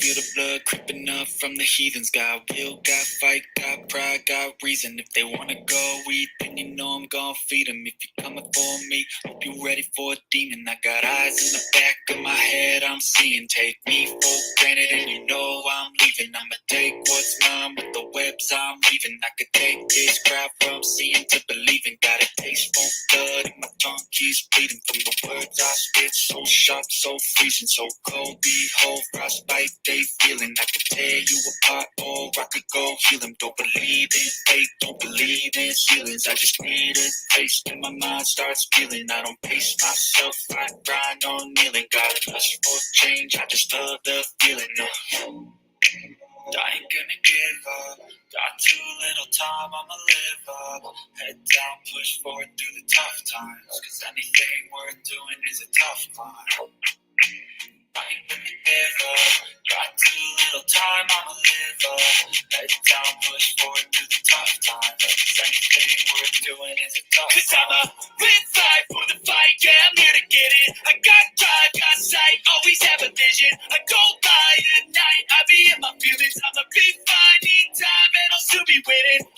feel the blood creeping up from the heathens. Got will, got fight, got pride, got reason. If they wanna go eat, then you know I'm gonna feed them. If you're coming for me, hope you're ready for a demon. I got eyes in the back of my head, I'm seeing. Take me for granted and you know I'm leaving. I'ma take what's mine with the webs I'm weaving. I could take this crowd from seeing to believing. Got a taste for blood and my tongue keeps bleeding from the words I spit. So sharp, so freezing, so cold. Behold, frostbite they feeling. I could tear you apart or I could go heal them. Don't believe in fate, don't believe in ceilings. I just need a taste and my mind starts feeling. I don't pace myself, I grind on kneeling. Got a lust for change, I just love the feeling. I ain't gonna give up. Got too little time, I'ma live up. Head down, push forward through the tough times. Cause anything worth doing is a tough climb. I ain't gonna give up. Got too little time, I'ma live up. Head down, push forward through the tough times. Cause anything worth doing is a tough climb. Cause I'ma live life for the fight, yeah, I'm here to get it. I got drive, got sight, always have a vision. I go by at night, I be in my feelings. I'ma be fine, need time, and I'll still be winning.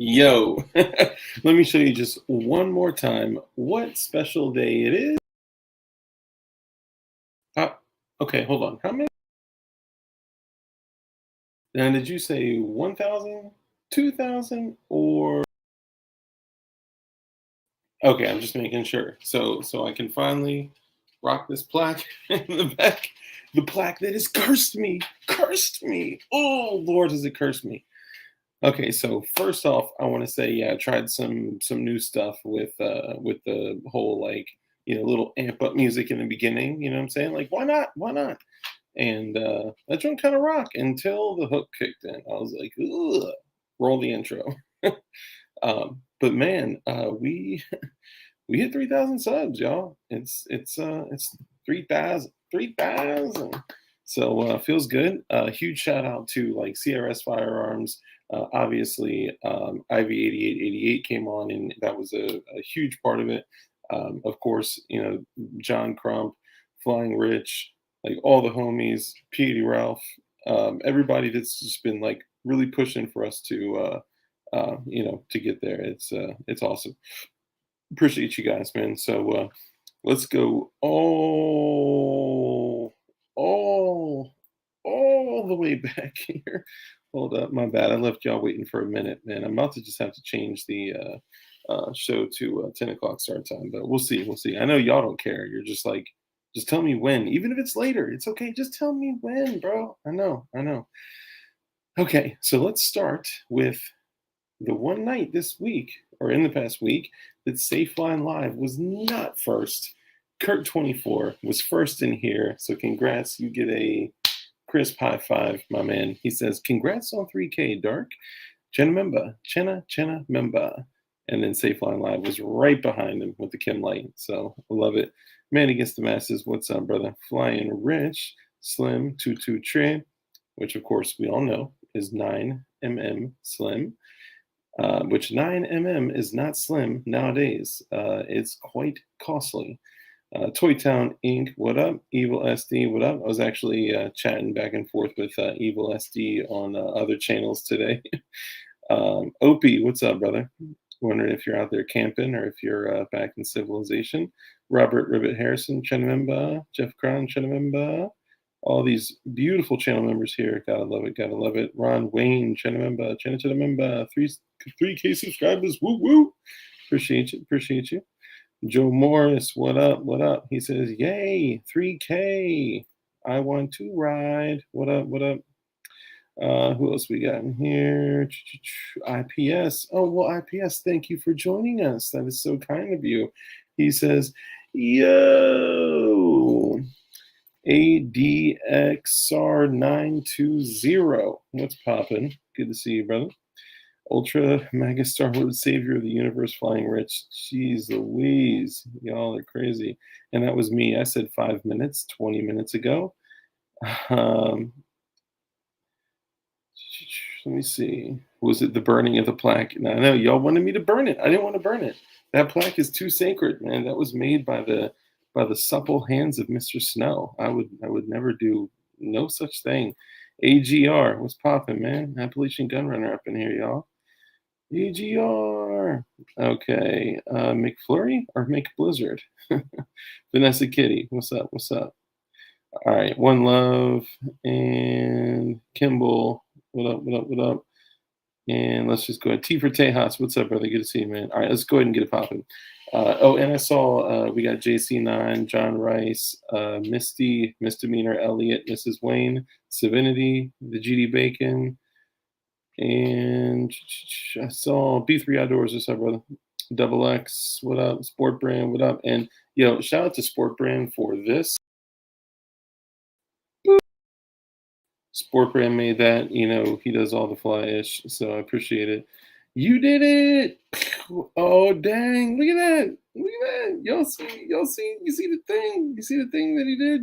Yo, let me show you just one more time what special day it is. Okay, hold on. How many? Now, did you say 1,000, 2,000, or? Okay, I'm just making sure. So I can finally rock this plaque in the back. The plaque that has cursed me. Cursed me. Oh, Lord, has it cursed me. Okay, so first off, I want to say, yeah, I tried some new stuff with the whole, like, little amp up music in the beginning. You know what I'm saying? Like, why not? Why not? And that joint kind of rock until the hook kicked in. I was like, ugh, roll the intro. But man, we we hit 3,000 subs, y'all. It's 3,000, 3,000. So feels good. Huge shout out to like CRS Firearms. Obviously, IV8888 came on, and that was a huge part of it. Of course, John Crump, Flying Rich, like all the homies, P.D. Ralph, everybody that's just been like really pushing for us to to get there. It's awesome. Appreciate you guys, man. So let's go all the way back here. Hold up, my bad. I left y'all waiting for a minute, man. I'm about to just have to change the show to 10 o'clock start time, but we'll see. We'll see. I know y'all don't care. You're just like, just tell me when. Even if it's later, it's okay. Just tell me when, bro. I know. Okay, so let's start with the one night this week, or in the past week, that Safeline Live was not first. Kurt24 was first in here, so congrats. You get a crisp high five, my man. He says, congrats on 3K, Dark. Chenna member. And then Safeline Live was right behind him with the Kim Light. So I love it. Man Against the Masses, what's up, brother? Flying Rich, Slim, Tutu Tre, which of course we all know is 9mm Slim. Which 9mm is not slim nowadays. It's quite costly. Toy Town Inc., what up? Evil SD, what up? I was actually chatting back and forth with Evil SD on other channels today. Opie, what's up, brother? Wondering if you're out there camping or if you're back in civilization. Robert Ribbit Harrison, Chenamemba. Jeff Crown, Chenamemba. All these beautiful channel members here. Gotta love it. Gotta love it. Ron Wayne, Chenamemba. Chenamemba. 3K subscribers. Woo woo. Appreciate you. Appreciate you. Joe Morris, what up? What up? He says, yay, 3K. I want to ride. What up? What up? Who else we got in here? IPS. Oh, well, IPS, thank you for joining us. That is so kind of you. He says, yo, ADXR920. What's poppin'? Good to see you, brother. Ultra Mega Star Wars Savior of the Universe Flying Rich. Jeez Louise. Y'all are crazy. And that was me. I said 5 minutes 20 minutes ago. Um, let me see. Was it the burning of the plaque? No, no, y'all wanted me to burn it. I didn't want to burn it. That plaque is too sacred, man. That was made by the supple hands of Mr. Snow. I would never do no such thing. AGR, what's popping, man? Appalachian Gunrunner up in here, y'all. AGR. Okay. McFlurry or McBlizzard? Vanessa Kitty, what's up? What's up? All right, One Love and Kimball. What up? What up? What up? And let's just go ahead. T for Tejas. What's up, brother? Good to see you, man. All right, let's go ahead and get it popping. Oh, and I saw we got JC9, John Rice, Misty, Misdemeanor Elliott, Mrs. Wayne, Savinity, the GD Bacon, and I saw B3 Outdoors. What's up, brother? Double X. What up? Sport Brand. What up? And yo, shout out to Sport Brand for this. Sport Brand made that. You know, he does all the fly-ish, so I appreciate it. You did it! Oh dang! Look at that! Look at that! Y'all see? Y'all see? You see the thing? You see the thing that he did?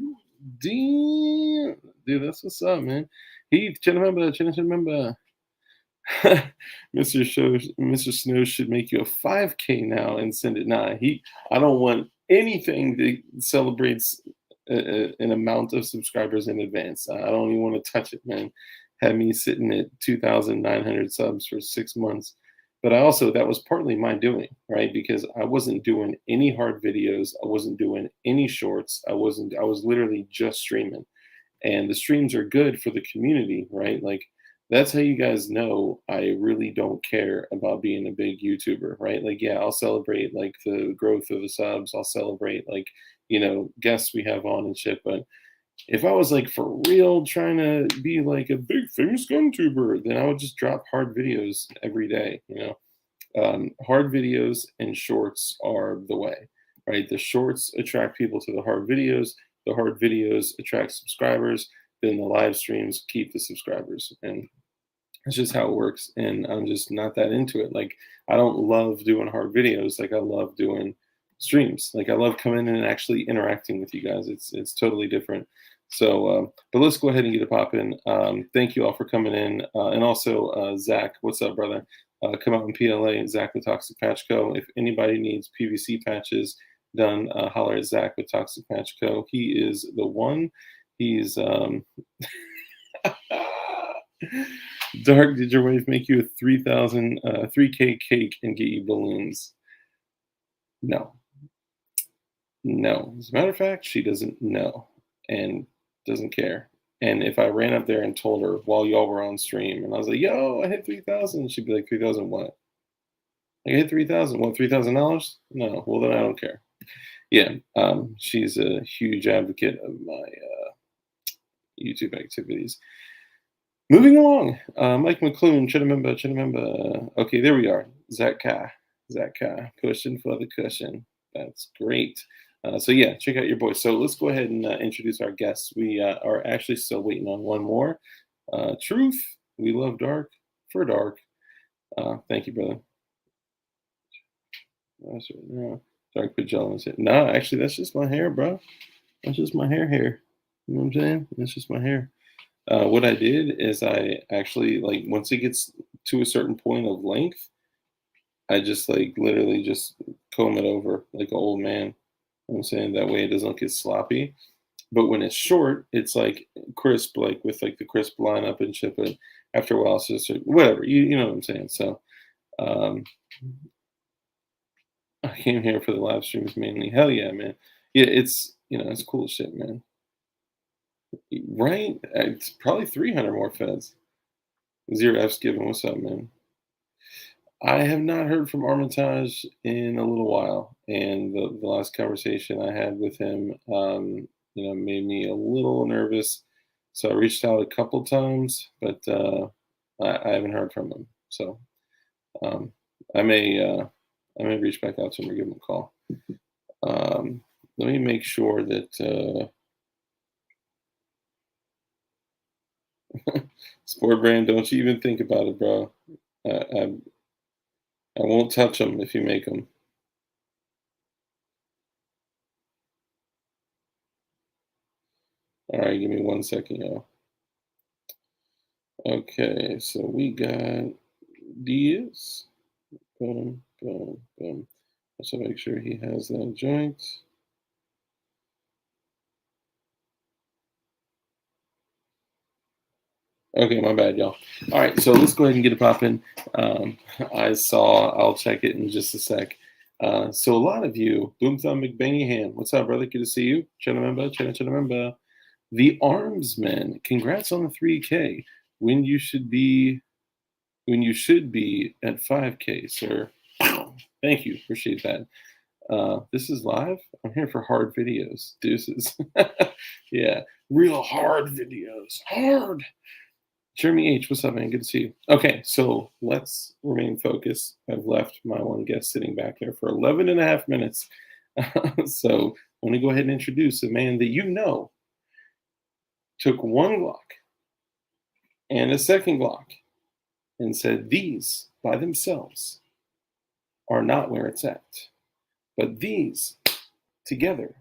Damn, dude, that's what's up, man. He, remember, remember. Mr. Snow should make you a 5K now and send it. Nah, I don't want anything that celebrates an amount of subscribers in advance. I don't even want to touch it, man. Had me sitting at 2,900 subs for 6 months. But that was partly my doing, right? Because I wasn't doing any hard videos. I wasn't doing any shorts. I was literally just streaming. And the streams are good for the community, right? Like, that's how you guys know I really don't care about being a big YouTuber, right? Like, yeah, I'll celebrate like the growth of the subs. I'll celebrate like, guests we have on and shit. But if I was like for real trying to be like a big famous gun tuber, then I would just drop hard videos every day, hard videos and shorts are the way, right? The shorts attract people to the hard videos attract subscribers, then the live streams keep the subscribers. And it's just how it works. And I'm just not that into it. Like, I don't love doing hard videos. Like, I love doing streams. Like, I love coming in and actually interacting with you guys. It's totally different. So, but let's go ahead and get it popping. Thank you all for coming in. And also, Zach, what's up, brother? Come out in PLA, Zach with Toxic Patch Co. If anybody needs PVC patches done, holler at Zach with Toxic Patch Co. He is the one. He's Dark, did your wife make you a 3K cake and get you balloons? No. No. As a matter of fact, she doesn't know and doesn't care. And if I ran up there and told her while y'all were on stream and I was like, yo, I hit 3,000, she'd be like, 3,000 what? Like, I hit 3,000. What, $3,000? No. Well, then I don't care. Yeah. She's a huge advocate of my YouTube activities. Moving along, Mike McClune, Chittamemba. Okay, there we are. Zach Kai, pushing for the cushion. That's great. So yeah, check out your boy. So let's go ahead and introduce our guests. We are actually still waiting on one more. Truth, we love dark for dark. Thank you, brother. Dark pajamas. No, actually, that's just my hair, bro. That's just my hair. You know what I'm saying? That's just my hair. What I did is I actually, like, once it gets to a certain point of length, I just like literally just comb it over like an old man. You know what I'm saying? That way it doesn't get sloppy. But when it's short, it's like crisp, like with like the crisp lineup and shit. But after a while, it's just whatever. You know what I'm saying? So I came here for the live streams mainly. Hell yeah, man. Yeah, it's it's cool shit, man. Right? It's probably 300 more feds. Zero F's given. What's up, man? I have not heard from Armitage in a little while, and the last conversation I had with him, made me a little nervous. So I reached out a couple times, but I haven't heard from him. So I may reach back out to him or give him a call. Let me make sure that Sport Brand, don't you even think about it, bro. I won't touch them if you make them. All right, give me 1 second, y'all. Okay, so we got Diaz. Boom, boom, boom. So make sure he has that joint. Okay, my bad, y'all. All right, so let's go ahead and get it popping. I'll check it in just a sec. So a lot of you, Boom Thumb McBangyhan, what's up, brother? Good to see you. Chana. The Armsman, congrats on the 3K. When you should be at 5K, sir. Thank you, appreciate that. This is live. I'm here for hard videos. Deuces. Yeah, real hard videos. Hard. Jeremy H, what's up, man? Good to see you. Okay, so let's remain focused. I've left my one guest sitting back there for 11 and a half minutes. So I want to go ahead and introduce a man that you know took one Glock and a second Glock and said these by themselves are not where it's at. But these together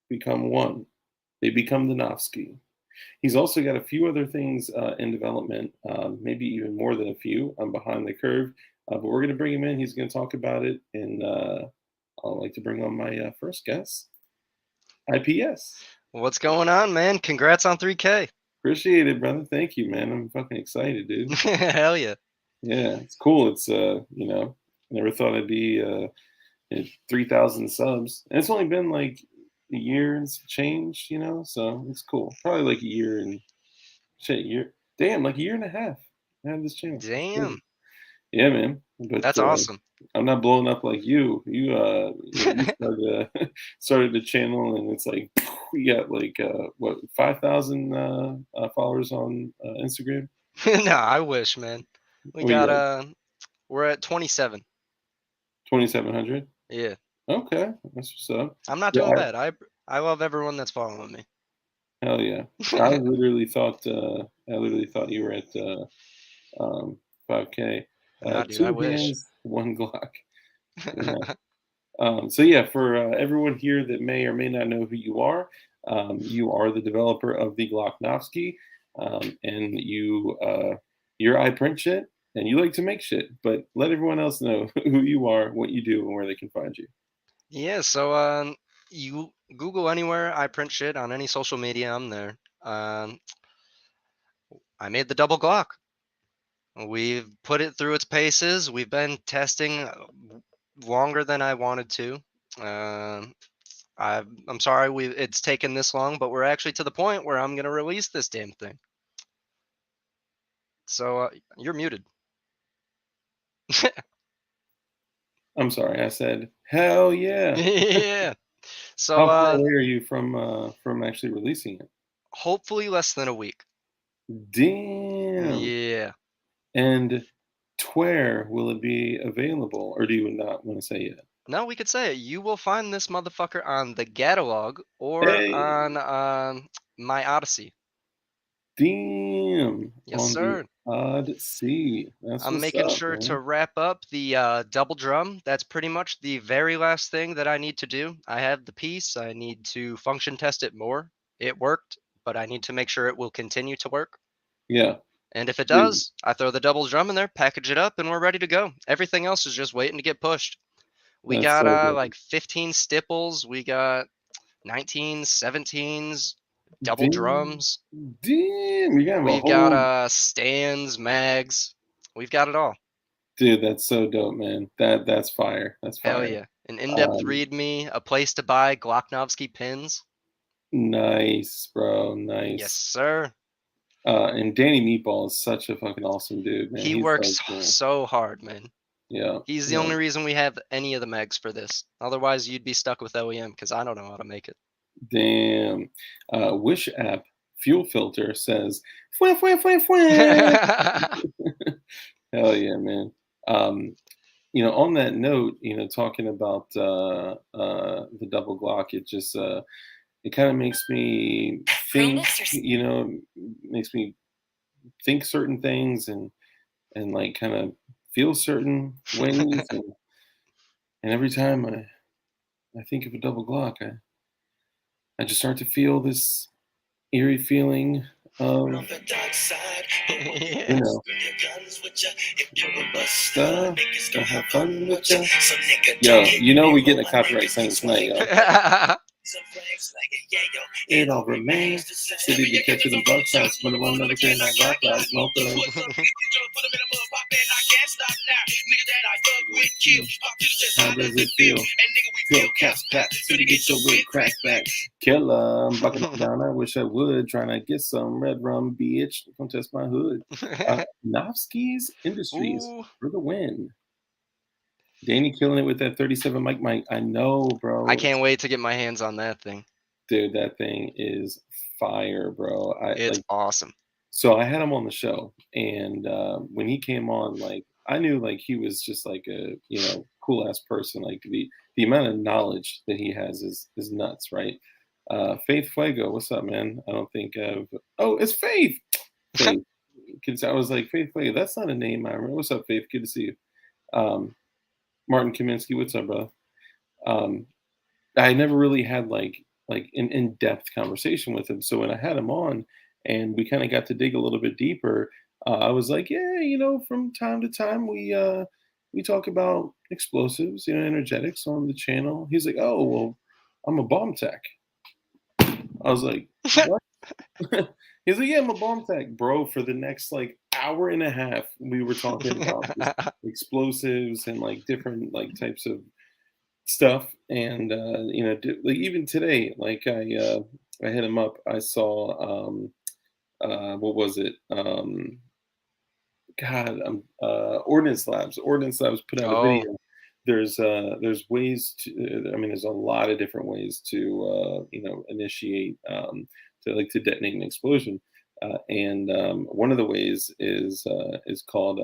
become one. They become the Nofsky. He's also got a few other things in development, maybe even more than a few. I'm behind the curve, but we're going to bring him in. He's going to talk about it. And I'd like to bring on my first guest, IPS. What's going on, man? Congrats on 3K. Appreciate it, brother. Thank you, man. I'm fucking excited, dude. Hell yeah. Yeah, it's cool. It's, never thought I'd be at 3,000 subs. And it's only been like a year and some change, so it's cool. Probably like a year and like a year and a half. I have this channel. Damn. Yeah, man. But that's awesome. I'm not blowing up like you. You started the channel, and it's like we got like 5,000 followers on Instagram. No, I wish, man. We're at 27. 2,700. Yeah. Okay, that's what's up. I'm not doing bad. I love everyone that's following me. Hell yeah! I literally thought you were at 5K. Nah, dude, 2 I wish. hands, 1 Glock. So yeah, for everyone here that may or may not know who you are the developer of the Glocknovsky, and you're iPrint shit, and you like to make shit. But let everyone else know who you are, what you do, and where they can find you. Yeah, so you Google anywhere I print shit on any social media, I'm there. I made the double Glock. We've put it through its paces. We've been testing longer than I wanted to. I'm sorry it's taken this long, but we're actually to the point where I'm gonna release this damn thing. So you're muted. I'm sorry, I said hell yeah. Yeah. So how far away are you from actually releasing it? Hopefully less than a week. Damn. Yeah. And where will it be available, or do you not want to say yet? No, we could say it. You will find this motherfucker on the catalog or on my Odyssey. Damn. Yes, on sir. The Odyssey. That's I'm making sure to wrap up the double drum. That's pretty much the very last thing that I need to do. I have the piece. I need to function test it more. It worked, but I need to make sure it will continue to work. Yeah. And if it does, I throw the double drum in there, package it up, and we're ready to go. Everything else is just waiting to get pushed. We got like 15 stipples. We got 19 17s, double drums. Damn, We've got stands, mags. We've got it all. Dude, that's so dope, man. That's fire. That's fire. Hell yeah. An in-depth readme, a place to buy Glocknovsky pins. Nice, bro. Nice. Yes, sir. And Danny Meatball is such a fucking awesome dude, man. He works so hard, man. Yeah. He's the only reason we have any of the mags for this. Otherwise, you'd be stuck with OEM because I don't know how to make it. Damn. Wish app fuel filter says, hell yeah, man. On that note, talking about the double Glock, it just it kind of makes me think, makes me think certain things and like kind of feel certain ways, and every time I think of a double Glock, I just start to feel this eerie feeling of, On the dark side, you know, stuff, gonna have fun with ya. so nigga, Yo, don't hit you know me we for getting a my copyright niggas sentence while tonight, you yo. some flags like a yayo. It all remains. City be catching the buck shots, but one another can like rock like smoke. Put 'em in a mud pop and I can't stop now. Nigga that I fuck with kill. Pop to the chest, how does it feel? And nigga, we Kill caps back, city get your wig cracked back. Kill 'em, bucking up down. I wish I would. Trying to get some red rum, bitch. Don't test my hood. Novsky's Industries Ooh, for the win. Danny killing it with that 37 Mike. I know, bro. I can't wait to get my hands on that thing. Dude, that thing is fire, bro. It's awesome. So I had him on the show, and when he came on, like I knew like he was just like a cool ass person. Like the amount of knowledge that he has is nuts, right? Faith Fuego, what's up, man? I don't think of. Oh, it's Faith. Faith. I was like Faith Fuego. That's not a name I remember. What's up, Faith? Good to see you. Martin Kaminsky, what's up, bro? I never really had like an in-depth conversation with him. So when I had him on and we kind of got to dig a little bit deeper, I was like, yeah, from time to time we talk about explosives, energetics on the channel. He's like, oh well, I'm a bomb tech. I was like, what? He's like, yeah, I'm a bomb tech, bro. For the next like hour and a half, we were talking about just explosives and like different like types of stuff. And like even today, like I hit him up. I saw what was it? God, Ordnance Labs. Ordnance Labs put out a Oh, video. There's ways to. I mean, there's a lot of different ways to initiate to detonate an explosion. And one of the ways is called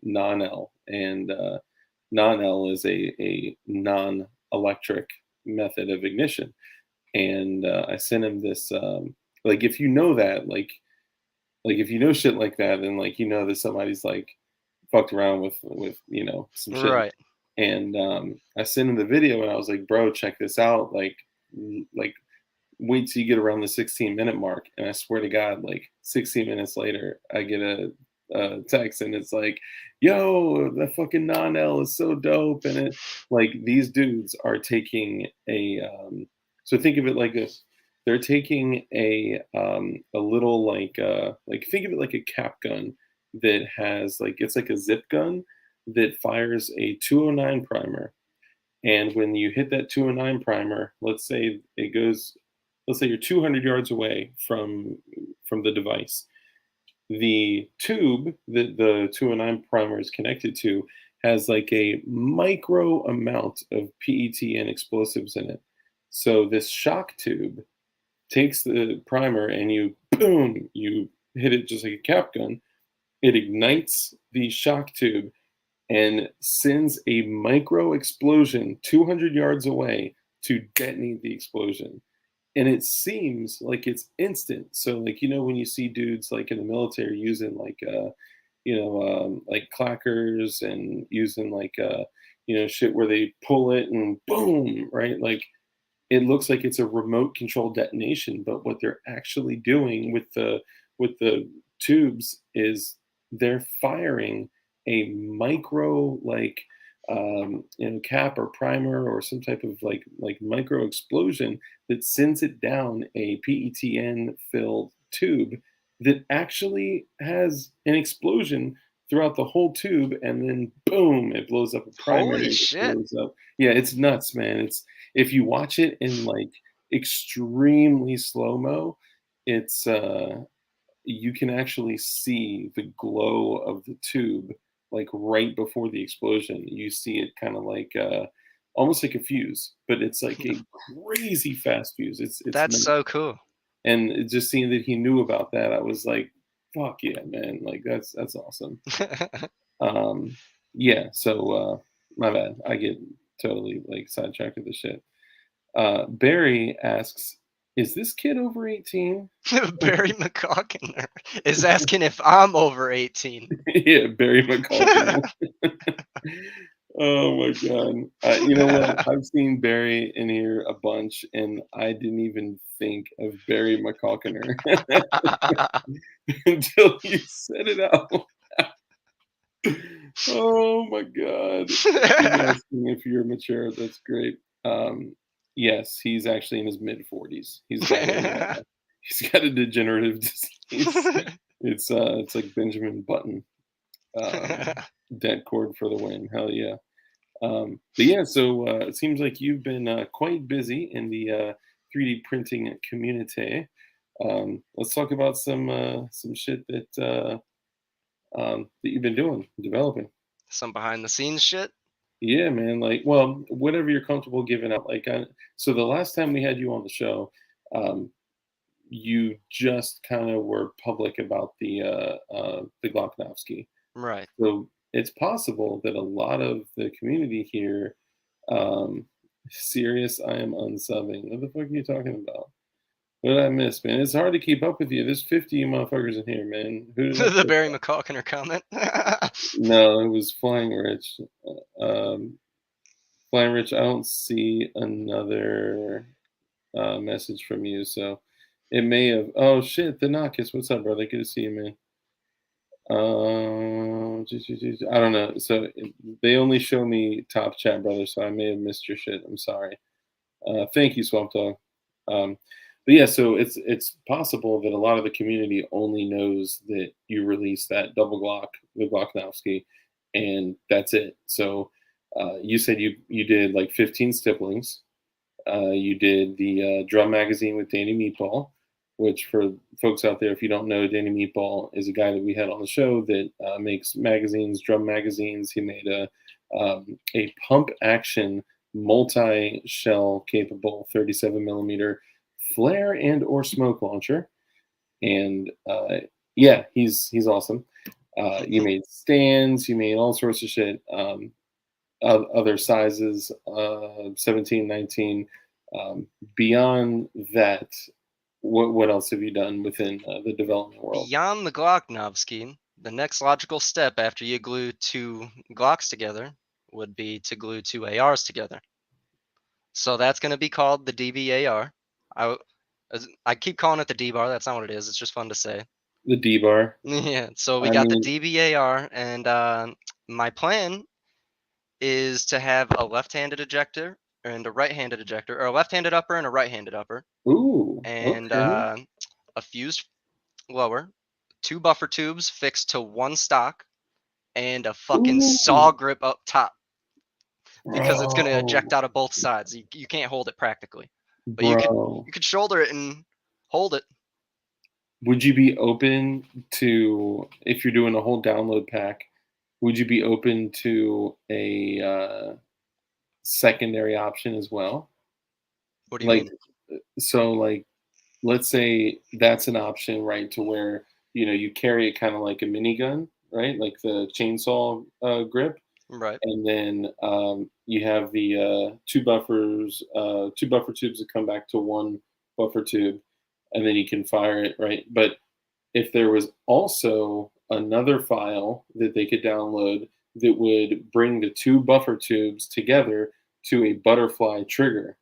non-L, and non-L is a non-electric method of ignition. And I sent him this, like if you know that, like if you know shit like that, then like that somebody's like fucked around with some shit. right. And I sent him the video, and I was like, bro, check this out. Like wait till you get around the 16-minute mark. And I swear to God, like 16 minutes later, I get a text, and it's like, yo, the fucking non-L is so dope. And it like these dudes are taking a so think of it like this. They're taking a little like think of it like a cap gun that has like it's like a zip gun that fires a 209 primer. And when you hit that 209 primer, let's say you're 200 yards away from the device. The tube that the 209 primer is connected to has like a micro amount of PET and explosives in it. So this shock tube takes the primer, and you hit it just like a cap gun. It ignites the shock tube and sends a micro explosion 200 yards away to detonate the explosion. And it seems like it's instant. So like when you see dudes like in the military using like like clackers and using like shit where they pull it and boom, right? Like it looks like it's a remote control detonation, but what they're actually doing with the tubes is they're firing a micro like cap or primer or some type of like micro explosion that sends it down a PETN filled tube that actually has an explosion throughout the whole tube, and then boom, it blows up a primer. Holy It shit. blows up. Yeah, it's nuts, man. It's if you watch it in like extremely slow-mo, it's you can actually see the glow of the tube like right before the explosion. You see it kind of like almost like a fuse, but it's like a crazy fast fuse. It's That's nuts. so cool. And just seeing that he knew about that, I was like, fuck yeah, man. Like that's awesome. Yeah, so my bad. I get totally like sidetracked with the shit. Barry asks, is this kid over 18? Barry McCockiner is asking if I'm over 18. Yeah, Barry McCockiner. Oh my god. You know what? I've seen Barry in here a bunch, and I didn't even think of Barry McCockiner until you said it out. Oh my god. He's asking if you're mature. That's great. Yes, he's actually in his mid-40s. He's got a degenerative disease. It's like Benjamin Button. Dead cord for the win. Hell yeah. But yeah, so it seems like you've been quite busy in the 3D printing community. Let's talk about some shit that you've been doing, developing. Some behind the scenes shit. Yeah, man. Like, well, whatever you're comfortable giving out. So the last time we had you on the show, um, you just kind of were public about the Glocknovsky. Right. So it's possible that a lot of the community here, um, serious, I am unsubbing. What the fuck are you talking about? What did I miss, man? It's hard to keep up with you. There's 50 motherfuckers in here, man. Who did I The pick? Barry McCockiner comment. No, it was Flying Rich. Flying Rich, I don't see another message from you, so it may have. Oh shit, the Nockus. What's up, brother? Good to see you, man. I don't know. So they only show me top chat, brother. So I may have missed your shit. I'm sorry. Thank you, Swamp Dog. But yeah, so it's possible that a lot of the community only knows that you released that double Glock, the Glocknovsky, and that's it. So you said you did like 15 stipplings. You did the drum magazine with Danny Meatball, which for folks out there, if you don't know, Danny Meatball is a guy that we had on the show that makes magazines, drum magazines. He made a pump action multi-shell capable 37 millimeter flare and or smoke launcher. And yeah, he's awesome. You made stands, you made all sorts of shit. Other sizes, 17, 19. Beyond that, what else have you done within the development world? Beyond the Glocknovsky, the next logical step after you glue two Glocks together would be to glue two ARs together. So that's going to be called the DBAR. I keep calling it the D-bar. That's not what it is. It's just fun to say. The D-bar. Yeah. So we I got the mean, DBAR, and my plan is to have a left-handed ejector and a right-handed ejector, or a left-handed upper and a right-handed upper, ooh, and okay. a fused lower, two buffer tubes fixed to one stock, and a fucking saw Ooh, grip up top because it's gonna bro, eject out of both sides. You can't hold it practically, but you bro. could shoulder it and hold it. Would you be open to, if you're doing a whole download pack, would you be open to a secondary option as well? What do you Like, mean? so like, let's say that's an option, right? To where, you carry it kind of like a minigun, right? Like the chainsaw grip. Right. And then you have the two buffer tubes that come back to one buffer tube, and then you can fire it, right? But if there was also another file that they could download that would bring the two buffer tubes together to a butterfly trigger,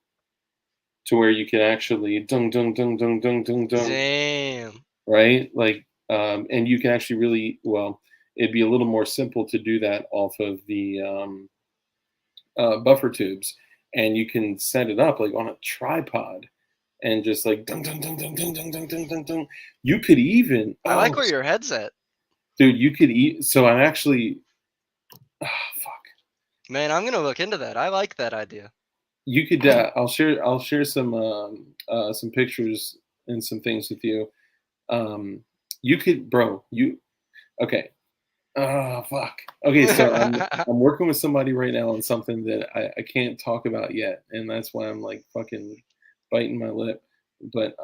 to where you can actually dung dung dung dung dung dung dung, Damn. right? Like, and you can actually really well. It'd be a little more simple to do that off of the buffer tubes, and you can set it up like on a tripod and just like dun dun dun dun dun dun dun dun dun dun. You could even I like where your head's at. dude, you could eat. So I'm actually fuck. Man, I'm gonna look into that. I like that idea. You could. I'll share some pictures and some things with you. You could, bro. You okay? Oh fuck. Okay, so I'm working with somebody right now on something that I can't talk about yet, and that's why I'm like fucking biting my lip. But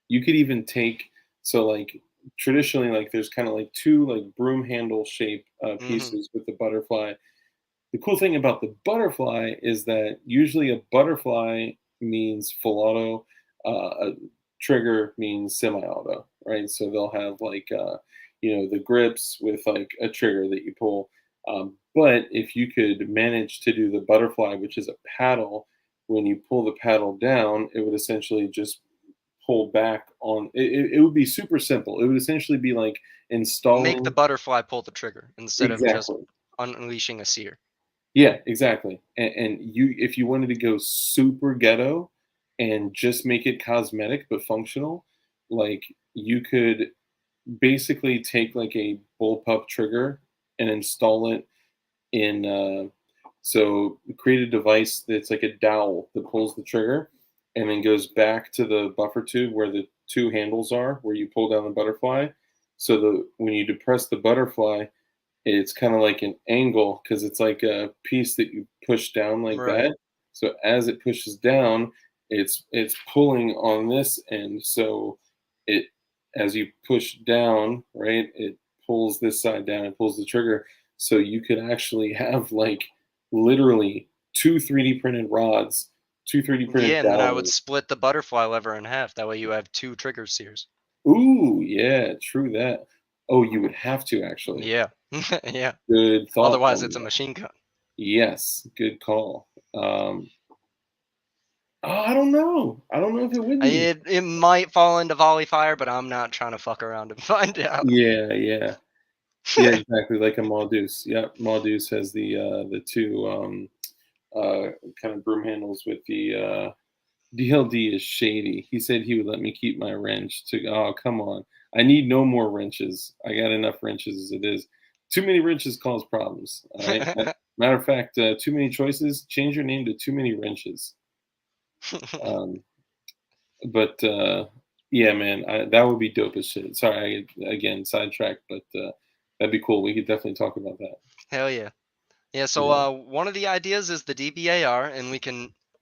you could even take, so like traditionally, like there's kind of like two like broom handle shape Mhm. pieces with the butterfly. The cool thing about the butterfly is that usually a butterfly means full auto. a trigger means semi-auto, right? So they'll have like the grips with like a trigger that you pull. But if you could manage to do the butterfly, which is a paddle, when you pull the paddle down, it would essentially just pull back on it would be super simple. It would essentially be like Make the installing butterfly pull the trigger instead of just exactly. unleashing a sear. Yeah, exactly. And you, if you wanted to go super ghetto and just make it cosmetic but functional, like you could basically take like a bullpup trigger and install it in. So create a device that's like a dowel that pulls the trigger and then goes back to the buffer tube where the two handles are, where you pull down the butterfly. So the when you depress the butterfly, it's kind of like an angle because it's like a piece that you push down like Right. that. So as it pushes down, it's pulling on this end. So it as you push down, right, it pulls this side down, it pulls the trigger. So you could actually have like literally two 3D printed rods, two 3D printed Yeah, and then I would dowels. split the butterfly lever in half. That way you have 2 trigger sears. Ooh, yeah, true that. Oh, you would have to actually. Yeah. Yeah. Good thought Otherwise, on it's a that. machine gun. Yes, good call. I don't know. I don't know if it would be. It might fall into volley fire, but I'm not trying to fuck around and find out. Yeah, yeah, yeah, exactly. Like a Maldeus. Yep, Maldeus has the two kind of broom handles with the DLD is shady. He said he would let me keep my wrench. To oh come on, I need no more wrenches. I got enough wrenches as it is. Too many wrenches cause problems. All right. Matter of fact, too many choices. Change your name to too many wrenches. Um, but yeah, man, that would be dope as shit. Sorry, again sidetracked, but that'd be cool. We could definitely talk about that. Hell yeah. Yeah, so Yeah, one of the ideas is the DBAR, and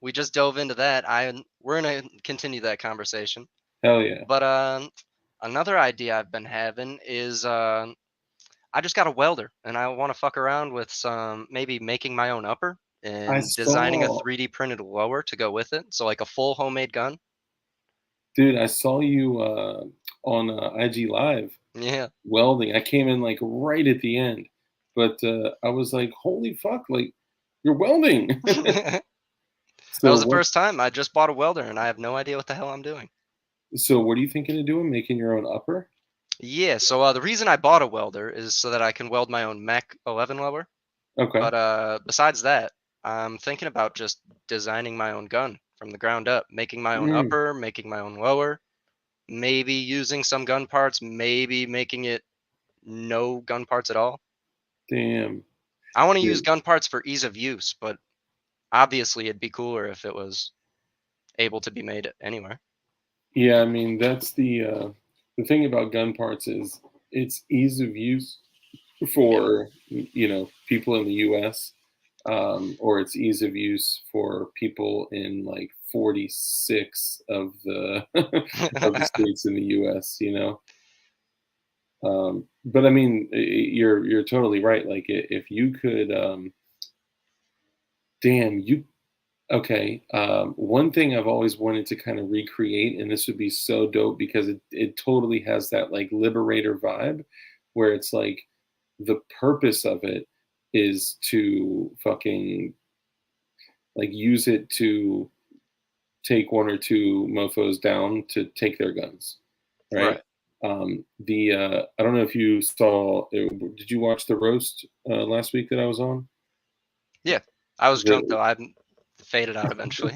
we just dove into that. We're gonna continue that conversation. hell yeah. But another idea I've been having is I just got a welder, and I want to fuck around with some maybe making my own upper I and designing a saw, 3D printed lower to go with it. So like a full homemade gun. dude. I saw you on IG Live Yeah. welding. I came in like right at the end, but I was like, holy fuck, like you're welding. That so was the what? first time. I just bought a welder, and I have no idea what the hell I'm doing. So what are you thinking of doing? Making your own upper? Yeah, so the reason I bought a welder is so that I can weld my own Mach 11 lower. Okay. But besides that, I'm thinking about just designing my own gun from the ground up, making my own Mm, upper, making my own lower, maybe using some gun parts, maybe making it no gun parts at all. damn. I want to use Dude. gun parts for ease of use, but obviously it'd be cooler if it was able to be made anywhere. Yeah, I mean that's the thing about gun parts is it's ease of use Yep. for people in the U.S. Or it's ease of use for people in like 46 of the of the states in the U.S. But I mean, you're totally right. Like if you could, damn you. Okay, one thing I've always wanted to kind of recreate, and this would be so dope because it totally has that like liberator vibe, where it's like the purpose of it is to fucking like use it to take one or two mofos down to take their guns, right? Right. The I don't know if you saw. Did you watch the roast last week that I was on? Yeah. I was drunk The though. I faded out eventually.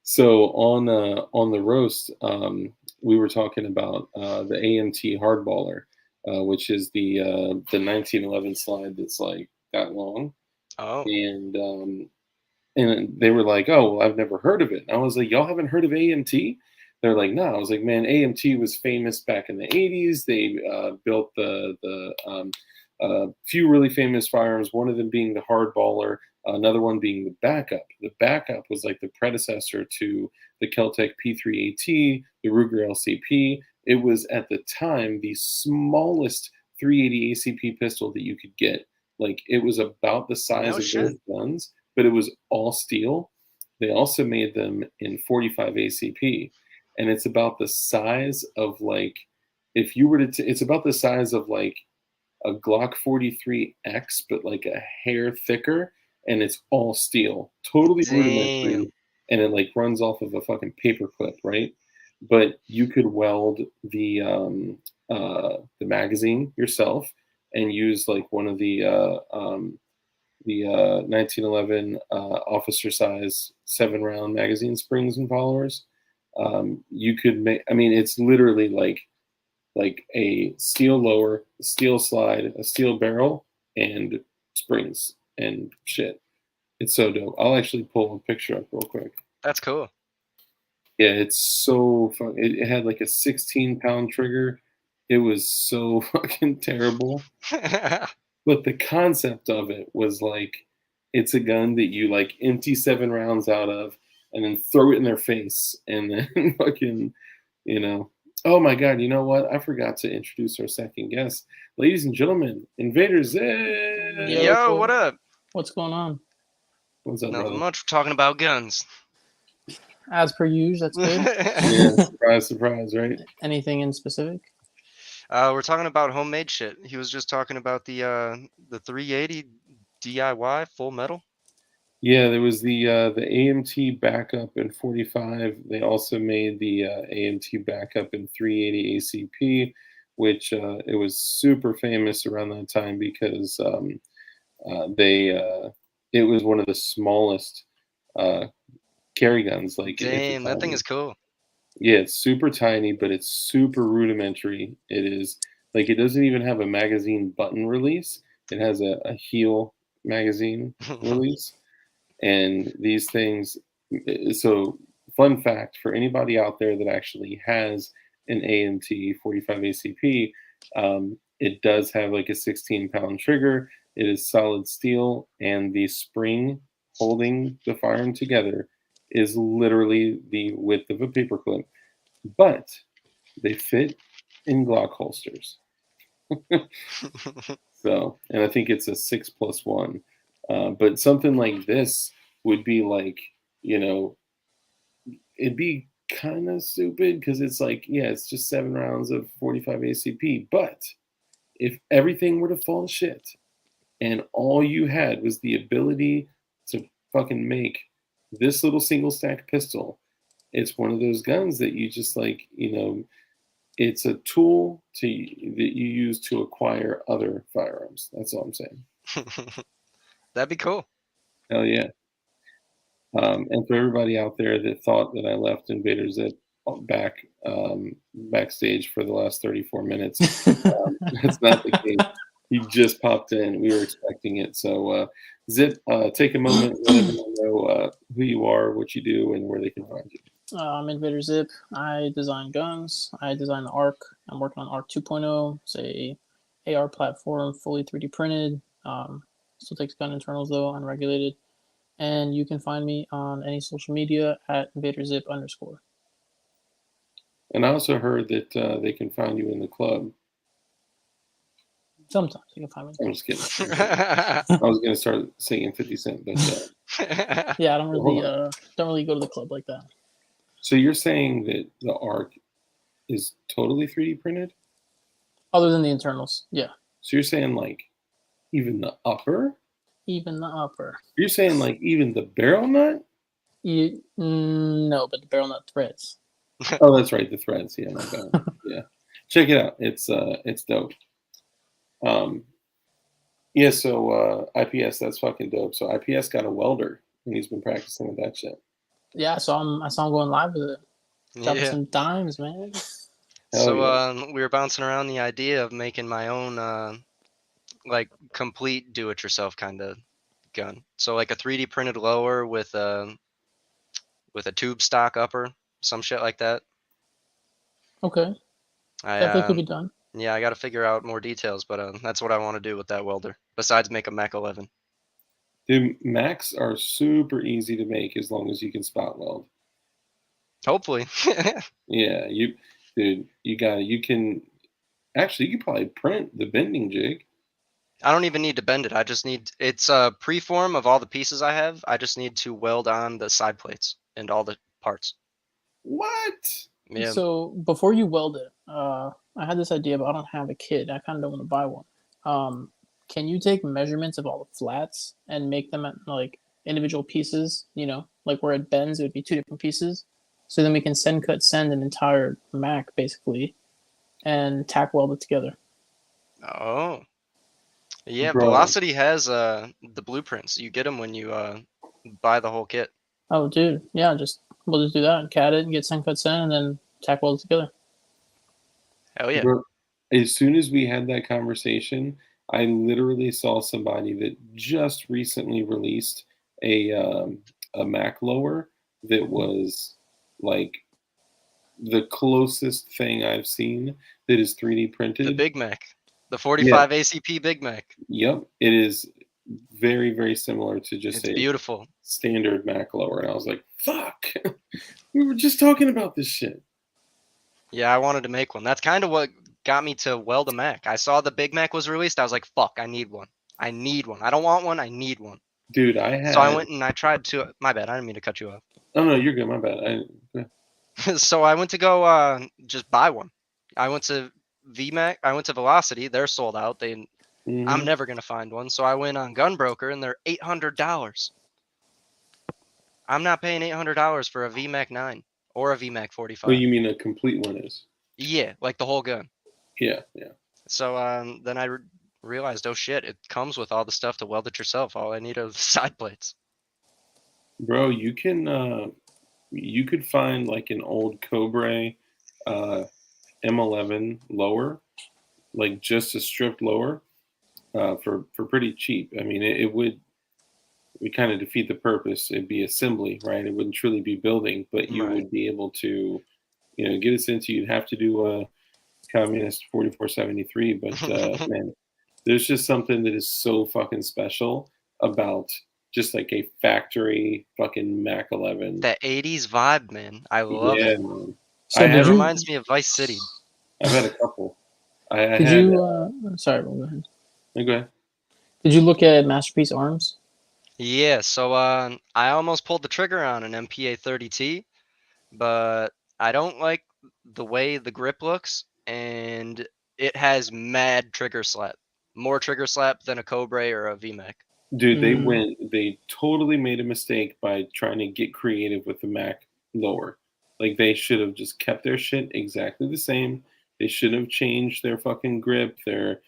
So on the roast, we were talking about the AMT hardballer, which is the 1911 slide that's like that long, Oh. and they were like, "Oh, well, I've never heard of it." And I was like, "Y'all haven't heard of AMT?" They're like, "No." I was like, "Man, AMT was famous back in the '80s. They built the few really famous firearms. One of them being the hardballer, another one being the backup. The backup was like the predecessor to the Keltec P3AT, the Ruger LCP. It was at the time the smallest 380 ACP pistol that you could get. Like it was about the size No of those shit. guns, but it was all steel. They also made them in 45 ACP. and it's about the size of like if you were to. It's about the size of like a Glock 43X, but like a hair thicker, and it's all steel, totally Damn. rudimentary, and it like runs off of a fucking paper clip, right? But you could weld the magazine yourself and use like one of the 1911 officer size 7 round magazine springs and followers. You could make. I mean, it's literally like a steel lower, a steel slide, a steel barrel, and springs and shit. It's so dope. I'll actually pull a picture up real quick. That's cool. Yeah, it's so fun. It had like a 16-pound trigger. It was so fucking terrible. But the concept of it was like it's a gun that you like empty 7 rounds out of and then throw it in their face and then fucking, you know. Oh my God, you know what? I forgot to introduce our second guest. Ladies and gentlemen, Invader Zip. Yo, what up? What's going on? What's up, Nothing brother? much. We're talking about guns. As per usual, that's good. Yeah, surprise, surprise, right? Anything in specific? We're talking about homemade shit. He was just talking about the 380 DIY full metal. Yeah, there was the AMT backup in 45. They also made the AMT backup in 380 ACP, which it was super famous around that time because it was one of the smallest carry guns. Like at the Damn, that thing time. is cool. Yeah, it's super tiny, but it's super rudimentary. It is like it doesn't even have a magazine button release. It has a heel magazine release. And these things, so fun fact for anybody out there that actually has an AMT 45 ACP, it does have like a 16-pound trigger. It is solid steel, and the spring holding the firearm together is literally the width of a paperclip, but they fit in Glock holsters. So, and I think it's a 6+1. But something like this would be like, you know, it'd be kind of stupid because it's like, yeah, it's just 7 rounds of 45 ACP. But if everything were to fall to shit and all you had was the ability to fucking make this little single stack pistol, it's one of those guns that you just like, you know, it's a tool that you use to acquire other firearms. That's all I'm saying. That'd be cool. Hell yeah. And for everybody out there that thought that I left Invader Zip backstage for the last 34 minutes, that's not the case. He just popped in. We were expecting it. So, Zip, take a moment, let everyone know who you are, what you do, and where they can find you. I'm Invader Zip. I design guns. I design the ARC. I'm working on ARC 2.0. It's a AR platform, fully 3D printed. Still takes gun internals though, unregulated. And you can find me on any social media at InvaderZip_. And I also heard that they can find you in the club. Sometimes you can find me. I'm just kidding. I was going to start singing 50 Cent, but yeah, I don't really go to the club like that. So you're saying that the ARC is totally 3D printed? Other than the internals, yeah. So you're saying like even the upper? Even the upper. You're saying like even the barrel nut? No, but the barrel nut threads. Oh, that's right, the threads. Yeah, my bad. Yeah, check it out. It's dope. Yeah. So IPS, that's fucking dope. So IPS got a welder, and he's been practicing with that shit. Yeah, I saw him going live with it. Dropping Yeah. some dimes, man. So yeah. we were bouncing around the idea of making my own like complete do-it-yourself kind of gun. So like a 3D printed lower with a tube stock upper, some shit like that. Okay, definitely could be done. Yeah, I got to figure out more details, but that's what I want to do with that welder. Besides make a Mach 11. Dude, Macs are super easy to make as long as you can spot weld. Hopefully. Yeah, you can probably print the bending jig. I don't even need to bend it. I just need, it's a preform of all the pieces I have. I just need to weld on the side plates and all the parts. What? Yeah. So before you weld it, I had this idea, but I don't have a kit. I kind of don't want to buy one. Can you take measurements of all the flats and make them at like individual pieces? You know, like where it bends, it would be two different pieces. So then we can send an entire Mac basically, and tack weld it together. Oh. Yeah, Bro, Velocity has the blueprints. You get them when you buy the whole kit. Oh, dude, yeah, we'll just do that. CAD it and get send, and then tack weld it together. Hell yeah. bro, as soon as we had that conversation, I literally saw somebody that just recently released a Mac lower that was like the closest thing I've seen that is 3D The printed. Big Mac. The Yeah, 45 ACP Big Mac. yep, it is very, very similar to just It's a beautiful. standard Mac lower. And I was like, fuck, we were just talking about this shit. Yeah, I wanted to make one. That's kind of what got me to weld a Mac. I saw the Big Mac was released. I was like, fuck, I need one. I need one. I don't want one. I need one. Dude, I So I had, went and I tried to. My bad. I didn't mean to cut you off. oh no, you're good, my bad. So I went to go just buy one. I went to VMAC. I went to Velocity. They're sold out. I'm Mhm. never gonna find one. So I went on Gunbroker and they're $800. I'm not paying $800 for a VMAC 9 or a VMAC Well, 45. you mean a complete one is? Yeah, like the whole gun. Yeah, yeah. So then I realized, oh shit, it comes with all the stuff to weld it yourself. All I need are the side plates. Bro, you could find like an old Cobra M11 lower, like just a stripped lower, for pretty cheap. I mean, it would kind of defeat the purpose. It'd be assembly, right? It wouldn't truly be building, but you Right. would be able to, get us into. You'd have to do a communist 4473, but man, there's just something that is so fucking special about just like a factory fucking Mac 11. That 80s vibe, man. I love Yeah, it. man. So I It have, reminds me of Vice City. I've had a couple. I did had. you? Sorry, go ahead. Go ahead. Did you look at Masterpiece Arms? Yeah, so I almost pulled the trigger on an MPA 30T, but I don't like the way the grip looks, and it has mad trigger slap. More trigger slap than a Cobra or a VMAC. Dude, Mm. they totally made a mistake by trying to get creative with the Mac lower. Like they should have just kept their shit exactly the same. They shouldn't have changed their fucking grip, their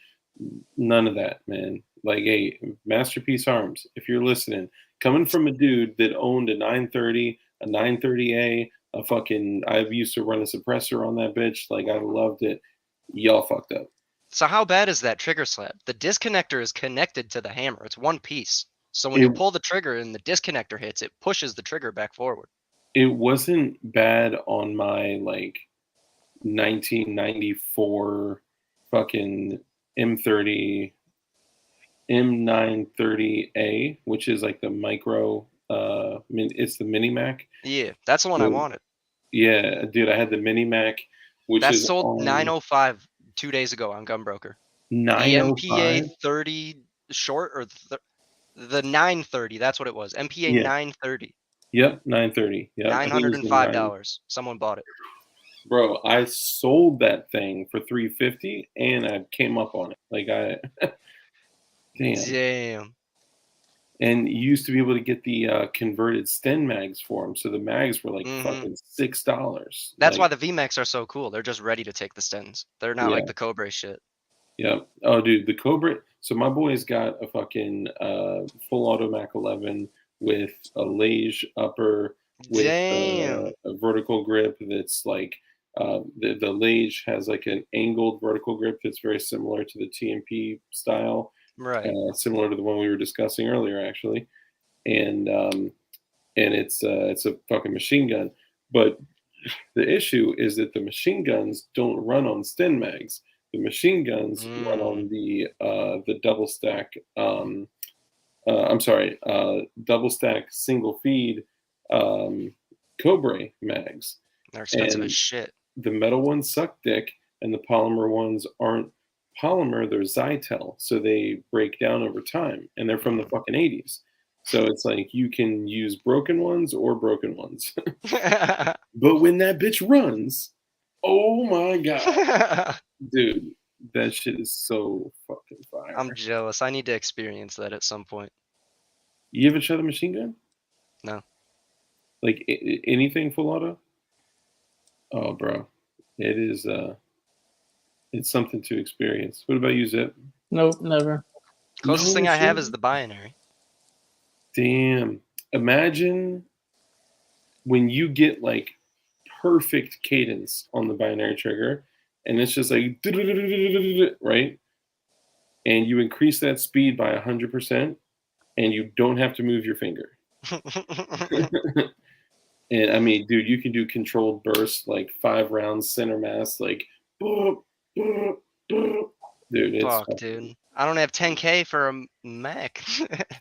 none of that, man. Like, hey, Masterpiece Arms, if you're listening, coming from a dude that owned a 930, a 930A, a fucking, I used to run a suppressor on that bitch. Like, I loved it. Y'all fucked up. So how bad is that trigger slap? The disconnector is connected to the hammer. It's one piece. So when It, you pull the trigger and the disconnector hits, it pushes the trigger back forward. it wasn't bad on my, like, 1994 fucking M30, M930A, which is like the micro, it's the mini Mac. Yeah, that's the one I So, wanted. yeah, dude, I had the mini Mac, which That is sold on 905 2 days ago on Gunbroker. The MPA 905. 30 short or the 930, that's what it was. MPA Yeah, 930. yep, 930. Yep, I think it was the 9. $905. Someone bought it. Bro, I sold that thing for 350 and I came up on it. Like damn. Damn. And you used to be able to get the converted Sten mags for them. So the mags were like fucking $6. That's like, why the VMAX are so cool. They're just ready to take the Stens. They're not yeah, like the Cobra shit. yeah. Oh, dude, the Cobra. So my boy's got a fucking full auto Mac 11 with a Lage upper with Damn. a vertical grip that's like the Lage has like an angled vertical grip that's very similar to the TMP style. Right. Similar to the one we were discussing earlier, actually, and it's a fucking machine gun. But the issue is that the machine guns don't run on Sten mags. The machine guns run on the double stack. Double stack single feed Cobra mags. They're expensive And as shit. the metal ones suck dick, and the polymer ones aren't polymer, they're Zytel, so they break down over time, and they're from the fucking 80s. So it's like you can use broken ones or broken ones. But when that bitch runs, oh my god, dude, that shit is so fucking fire. I'm jealous. I need to experience that at some point. You ever shot a machine gun? No. Like anything full auto? Oh, bro, it is. It's something to experience. What about you, Zip? Nope, never. Closest No thing I have shit? is the binary. Damn. Imagine when you get like perfect cadence on the binary trigger, and it's just like right, and you increase that speed by 100%, and you don't have to move your finger. And I mean, dude, you can do controlled bursts, like 5 rounds center mass, like boop, boop, boop. Dude, it's Fuck, dude. I don't have 10K for a Mac.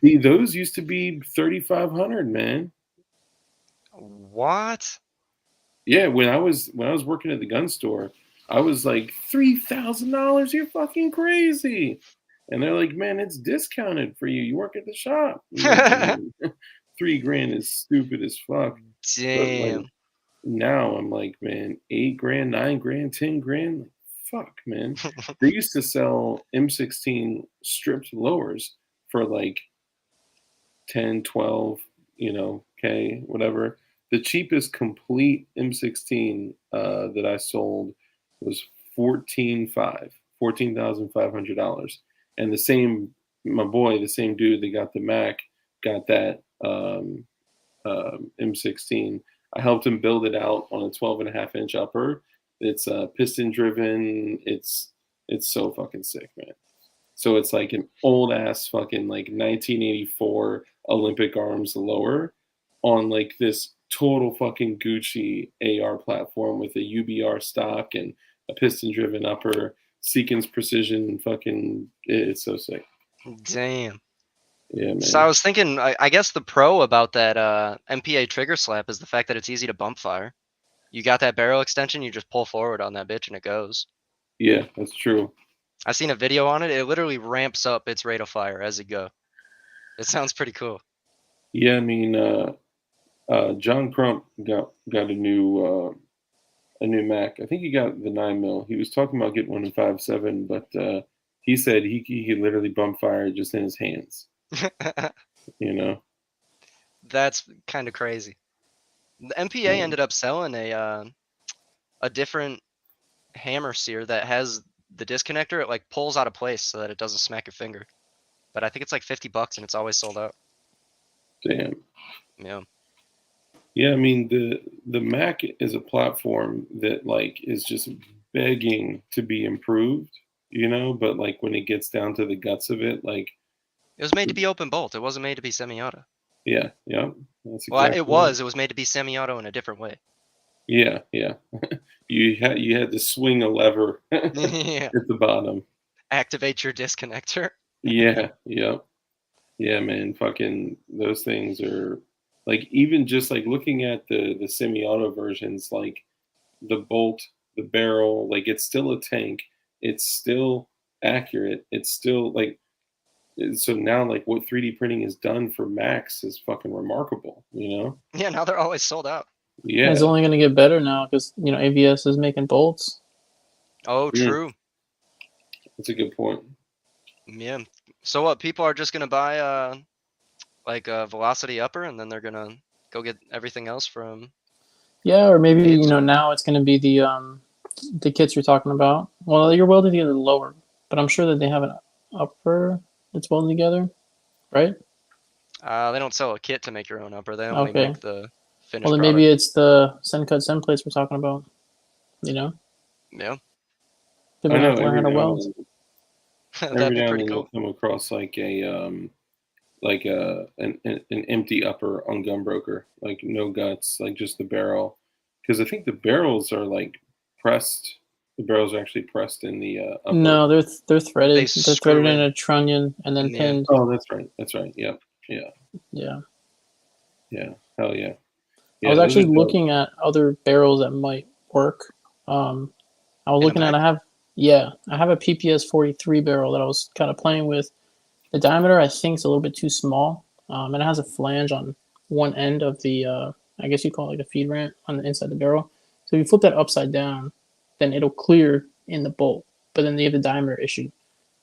see, those used to be 3,500, man. What? Yeah, when I was working at the gun store, I was like $3,000. You're fucking crazy. And they're like, man, it's discounted for you. You work at the shop. I'm like, "Man, $3,000 is stupid as fuck." But like Damn. now I'm like, man, $8,000, $9,000, $10,000. Like, fuck, man. They used to sell M16 stripped lowers for like 10, 12, K, whatever. The cheapest complete M16 that I sold was $14,500. And the same dude that got the Mac, got that M16. I helped him build it out on a 12.5-inch upper. It's piston driven. It's so fucking sick, man. So it's like an old ass fucking like 1984 Olympic Arms lower on like this total fucking Gucci AR platform with a UBR stock and a piston driven upper, Seekins precision fucking. It's so sick. Damn. Yeah, man. So I was thinking, I guess the pro about that MPA trigger slap is the fact that it's easy to bump fire. You got that barrel extension, you just pull forward on that bitch and it goes. Yeah, that's true. I seen a video on it. It literally ramps up its rate of fire as it go. It sounds pretty cool. Yeah, I mean, John Crump got a new Mac. I think he got the 9mm. He was talking about getting one in 5.7, but he said he could literally bump fire just in his hands. That's kind of crazy. The MPA ended up selling a different hammer sear that has the disconnector. It like pulls out of place so that it doesn't smack your finger. But I think it's like $50 and it's always sold out. Damn. Yeah. Yeah, I mean the Mac is a platform that like is just begging to be improved, but like when it gets down to the guts of it, like it was made to be open bolt. It wasn't made to be semi-auto. Yeah. That's exactly it was. It was made to be semi-auto in a different way. Yeah. You had to swing a lever at the bottom. Activate your disconnector. Yeah. Yeah, man. Fucking those things are like, even just like looking at the semi-auto versions, like the bolt, the barrel, like it's still a tank. It's still accurate. It's still like, so now like what 3D printing has done for Macs is fucking remarkable, Yeah, now they're always sold out. Yeah. And it's only going to get better now because, ABS is making bolts. Oh, true. That's a good point. Yeah. So what, people are just going to buy like a Velocity upper and then they're going to go get everything else from... Yeah, or maybe, now it's going to be the kits you're talking about. Well, you're welding together the lower, but I'm sure that they have an upper that's welded together, right? They don't sell a kit to make your own upper. They only make the finished Well, then product. maybe it's the send plates we're talking about, Yeah. People have to learn how to weld. That'd be pretty cool. Come across like an empty upper on Gunbroker, like no guts, like just the barrel, because I think the barrels are like pressed. The barrels are actually pressed in the upper. No, they're threaded. They're threaded in a trunnion and then pinned. Oh, that's right. Yeah. Hell yeah. I was actually looking at other barrels that might work. I was looking at. I have a PPS 43 barrel that I was kind of playing with. The diameter I think is a little bit too small, and it has a flange on one end of the, I guess you call it like a feed ramp on the inside the barrel. So if you flip that upside down, then it'll clear in the bolt, but then you have the diameter issue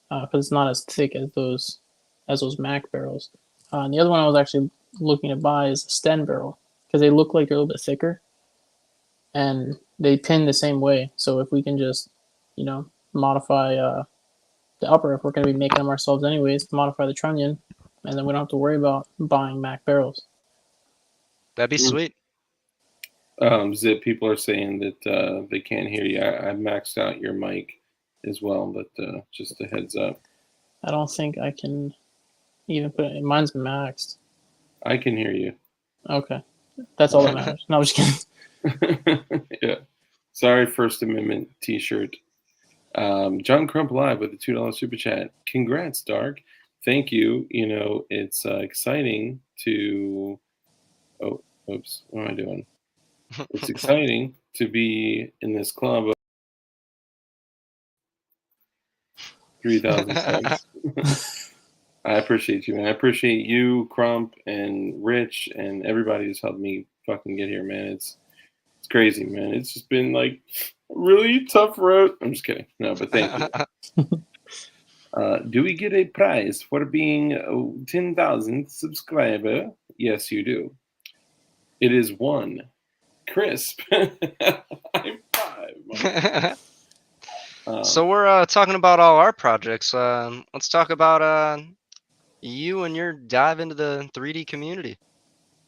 because it's not as thick as those Mac barrels. And the other one I was actually looking to buy is a Sten barrel because they look like they're a little bit thicker and they pin the same way. So if we can just, modify the upper, if we're going to be making them ourselves anyways, modify the trunnion, and then we don't have to worry about buying Mac barrels. That'd be sweet. Zip, people are saying that they can't hear you. I maxed out your mic as well, but just a heads up. I don't think I can even put it. Mine's maxed. I can hear you. Okay. That's all that matters. No, I'm just kidding. Yeah. Sorry, First Amendment t-shirt. John Crump Live with a $2 super chat. Congrats, Dark. Thank you. It's exciting to... Oh, oops. What am I doing? It's exciting to be in this club of 3,000 subs. I appreciate you, man. I appreciate you, Crump, and Rich, and everybody who's helped me fucking get here, man. It's crazy, man. It's just been like a really tough road. I'm just kidding. No, but thank you. Do we get a prize for being a 10,000 subscriber? Yes, you do. It is one. Crisp. High five. So we're talking about all our projects. Let's talk about you and your dive into the 3D community.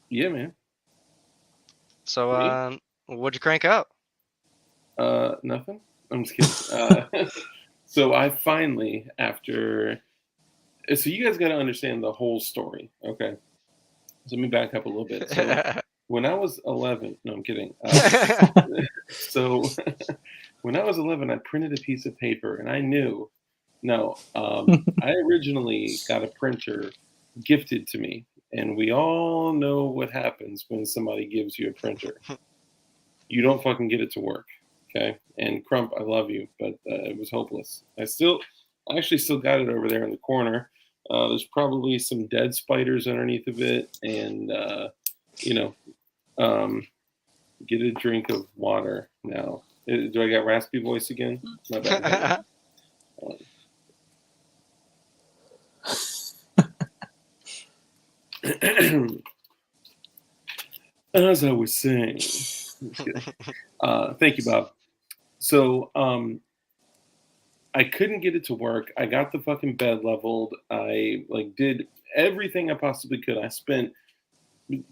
Yeah, man. So what'd you crank out? Nothing. I'm just kidding. So I finally, so you guys got to understand the whole story, okay? So let me back up a little bit. So when I was 11, no, I'm kidding. So when I was 11, I printed a piece of paper, and I knew. No, I originally got a printer gifted to me, and we all know what happens when somebody gives you a printer. You don't fucking get it to work, okay? And Crump, I love you, but it was hopeless. I actually still got it over there in the corner. There's probably some dead spiders underneath of it, and get a drink of water now. Do I got raspy voice again? My bad. As I was saying, thank you, Bob. So I couldn't get it to work. I got the fucking bed leveled. I did everything I possibly could. I spent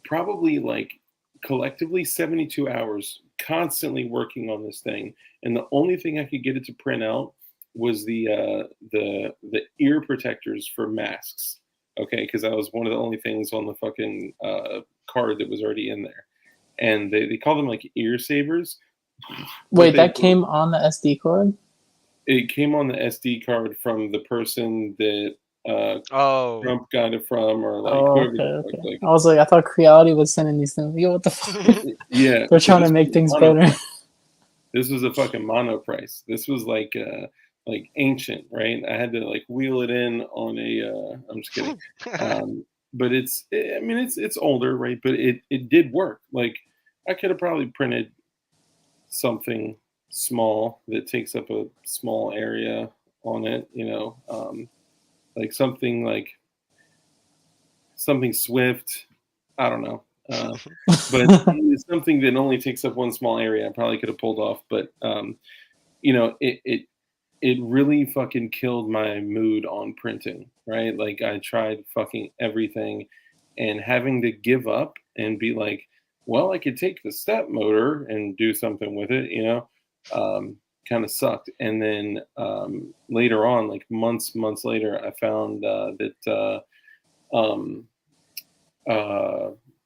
probably collectively 72 hours constantly working on this thing, and the only thing I could get it to print out was the ear protectors for masks. Okay, because that was one of the only things on the fucking card that was already in there, and they call them ear savers. Wait, that came on the SD card? It came on the SD card from the person that Trump got it from, or whoever. Okay. I was like, I thought Creality was sending these things. Yo, what the fuck? Yeah, they're trying to make things better. This was a fucking mono price. This was like ancient, right? I had to wheel it in on a. I'm just kidding. But it's older, right? But it did work. I could have probably printed something small that takes up a small area on it, something swift. I don't know. But it's something that only takes up one small area. I probably could have pulled off, but it really fucking killed my mood on printing, right? I tried fucking everything, and having to give up and be like, well, I could take the step motor and do something with it, kind of sucked. And then later on, months later, I found that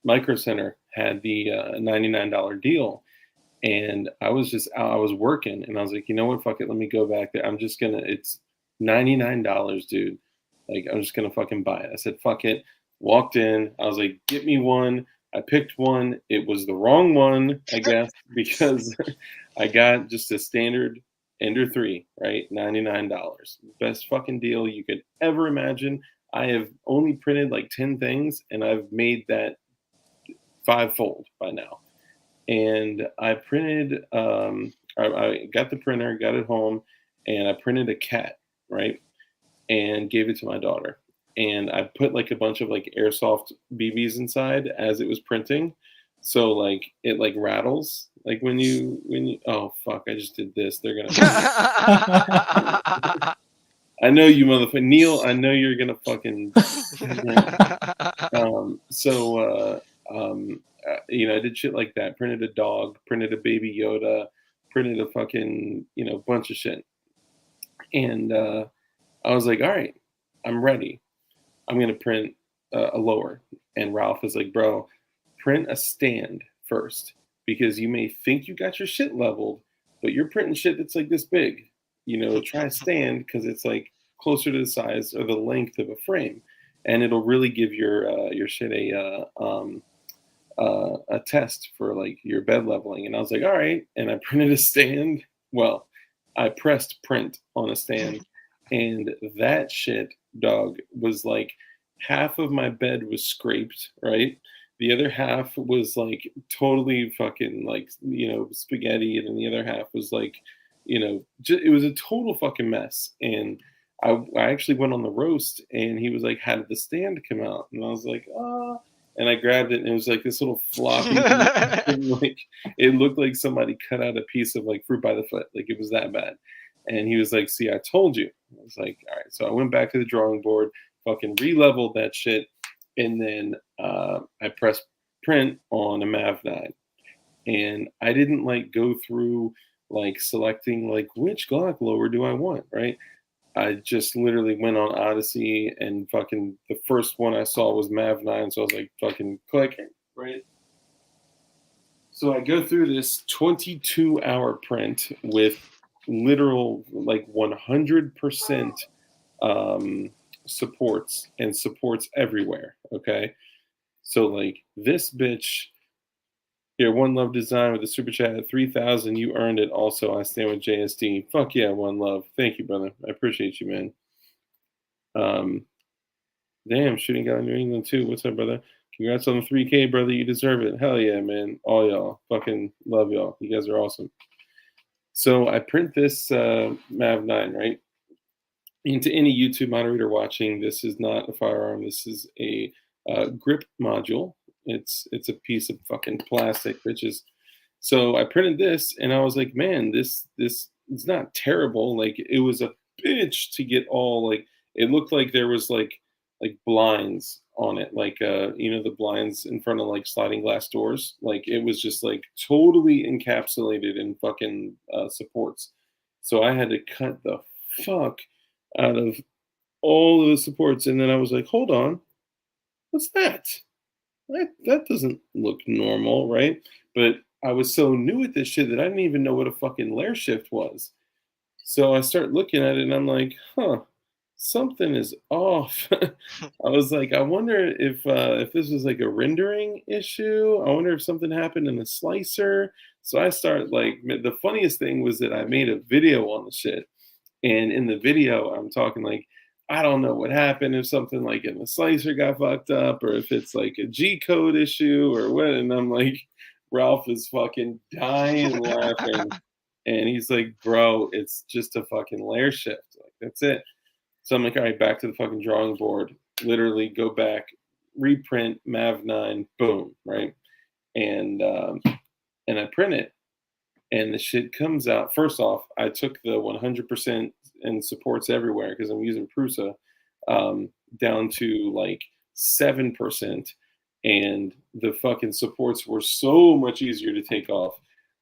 Micro Center had the $99 deal, and I was working, and I was like, you know what, fuck it, let me go back there. It's $99, dude. I'm just gonna fucking buy it. I said, fuck it. Walked in, I was like, get me one. I picked one. It was the wrong one, I guess, because I got just a standard Ender 3, right? $99. Best fucking deal you could ever imagine. I have only printed like 10 things, and I've made that 5-fold by now. And I printed, I got the printer, got it home, and I printed a cat, right? And gave it to my daughter. And I put like a bunch of like airsoft BBs inside as it was printing. So like it like rattles. Like when you oh fuck, I just did this. They're gonna I know you motherfucker. Neil, I know you're gonna fucking I did shit like that. Printed a dog, printed a baby Yoda, printed a fucking, bunch of shit. And I was like, all right, I'm ready. I'm going to print a lower. And Ralph is like, bro, print a stand first, because you may think you got your shit leveled, but you're printing shit that's like this big. Try a stand, because it's like closer to the size or the length of a frame, and it'll really give your shit a test for like your bed leveling. And I was like, all right. And I printed a stand. Well, I pressed print on a stand, and that shit, dog, was like half of my bed was scraped, right? The other half was like totally fucking like, spaghetti. And then the other half was like, it was a total fucking mess. And I actually went on the roast, and he was like, how did the stand come out? And I was like, oh. And I grabbed it, and it was like this little floppy, like it looked like somebody cut out a piece of like fruit by the foot. Like it was that bad. And he was like, see, I told you. I was like, all right. So I went back to the drawing board, fucking re-leveled that shit. And then I pressed print on a Mav 9. And I didn't like go through like selecting like which Glock lower do I want, right? I just literally went on Odyssey, and fucking the first one I saw was Mav 9. So I was like, fucking clicking, right? So I go through this 22-hour print with literal like 100% supports everywhere. Okay. So like this bitch here, One Love Design with the super chat at 3,000. You earned it. Also, I stand with JSD. Fuck yeah, One Love. Thank you, brother. I appreciate you, man. Damn, shooting guy in New England too. What's up, brother? Congrats on the 3K, brother. You deserve it. Hell yeah, man. All y'all. Fucking love y'all. You guys are awesome. So I print this Mav 9, right? And to any YouTube moderator watching, this is not a firearm. This is a grip module. It's a piece of fucking plastic, bitches. So I printed this, and I was like, man, this it's not terrible. Like it was a bitch to get all like, it looked like there was like blinds on it, like the blinds in front of like sliding glass doors. Like it was just like totally encapsulated in fucking supports. So I had to cut the fuck out of all of the supports, and then I was like, hold on, what's that? That doesn't look normal, right? But I was so new at this shit that I didn't even know what a fucking layer shift was. So I start looking at it, and I'm like, huh, something is off. I was like, I wonder if this was like a rendering issue. I wonder if something happened in the slicer. So I start like, the funniest thing was that I made a video on the shit. And in the video, I'm talking like, I don't know what happened, if something like in the slicer got fucked up, or if it's like a G code issue or what. And I'm like, Ralph is fucking dying laughing. And he's like, bro, it's just a fucking layer shift. Like, that's it. So I'm like, all right, back to the fucking drawing board. Literally go back, reprint Mav 9, boom, right? And I print it. And the shit comes out. First off, I took the 100% and supports everywhere, because I'm using Prusa, down to like 7. And the fucking supports were so much easier to take off.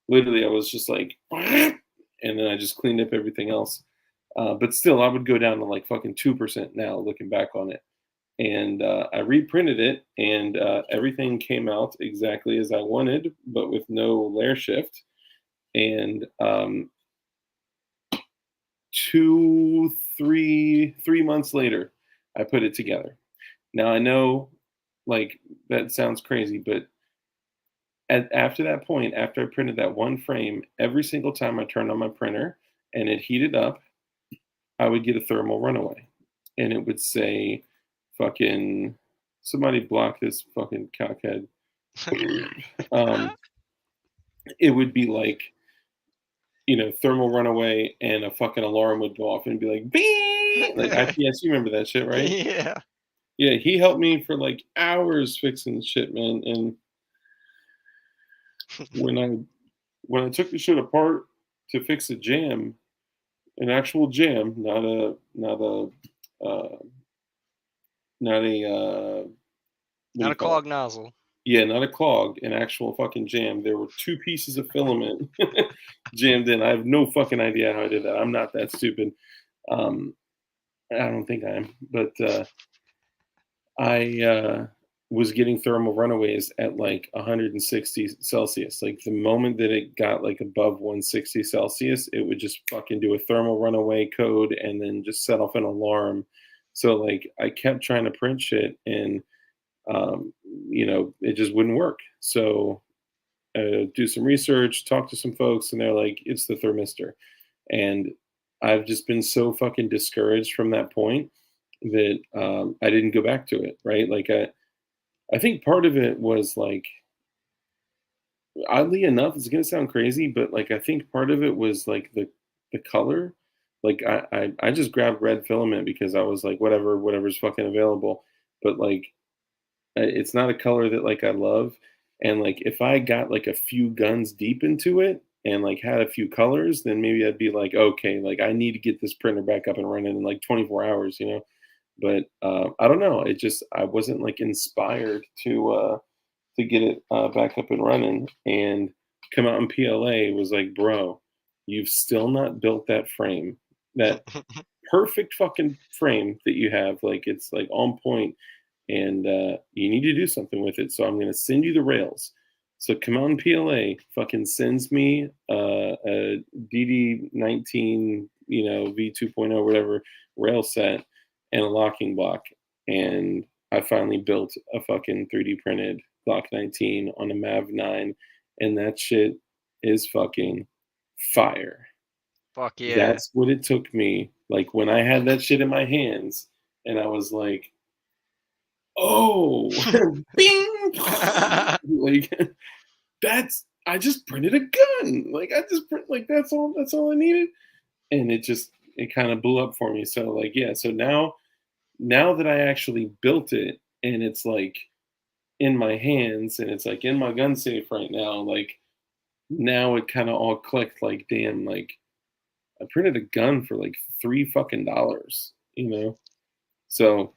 Literally, I was just like, and then I just cleaned up everything else. But still, I would go down to like fucking 2% now, looking back on it. And I reprinted it, and everything came out exactly as I wanted, but with no layer shift. And 3 months later, I put it together. Now I know, like, that sounds crazy, but after that point, after I printed that one frame, every single time I turned on my printer and it heated up, I would get a thermal runaway, and it would say fucking somebody block this fucking cockhead. It would be like, thermal runaway and a fucking alarm would go off and be like, bing! Like IPS, you remember that shit, right? Yeah. Yeah, he helped me for like hours fixing the shit, man. And when I took the shit apart to fix a jam, an actual jam, not a uh, not a what do Not you a call it? clog nozzle. Yeah, not a clog, an actual fucking jam. There were 2 pieces of filament jammed in. I have no fucking idea how I did that. I'm not that stupid. Um, I don't think I am, but I was getting thermal runaways at like 160 Celsius. Like the moment that it got like above 160 Celsius, it would just fucking do a thermal runaway code and then just set off an alarm. So like I kept trying to print shit and it just wouldn't work. So do some research, talk to some folks, and they're like, it's the thermistor. And I've just been so fucking discouraged from that point that I didn't go back to it. Right? Like I think part of it was like, oddly enough, it's gonna sound crazy, but like I think part of it was like the color. Like I just grabbed red filament because I was like, whatever's fucking available. But like it's not a color that like I love. And like if I got like a few guns deep into it and like had a few colors, then maybe I'd be like, okay, like I need to get this printer back up and running in like 24 hours, But I don't know. I wasn't like inspired to get it back up and running. And come out in PLA was like, bro, you've still not built that frame, that perfect fucking frame that you have. Like it's like on point, and you need to do something with it. So I'm going to send you the rails. So come on, PLA fucking sends me a DD19, V2.0, whatever rail set and a locking block. And I finally built a fucking 3D printed Glock 19 on a Mav 9. And that shit is fucking fire. Fuck yeah. That's what it took me. Like when I had that shit in my hands and I was like, oh, bing! Like I just printed a gun. Like I just print, like that's all I needed. And it kind of blew up for me. So like, yeah, so now that I actually built it and it's like in my hands and it's like in my gun safe right now, like now it kind of all clicked, like, damn, like I printed a gun for like $3 fucking, So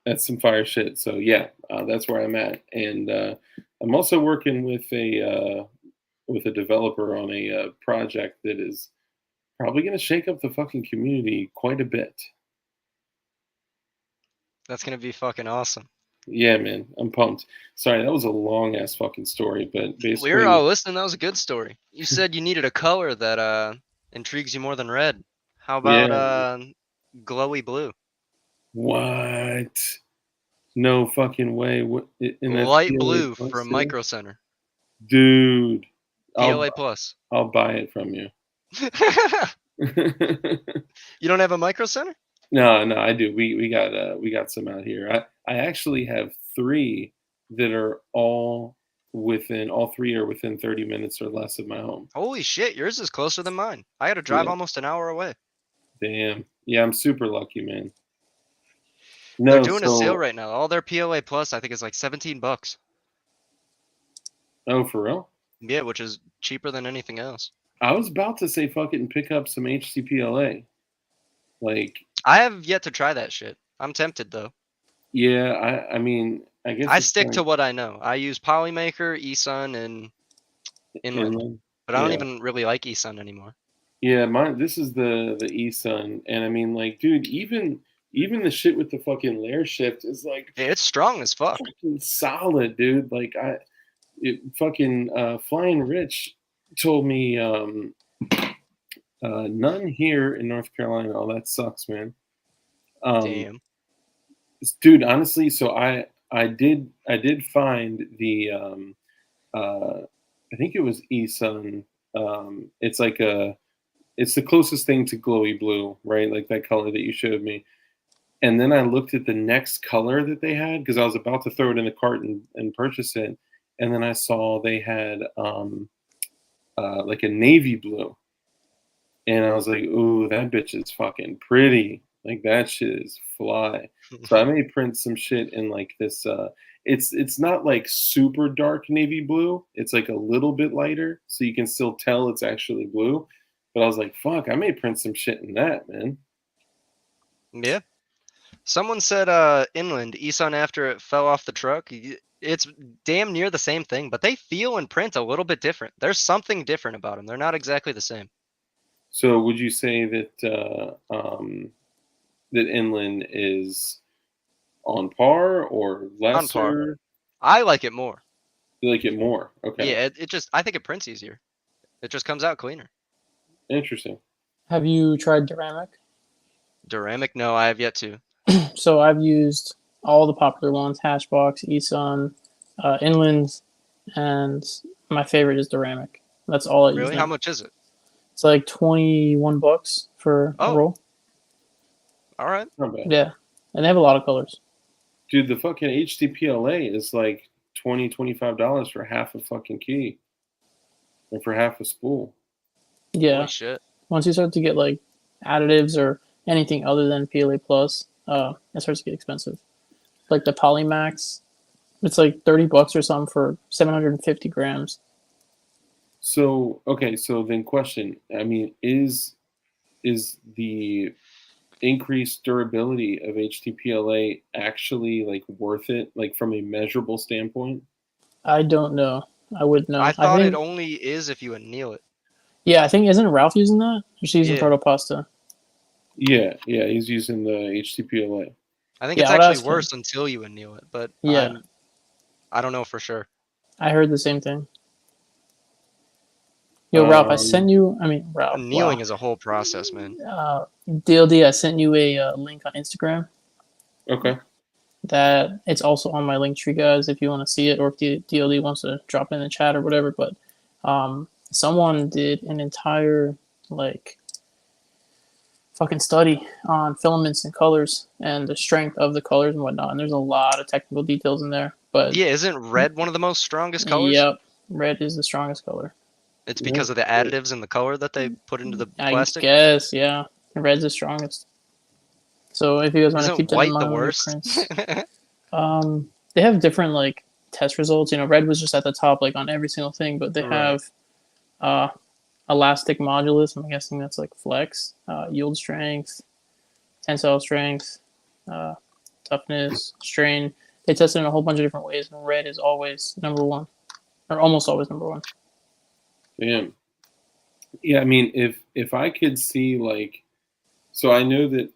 that's some fire shit. So yeah, that's where I'm at, and I'm also working with a developer on a project that is probably going to shake up the fucking community quite a bit. That's gonna be fucking awesome. Yeah, man, I'm pumped. Sorry, that was a long ass fucking story, but basically, We were all listening. That was a good story. You said you needed a color that intrigues you more than red. How about glowy blue? What? No fucking way. What? And that's Light PLA blue plus from too? Micro Center. Dude. PLA plus. I'll buy it from you. You don't have a Micro Center? No, I do. We got some out here. I actually have 3 that are all 3 are within 30 minutes or less of my home. Holy shit, yours is closer than mine. I had to drive Yeah. almost an hour away. Damn. Yeah, I'm super lucky, man. They're doing a sale right now. All their PLA plus I think is like $17. Oh, for real? Yeah, which is cheaper than anything else. I was about to say fuck it and pick up some HCPLA. Like, I have yet to try that shit. I'm tempted though. yeah, I mean, I guess I stick to what I know. I use Polymaker, eSun, and Inland. But I don't even really like eSun anymore. Yeah, this is the eSun, and I mean, like, dude, even the shit with the fucking layer shift is like, yeah, it's strong as fuck. Fucking solid, dude. Like Flying Rich told me none here in North Carolina. Oh, that sucks, man. Damn. Dude, honestly, so I did find the I think it was eSun. It's the closest thing to glowy blue, right? Like that color that you showed me. And then I looked at the next color that they had because I was about to throw it in the cart and purchase it. And then I saw they had like a navy blue. And I was like, ooh, that bitch is fucking pretty. Like that shit is fly. So I may print some shit in like this it's not like super dark navy blue. It's like a little bit lighter, so you can still tell it's actually blue. But I was like, fuck, I may print some shit in that, man. Yeah. Someone said inland, Isan after it fell off the truck. It's damn near the same thing, but they feel and print a little bit different. There's something different about them. They're not exactly the same. So would you say that that inland is on par or On par. lesser? I like it more. You like it more? Okay. Yeah, it just, I think it prints easier. It just comes out cleaner. Interesting. Have you tried Duramic? Duramic? No, I have yet to. So I've used all the popular ones: Hatchbox, Eson, Inland, and my favorite is Duramic. That's all I use. Really? Now. How much is it? It's like $21 for a roll. All right. Not bad. Yeah, and they have a lot of colors. Dude, the fucking HTPLA is like $25 for half a fucking key. And for half a spool. Yeah. Holy shit. Once you start to get like additives or anything other than PLA plus, it starts to get expensive. Like the Polymax, it's like $30 or something for 750 grams. So okay, so then question. I mean, is the increased durability of HTPLA actually like worth it, like from a measurable standpoint? I don't know. I would know. I thought think, it only is if you anneal it. Yeah, I think isn't Ralph using that? Or she's using Yeah. Protopasta. Yeah, he's using the HTPLA. I think Yeah, it's I would actually ask worse until you anneal it, but Yeah. I don't know for sure. I heard the same thing. Yo, Ralph, I sent you. I mean, Ralph. Annealing Wow. is a whole process, man. DLD, I sent you a link on Instagram. Okay. That it's also on my link tree, guys, if you want to see it, or if DLD wants to drop it in the chat or whatever. But someone did an entire like fucking study on filaments and colors and the strength of the colors and whatnot. And there's a lot of technical details in there. But Yeah, isn't red one of the most strongest colors? Yep, red is the strongest color. It's because of the additives in the color that they put into the plastic? I guess, yeah. Red's the strongest. So if you guys want to Isn't keep that white in mind the when you worst? print, they have different like test results. You know, red was just at the top, like on every single thing, but they Right. have elastic modulus. I'm guessing that's like flex, yield strength, tensile strength, toughness, strain. They test it in a whole bunch of different ways, and red is always number one, or almost always number one. Damn. Yeah, I mean, if I could see like, so I know that.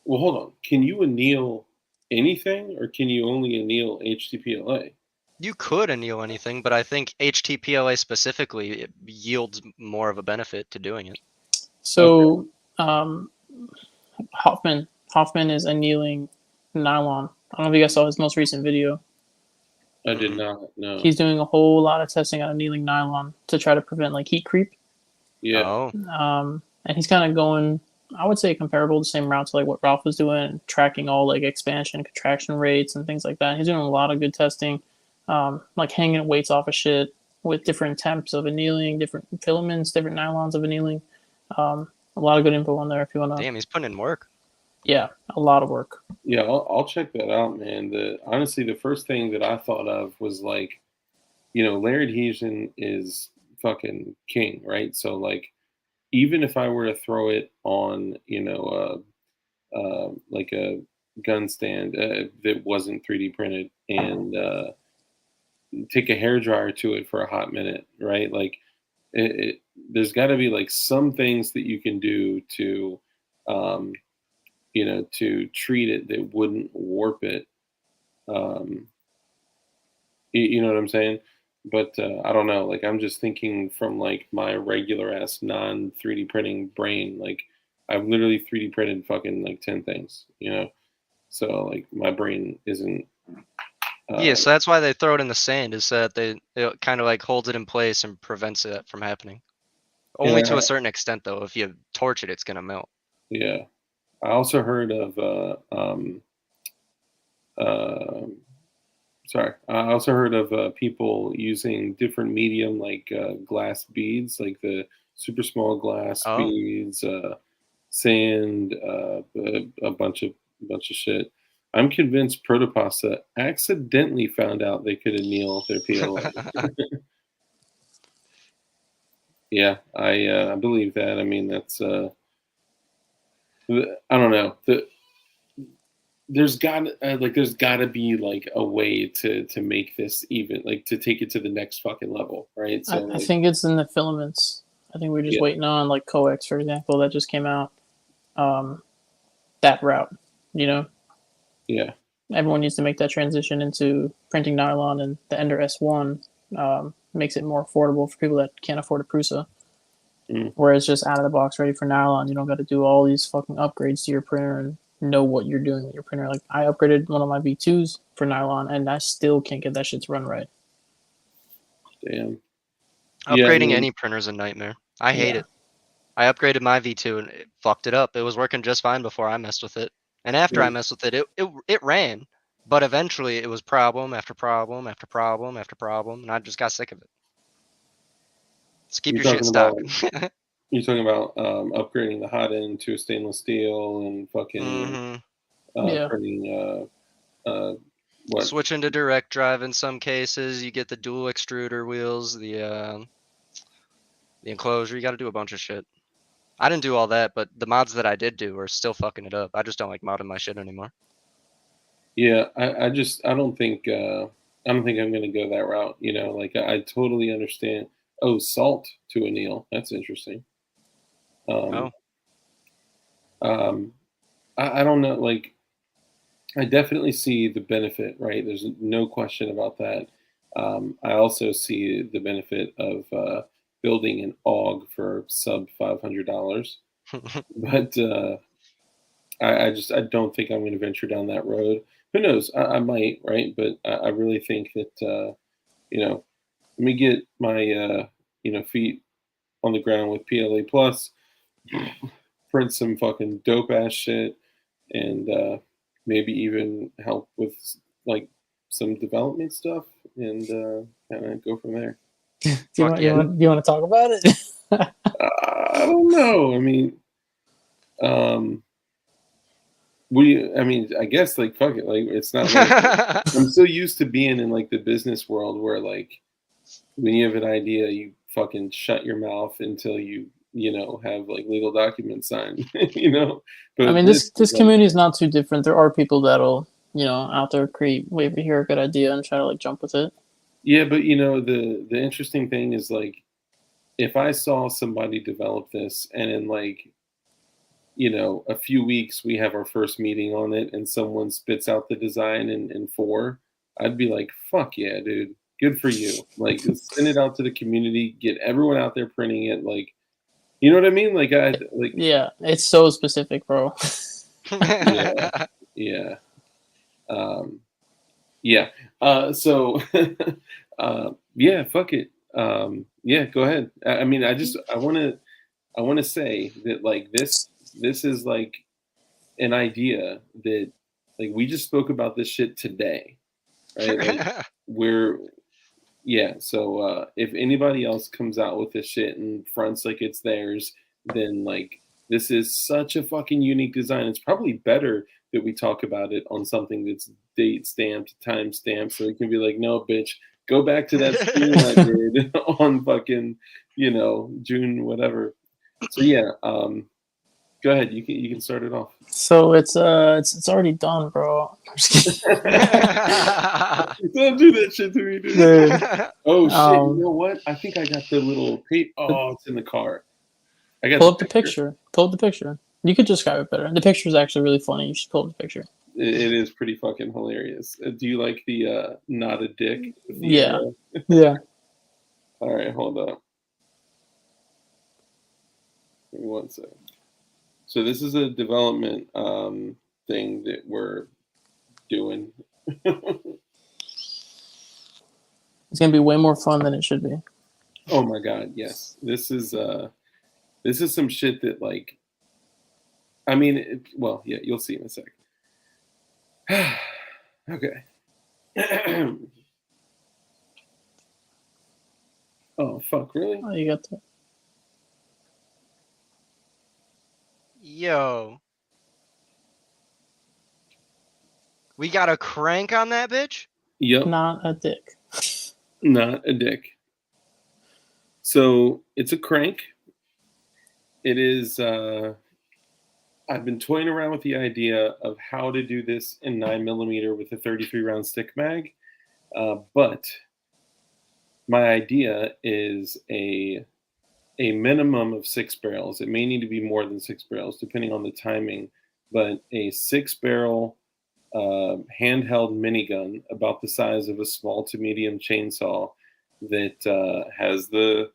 Well, hold on. Can you anneal anything, or can you only anneal HTPLA? You could anneal anything, but I think HTPLA specifically it yields more of a benefit to doing it. So, Hoffman is annealing nylon. I don't know if you guys saw his most recent video. I did not know. He's doing a whole lot of testing on annealing nylon to try to prevent like heat creep. Yeah. Oh. And he's kind of going, I would say, comparable the same route to like what Ralph was doing, tracking all like expansion, contraction rates, and things like that. He's doing a lot of good testing, like hanging weights off of shit with different temps of annealing, different filaments, different nylons of annealing. A lot of good info on there if you want to. Damn, he's putting in work. Yeah, a lot of work. Yeah, I'll check that out, man. Honestly, the first thing that I thought of was like, layered adhesion is fucking king, right? So like, even if I were to throw it on, like a gun stand that wasn't 3D printed and take a hair dryer to it for a hot minute, right? Like, there's got to be like some things that you can do to, to treat it that wouldn't warp it. You know what I'm saying? But I don't know. Like, I'm just thinking from like my regular ass non 3D printing brain. Like, I've literally 3D printed fucking like 10 things, So like my brain isn't. Yeah, so that's why they throw it in the sand, is that it kind of like holds it in place and prevents it from happening. Only to a certain extent, though. If you torch it, it's gonna melt. Yeah. I also heard of sorry. I also heard of people using different medium like glass beads, like the super small glass Oh, beads, sand, a bunch of shit. I'm convinced Protopasta accidentally found out they could anneal their PLA. Yeah, I believe that. I mean, that's I don't know. There's got to be like a way to make this even, like, to take it to the next fucking level, right? So I like, think it's in the filaments. I think we're just yeah, waiting on like coax, for example, that just came out. Um, that route, you know, yeah, everyone needs to make that transition into printing nylon, and the Ender S1 makes it more affordable for people that can't afford a Prusa. mm, Where it's just out of the box, ready for nylon. You don't got to do all these fucking upgrades to your printer and know what you're doing with your printer. Like I upgraded one of my V2s for nylon, and I still can't get that shit to run right. damn, yeah, I upgrading mean, any printer is a nightmare. I hate Yeah, it. I upgraded my V2 and it fucked it up. It was working just fine before I messed with it. And after I mm, messed with it, it ran. But eventually it was problem after problem after problem after problem, and I just got sick of it. Just keep you're your shit talking about stock. you're talking about upgrading the hot end to a stainless steel and fucking hmm yeah. printing what? Switching to direct drive in some cases, you get the dual extruder wheels, the enclosure. You got to do a bunch of shit. I didn't do all that, but the mods that I did do are still fucking it up. I just don't like modding my shit anymore. Yeah, I don't think I'm gonna go that route. You know, like I totally understand. Oh, salt to anneal. That's interesting. Um, Oh, um, I don't know. Like, I definitely see the benefit, right? There's no question about that. I also see the benefit of building an AUG for sub $500, but I don't think I'm going to venture down that road. Who knows? I might, right? But I really think that you know, let me get my feet on the ground with PLA Plus, print some fucking dope ass shit, and maybe even help with like some development stuff, and kind of go from there. Do you fuck want you yeah. want do you want to talk about it? I don't know. I mean, um, I mean, I guess like fuck it. Like it's not like I'm so used to being in like the business world where like when you have an idea, you fucking shut your mouth until you have like legal documents signed, I But mean, this is this like, community is not too different. There are people that'll out there create wait to hear a good idea and try to like jump with it. yeah, but the interesting thing is like if I saw somebody develop this and in like a few weeks we have our first meeting on it and someone spits out the design in four, I'd be like, fuck yeah, dude, good for you. Like send it out to the community, get everyone out there printing it, like you know what I mean? Like I like Yeah, it's so specific, bro. yeah, yeah. Um yeah. So yeah, fuck it. Yeah, go ahead. I mean I wanna say that like this is like an idea that like we just spoke about this shit today, right? Like we're yeah, so if anybody else comes out with this shit and fronts like it's theirs, then like this is such a fucking unique design. It's probably better that we talk about it on something that's date stamped, time stamped, so it can be like, no, bitch, go back to that stream I did on fucking, June whatever. So yeah, go ahead. You can start it off. So it's already done, bro. I'm just kidding. Don't do that shit to me, dude. Dude, Oh shit! You um, know what? I think I got the little tape. Oh, it's in the car. I got pull the up the picture. picture. Pull up the picture. You could describe it better. The picture is actually really funny. You should pull up the picture. It is pretty fucking hilarious. Do you like the not a dick with the Yeah, arrow? yeah. All right, hold up. Give me one second. So this is a development thing that we're doing. It's gonna be way more fun than it should be. Oh my god, yes. This is some shit that like I mean, well, yeah, you'll see in a sec. Okay. Oh, fuck, really? Oh, you got the. Yo. We got a crank on that bitch? Yep, Not a dick. not a dick. So it's a crank. It is, I've been toying around with the idea of how to do this in 9mm with a 33 round stick mag. But my idea is a minimum of 6 barrels. It may need to be more than 6 barrels depending on the timing, but a 6-barrel handheld minigun about the size of a small to medium chainsaw that has the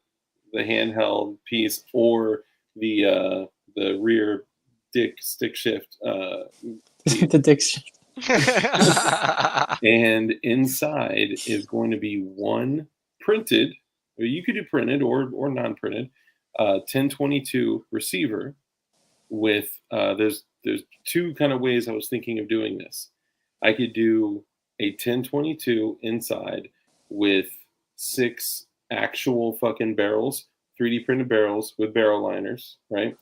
handheld piece or the rear stick shift piece. The dick shift. And inside is going to be one printed, or you could do printed or non-printed, 1022 receiver with there's two kind of ways I was thinking of doing this. I could do a 1022 inside with 6 actual fucking barrels, 3D printed barrels with barrel liners, right?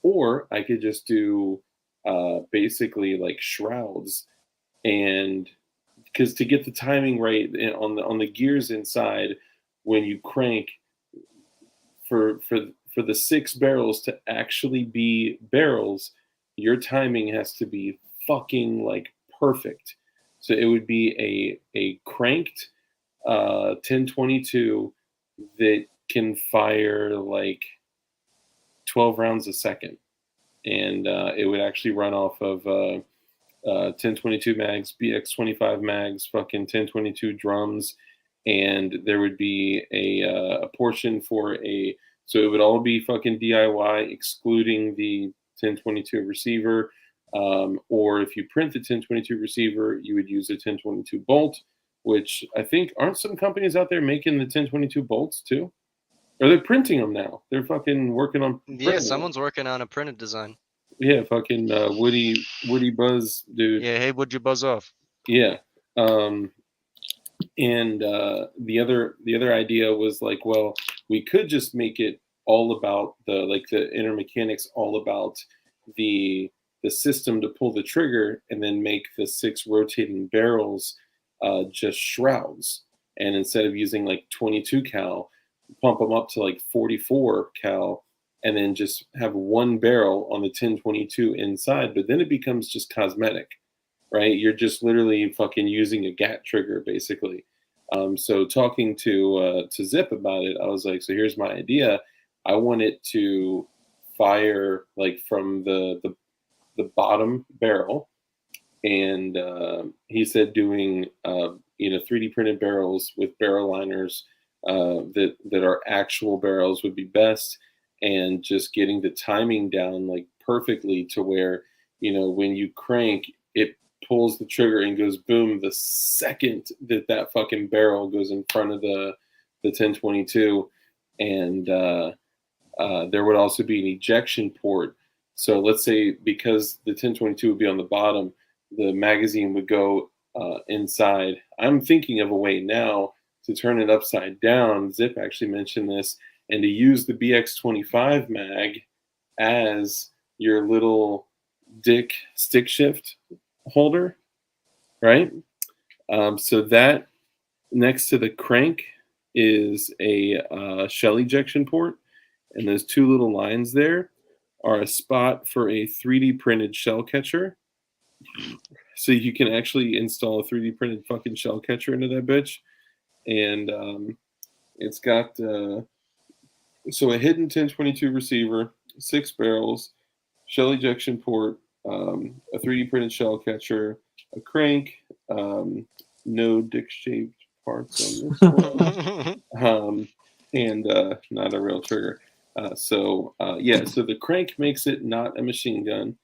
Or I could just do basically like shrouds, and because to get the timing right on the gears inside, when you crank for the 6 barrels to actually be barrels, your timing has to be fucking like perfect. So it would be a cranked 1022 that can fire like 12 rounds a second, and it would actually run off of 1022 mags, BX25 mags, fucking 1022 drums, and there would be a portion for so it would all be fucking DIY, excluding the 1022 receiver. Or if you print the 1022 receiver, you would use a 1022 bolt, which I think aren't some companies out there making the 1022 bolts too? Or they're printing them now? They're fucking working on. Yeah, someone's working on a printed design. Yeah, fucking Woody Buzz dude. Yeah, hey, would you buzz off? Yeah. And the other idea was like, well, we could just make it all about the inner mechanics, all about the system to pull the trigger, and then make the 6 rotating barrels just shrouds. And instead of using like 22 cal, pump them up to like 44 cal, and then just have one barrel on the 1022 inside. But then it becomes just cosmetic, right? You're just literally fucking using a GAT trigger, basically. So talking to Zip about it, I was like, so here's my idea. I want it to fire like from the bottom barrel, and he said doing 3D printed barrels with barrel liners that are actual barrels would be best, and just getting the timing down like perfectly to where when you crank, it pulls the trigger and goes boom the second that fucking barrel goes in front of the 1022. And there would also be an ejection port. So let's say, because the 1022 would be on the bottom, the magazine would go inside. I'm thinking of a way now to turn it upside down. Zip actually mentioned this, and to use the BX25 mag as your little dick stick shift holder, right? So that next to the crank is a shell ejection port, and those 2 little lines there are a spot for a 3D printed shell catcher. So you can actually install a 3D printed fucking shell catcher into that bitch. And it's got so a hidden 1022 receiver, 6 barrels, shell ejection port, a 3D printed shell catcher, a crank, no dick-shaped parts on this one, and not a real trigger. So the crank makes it not a machine gun.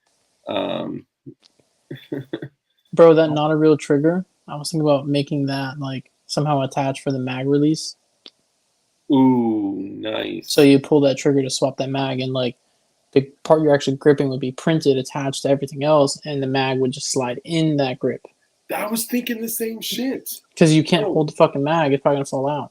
Bro, that not a real trigger. I was thinking about making that like somehow attached for the mag release. Ooh, nice. So you pull that trigger to swap that mag, and like the part you're actually gripping would be printed attached to everything else, and the mag would just slide in that grip. I was thinking the same shit. Because you can't Bro. hold the fucking mag, it's probably gonna fall out.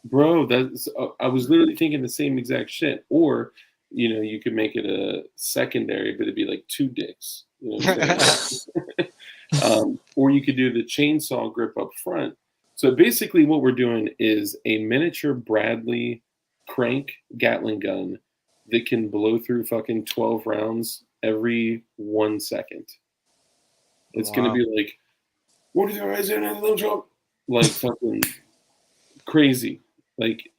Bro, that's I was literally thinking the same exact shit. Or, you know, you could make it a secondary, but it'd be like 2 dicks. You know what I'm saying? Or you could do the chainsaw grip up front. So basically what we're doing is a miniature Bradley crank Gatling gun that can blow through fucking 12 rounds every 1 second. It's gonna be like, what are the eyes in a little jump? Like fucking crazy. Like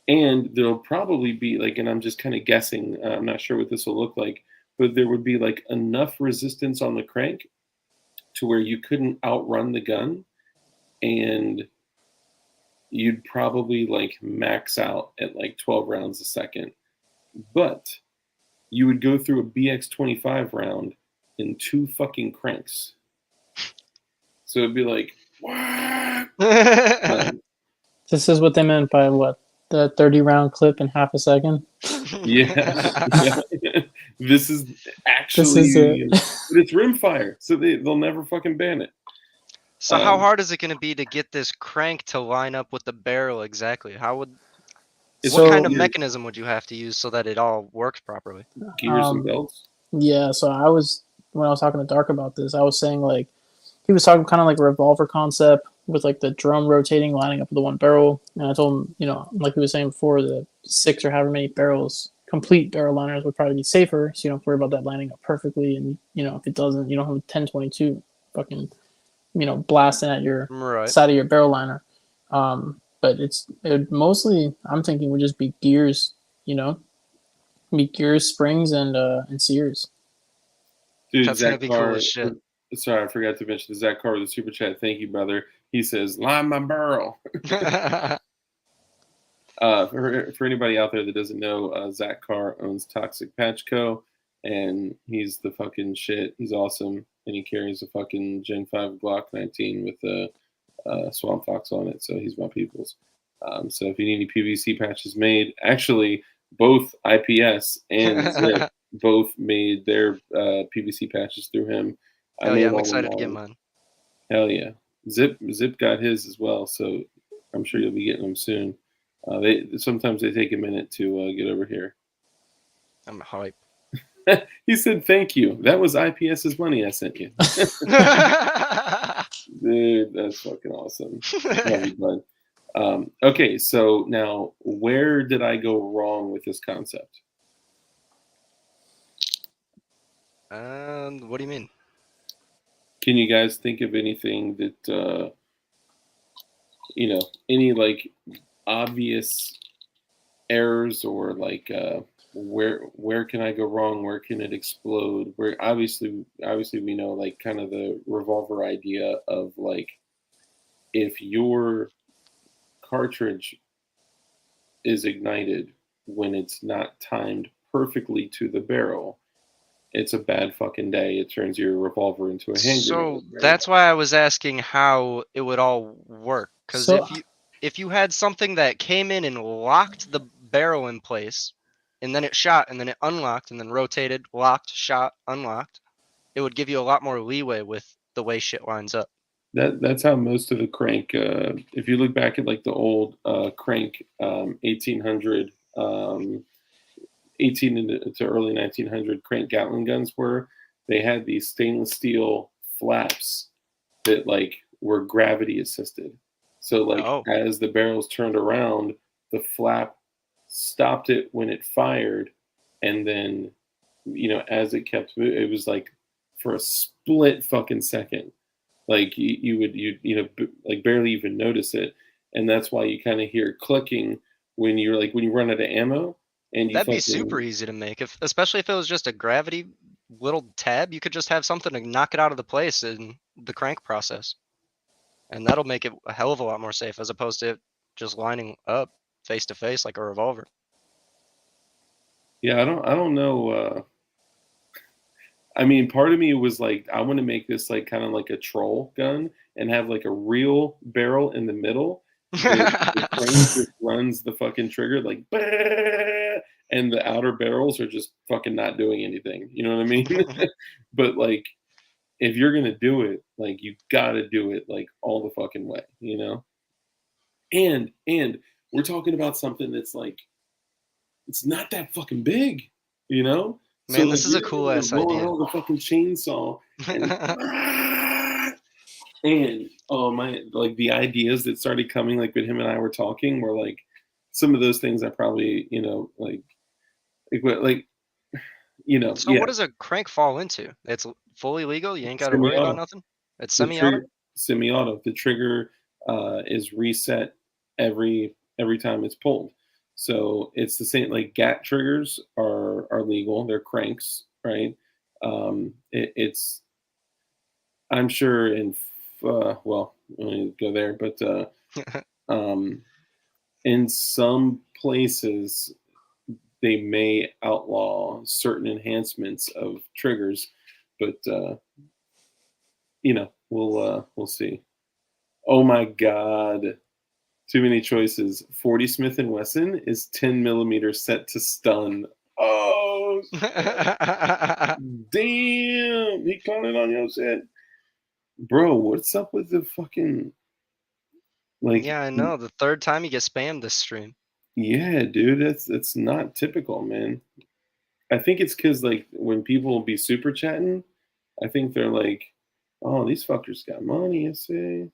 and there'll probably be like, and I'm just kind of guessing, I'm not sure what this will look like, but there would be like enough resistance on the crank to where you couldn't outrun the gun, and you'd probably like max out at like 12 rounds a second, but you would go through a BX-25 round in 2 fucking cranks. So it'd be like, what? This is what they meant by what? The 30-round clip in half a second? Yeah. This is actually, but it's rimfire, so they'll never fucking ban it. So how hard is it going to be to get this crank to line up with the barrel exactly? What kind of mechanism would you have to use so that it all works properly? Gears and belts? Yeah, so when I was talking to Dark about this, I was saying like, he was talking kind of like a revolver concept with like the drum rotating, lining up with the one barrel. And I told him, you know, like we were saying before, the 6 or however many barrels, complete barrel liners would probably be safer. So you don't have to worry about that lining up perfectly. And, you know, if it doesn't, you don't have a 1022 fucking, you know, blasting at your side of your barrel liner. But it mostly, I'm thinking, would just be gears, you know, gears, springs, and sears. Dude, that's going to be cool as shit. Sorry, I forgot to mention Zach Carr with the super chat. Thank you, brother. He says, "Line my barrel." For anybody out there that doesn't know, Zach Carr owns Toxic Patch Co., and he's the fucking shit. He's awesome, and he carries a fucking Gen 5 Glock 19 with a Swamp Fox on it. So he's my people's. So if you need any PVC patches made, actually, both IPS and Zip both made their PVC patches through him. Hell yeah, I'm excited to get mine. Hell yeah. Zip got his as well, so I'm sure you'll be getting them soon. Sometimes they take a minute to get over here. I'm hype. He said thank you. That was IPS's money I sent you. Dude, that's fucking awesome. Love you, bud. Okay, so now where did I go wrong with this concept? What do you mean? Can you guys think of anything that, you know, any like obvious errors or like where can I go wrong? Where can it explode? Where obviously we know like kind of the revolver idea of like if your cartridge is ignited when it's not timed perfectly to the barrel, it's a bad fucking day. It turns your revolver into a hand So grenade, right? that's why I was asking how it would all work. Because if you had something that came in and locked the barrel in place, and then it shot, and then it unlocked, and then rotated, locked, shot, unlocked, it would give you a lot more leeway with the way shit lines up. That's how most of the crank. If you look back at like the old crank 1800. 18 to early 1900 crank Gatling guns were, they had these stainless steel flaps that like were gravity assisted. So like as the barrels turned around, the flap stopped it when it fired, and then you know as it kept moving, it was like for a split fucking second, like you know like barely even notice it, and that's why you kind of hear clicking when you run out of ammo. And that'd be super easy to make, especially if it was just a gravity little tab. You could just have something to knock it out of the place in the crank process, and that'll make it a hell of a lot more safe as opposed to just lining up face to face like a revolver. Yeah, I don't know. I mean, part of me was like, I want to make this like kind of like a troll gun and have like a real barrel in the middle. The crank just runs the fucking trigger like, and the outer barrels are just fucking not doing anything. You know what I mean? But like, if you're gonna do it, like you gotta do it like all the fucking way, you know? And we're talking about something that's like it's not that fucking big, you know? So Man, like this is a you're cool able ass to roll idea. out the fucking chainsaw and oh my, like the ideas that started coming like when him and I were talking were like some of those things I probably, you know, like you know, So yeah, what does a crank fall into? It's fully legal. You ain't got to worry about semi-auto. nothing. It's The semi-auto. semi-auto. The trigger is reset every time it's pulled. So it's the same. Like GAT triggers are legal. They're cranks, right? It's I'm sure in well, let me go there, but um, in some places they may outlaw certain enhancements of triggers, but you know, we'll see. Oh my God. Too many choices. 40 Smith & Wesson is 10 millimeters set to stun. Oh, damn. He calling on your shit. Bro, what's up with the fucking, like, Yeah, I know. The third time you get spammed this stream. yeah, dude, that's not typical, man. I think it's because, like, when people be super chatting, I think they're like, oh, these fuckers got money, I say.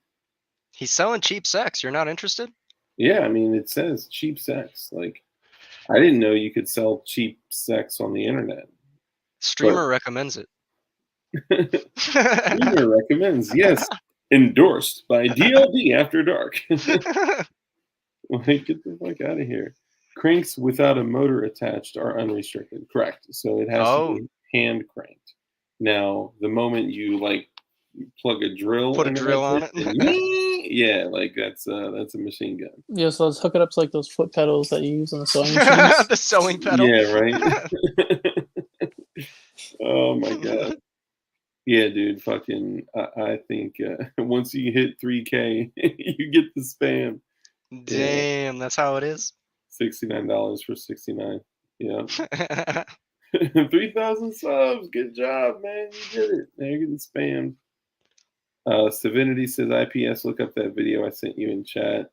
He's selling cheap sex. You're not interested? Yeah, I mean, it says cheap sex. Like, I didn't know you could sell cheap sex on the internet. Streamer recommends it. Streamer recommends, yes, endorsed by DLD After Dark. Like, get the fuck out of here. Cranks without a motor attached are unrestricted. Correct. So it has to Oh, be hand cranked. Now, the moment you like plug a drill put a into drill on that it. thing, yeah, like that's a machine gun. Yeah, so let's hook it up to like those foot pedals that you use on the sewing machines. The sewing pedal. Yeah, right. Oh my god. Yeah, dude. Fucking. I think once you hit 3K, you get the spam. Yeah, Damn, that's how it is. $69 for 69. Yeah. 3,000 subs. Good job, man. You did it. Now you're getting spammed. Savinity says IPS. Look up that video I sent you in chat.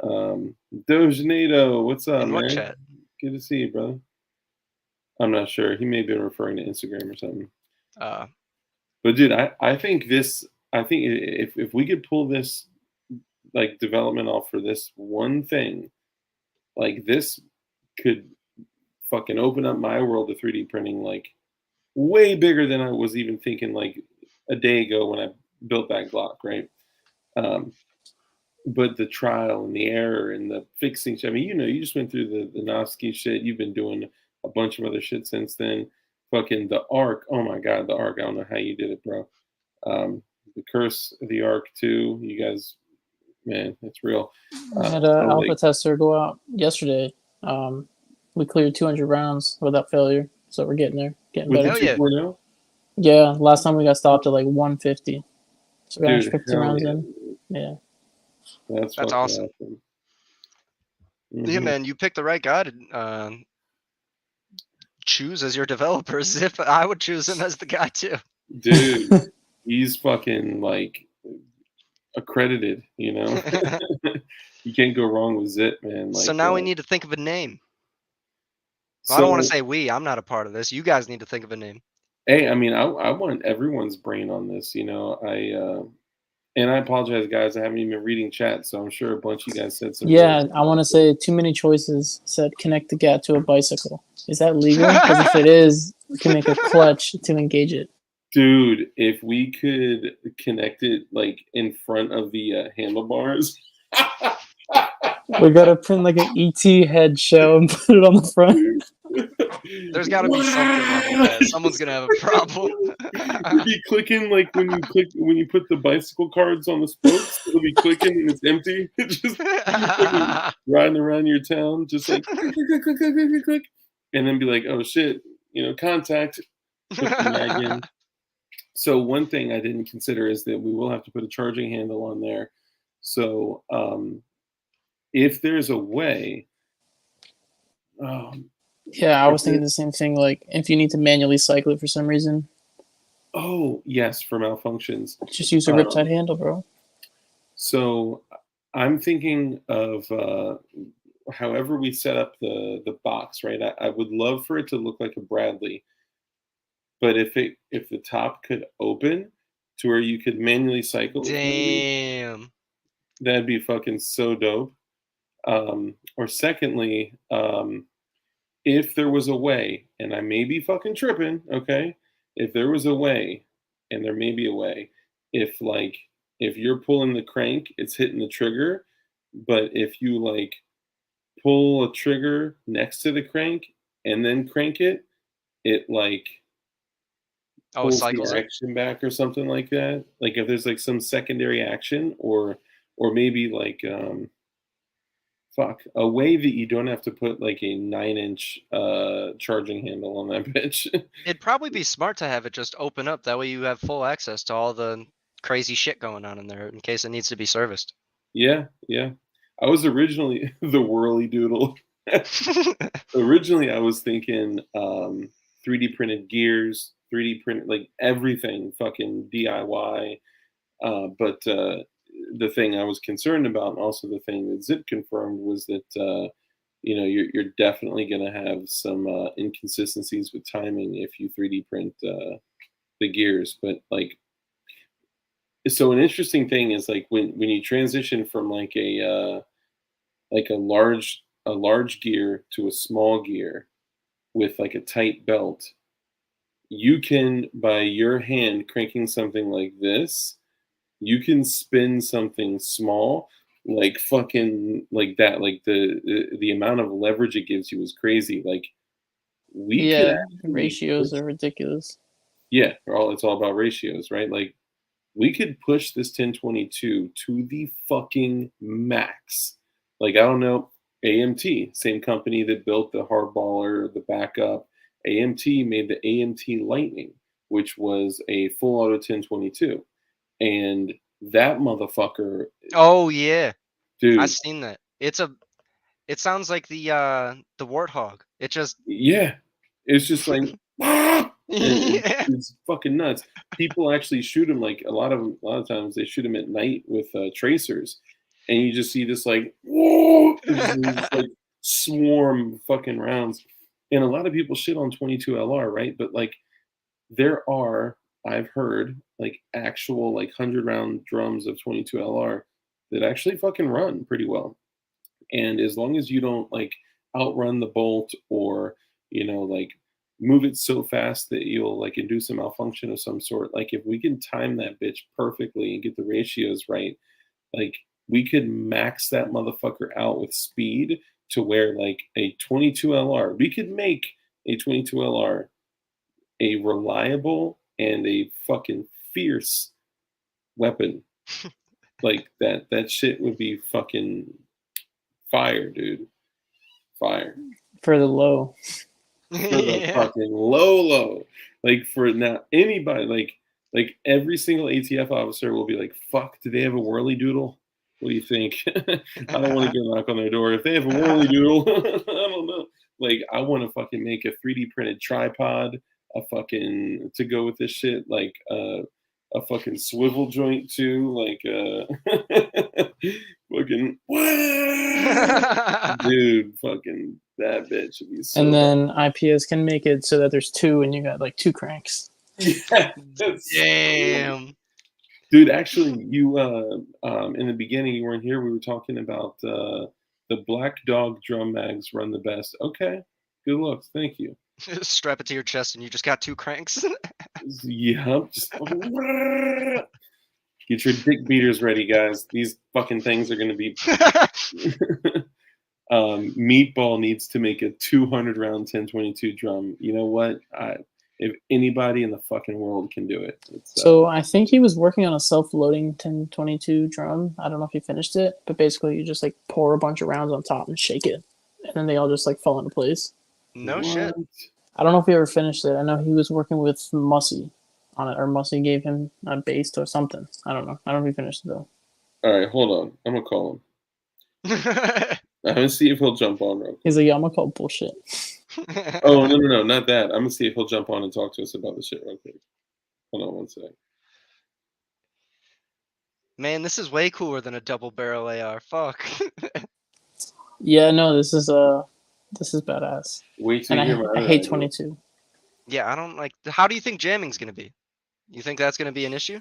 Dojanado, what's up, In what man? chat? Good to see you, brother. I'm not sure. He may be referring to Instagram or something. But dude, I think this. I think if we could pull this like development off for this one thing, like this could fucking open up my world of 3D printing like way bigger than I was even thinking like a day ago when I built that Glock, right? But the trial and the error and the fixing shit, I mean, you know, you just went through the Novsky shit. You've been doing a bunch of other shit since then. Fucking the Arc. Oh my God, the Arc. I don't know how you did it, bro. The Curse of the Arc too. You guys, man, it's real. I had an alpha tester go out yesterday. We cleared 200 rounds without failure, so we're getting there, getting with better. the Hell yeah. 2.0? Yeah, last time we got stopped at like 150. So we got Dude, 50 hell rounds yeah. in. Yeah. That's That's fucking awesome. Mhm. Yeah, man, you picked the right guy to choose as your developer. Zip, I would choose him as the guy too. Dude, he's fucking like accredited, you know? You can't go wrong with Zip, man. Like, So now we need to think of a name. Well, I don't want to say we. I'm not a part of this. You guys need to think of a name. Hey, I mean, I want everyone's brain on this, you know. And I apologize, guys. I haven't even been reading chat, so I'm sure a bunch of you guys said some. Yeah, I want to say too many choices said connect the GAT to a bicycle. Is that legal? Because if it is, we can make a clutch to engage it. Dude, if we could connect it like in front of the handlebars. We gotta print like an ET head shell and put it on the front. There's got to be something wrong with that. Someone's gonna have a problem. It'd be clicking like when you put the bicycle cards on the spokes. It'll be clicking and it's empty. It's just riding around your town, just like click, click, click, click, click, click, click, and then be like, oh shit, you know, contact. Put the mag in. So one thing I didn't consider is that we will have to put a charging handle on there. So if there's a way, Yeah, I was thinking the same thing. Like, if you need to manually cycle it for some reason, Oh, yes, for malfunctions. just use a riptide handle, bro. So I'm thinking of however we set up the box, right? I would love for it to look like a Bradley, but if the top could open to where you could manually cycle it, maybe, Damn. that'd be fucking so dope. Or secondly, if there was a way, and I may be fucking tripping, okay? If there was a way, and there may be a way, if like if you're pulling the crank, it's hitting the trigger, but if you like pull a trigger next to the crank and then crank it, it like Oh, it pulls the cycles it. action back or something like that. Like if there's like some secondary action or maybe like fuck, a way that you don't have to put like a 9-inch charging handle on that bitch. It'd probably be smart to have it just open up. That way you have full access to all the crazy shit going on in there in case it needs to be serviced. Yeah, yeah. I was originally the whirly doodle. Originally, I was thinking 3D printed gears, 3D printed like everything, fucking DIY. But the thing I was concerned about, and also the thing that Zip confirmed, was that you're definitely going to have some inconsistencies with timing if you 3D print the gears. But like, so an interesting thing is like when you transition from like a large gear to a small gear with like a tight belt, you can, by your hand cranking something like this, you can spin something small like fucking like that. Like the amount of leverage it gives you is crazy. Like we could Yeah, actually ratios push, are ridiculous. yeah, it's all about ratios, right? Like we could push this 1022 to the fucking max. Like, I don't know, AMT, same company that built the hardballer, the backup. AMT made the AMT Lightning, which was a full auto 1022. And that motherfucker, Oh yeah, I've dude, seen that. It sounds like the warthog. It just yeah, it's just like, "Ah!" and yeah. it's fucking nuts. People actually shoot him like a lot of times they shoot him at night with tracers, and you just see this like whoa, just like swarm fucking rounds. And a lot of people shit on 22 LR, right? But like there are, I've heard like actual like 100-round drums of 22 LR that actually fucking run pretty well. And as long as you don't like outrun the bolt or like move it so fast that you'll like induce a malfunction of some sort, like if we can time that bitch perfectly and get the ratios right, like we could max that motherfucker out with speed to where like a 22 LR, we could make a 22 LR a reliable and a fucking fierce weapon. Like that shit would be fucking fire, dude. Fire. For the low. For the Yeah. fucking low. Like for now anybody, like every single ATF officer will be like, fuck, do they have a whirly doodle? What do you think? I don't want to go knock on their door. If they have a whirly doodle, I don't know. Like I want to fucking make a 3D printed tripod, a fucking to go with this shit, like a fucking swivel joint too, like fucking dude, fucking that bitch would be so. And then IPS can make it so that there's two and you got like two cranks. Yeah, that's so Damn. dude. Actually, you in the beginning you weren't here. We were talking about the Black Dog drum mags run the best. Okay, good looks. Thank you. Strap it to your chest and you just got two cranks. Yep. Just get your dick beaters ready, guys. These fucking things are gonna be. Meatball needs to make a 200-round 1022 drum. You know what? If anybody in the fucking world can do it, it's, So I think he was working on a self-loading 1022 drum. I don't know if he finished it, but basically you just like pour a bunch of rounds on top and shake it, and then they all just like fall into place. No what? shit. I don't know if he ever finished it. I know he was working with Mussy on it, or Mussy gave him a bass or something. I don't know. I don't know if he finished it though. All right, hold on. I'm gonna call him. I'm gonna see if he'll jump on real quick. He's like, yeah, I'm gonna call bullshit. Oh no, not that. I'm gonna see if he'll jump on and talk to us about the shit real quick. Hold on one sec. Man, this is way cooler than a double barrel AR. Fuck. Yeah, no, this is badass. Wait till And you hear my I other hate idea. 22. Yeah, I don't like. How do you think jamming's gonna be? You think that's gonna be an issue?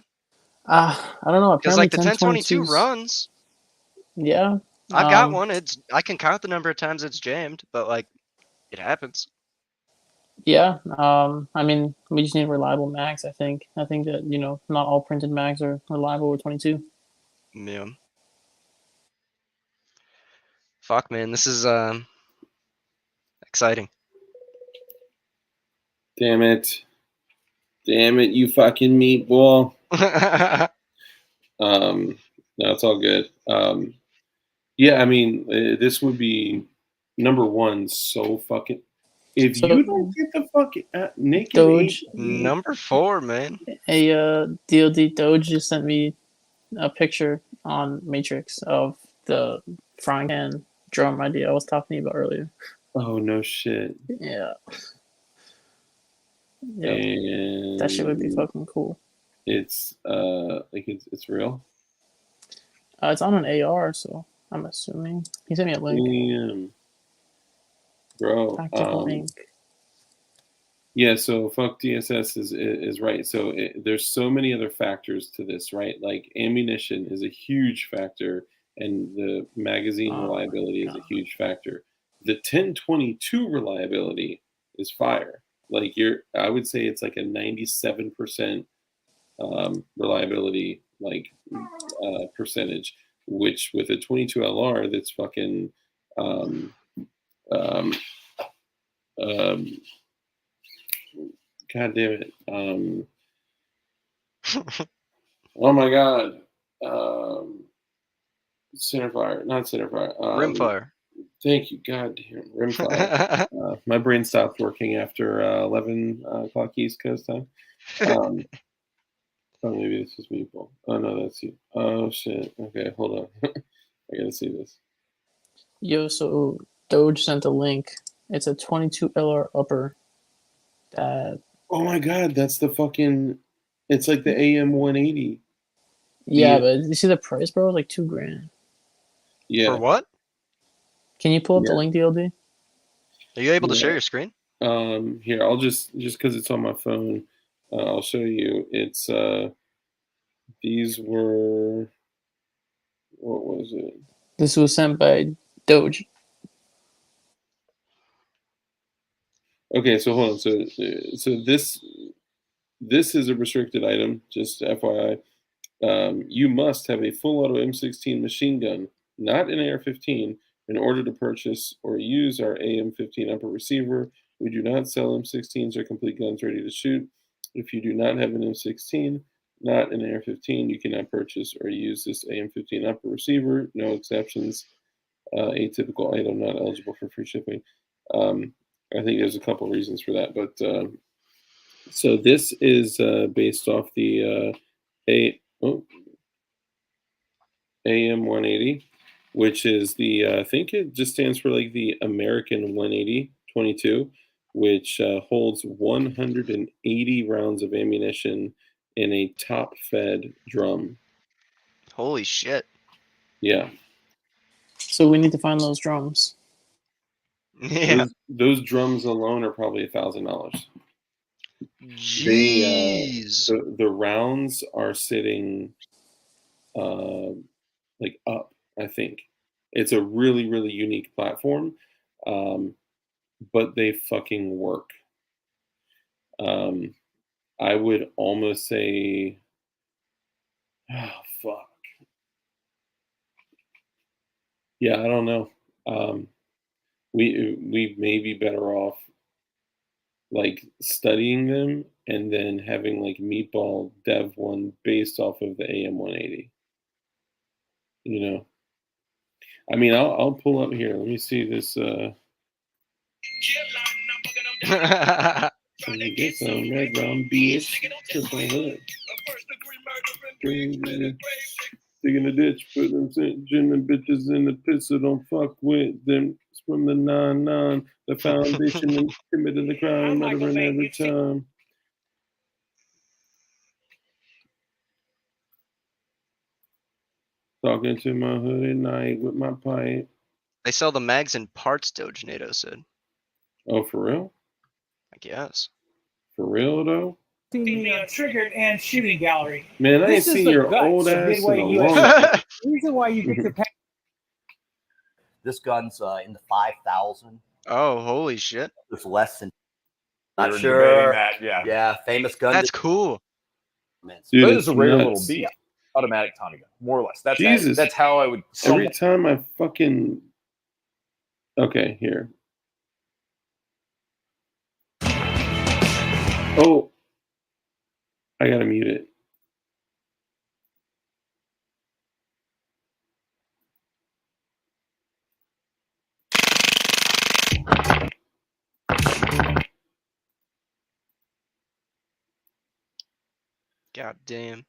I don't know. Because Apparently like the 1022 1022's runs. Yeah. I've got one. I can count the number of times it's jammed, but like it happens. Yeah. I mean, we just need reliable mags. I think that not all printed mags are reliable with 22. Yeah. Fuck, man, this is exciting. Damn it, you fucking meatball. No, it's all good. Yeah, I mean, this would be number one. So fucking. If So, you don't get the fucking naked Doge, Number 4, man. a DLD Doge just sent me a picture on Matrix of the frying pan drum idea I was talking to you about earlier. Oh no shit. Yeah. Yeah. And That shit would be fucking cool. It's like it's real. It's on an AR, so I'm assuming he sent me a link. Damn. Bro. Tactical ink. Yeah, so fuck DSS is right. So there's so many other factors to this, right? Like ammunition is a huge factor, and the magazine reliability is a huge factor. The 1022 reliability is fire. Like I would say it's like a 97% reliability, like percentage. Which with a 22 LR, that's fucking. God damn it. Oh my god. Centerfire. Not centerfire. Rimfire. Thank you. God damn. Rimfire. My brain stopped working after 11 o'clock East Coast time. Oh, maybe this is Meatball. Oh, no, that's you. Oh, shit. Okay, hold on. I gotta see this. Yo, so Doge sent a link. It's a 22 LR upper. That. Oh my god, that's the fucking. It's like the AM 180. Yeah, but you see the price, bro? It's like $2,000. Yeah. For what? Can you pull up the link, DLD? Are you able to share your screen? Here, I'll just because it's on my phone, I'll show you. It's these were. What was it? This was sent by Doge. Okay, so hold on. So this is a restricted item. Just FYI, you must have a full auto M16 machine gun, not an AR-15, in order to purchase or use our AM-15 upper receiver. We do not sell M16s or complete guns ready to shoot. If you do not have an M16, not an AR-15, you cannot purchase or use this AM-15 upper receiver. No exceptions. Atypical item not eligible for free shipping. I think there's a couple reasons for that, but so this is based off the AM 180, which is the I think it just stands for like the American 180 22, which holds 180 rounds of ammunition in a top-fed drum. Holy shit. Yeah. So we need to find those drums. Yeah. Those drums alone are probably $1,000. Jeez. The rounds are sitting like up. I think it's a really, really unique platform, but they fucking work. I would almost say, oh fuck. Yeah, I don't know. We may be better off like studying them and then having like Meatball dev one based off of the AM 180. You know, I mean, I'll pull up here. Let me see this. Let me get some red rum, bitch. Dig in the ditch, put them gin and bitches in the pit, so don't fuck with them. It's from the 9-9, the foundation and committed the crime, murdering every time. Talking to my hood at night with my pipe. They sell the mags in parts, Dojinato said. Oh, for real? I guess. For real, though? The Triggered and Shooting Gallery. Man, I ain't This is seen the your guts old of ass in Midway a USA. long time. The reason why you get your pack. This gun's in the 5,000. Oh, holy shit. It's less than. We're Not debating sure. that, yeah. Yeah, famous gun. That's cool. Dude, But it's it's a regular nuts. little B automatic Tommy gun, more or less. That's Jesus. that's how I would. Every time I fucking. Okay, here. Oh. I gotta mute it. God damn.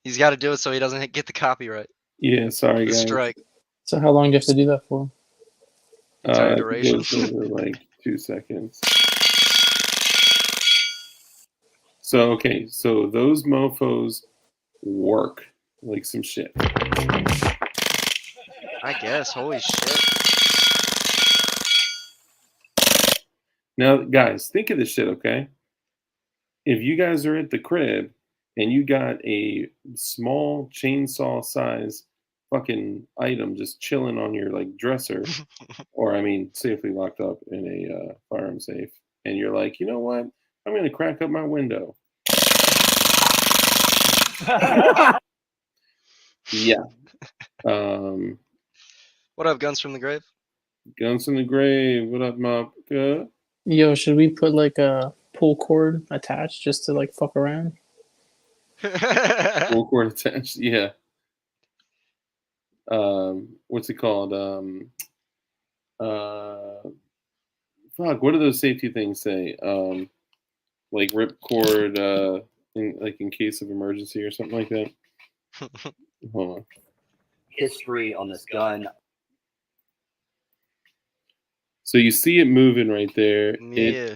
He's got to do it so he doesn't get the copyright. Yeah, sorry, The guys. strike. So how long do you have to do that for? Entire It duration. goes over like 2 seconds. So, okay, so those mofos work like some shit. I guess. Holy shit. Now, guys, think of this shit, okay? If you guys are at the crib and you got a small chainsaw size fucking item just chilling on your like dresser, or I mean, safely locked up in a firearm safe, and you're like, you know what? I'm gonna crack up my window. Yeah. What up, Guns from the Grave? Guns in the grave. What up, Mopka? Yo, should we put like a pull cord attached just to like fuck around? Full cord attached. Yeah. What's it called? Fuck. What do those safety things say? Like rip cord. In case of emergency or something like that. Hold on. history on this gun. So you see it moving right there. Yeah.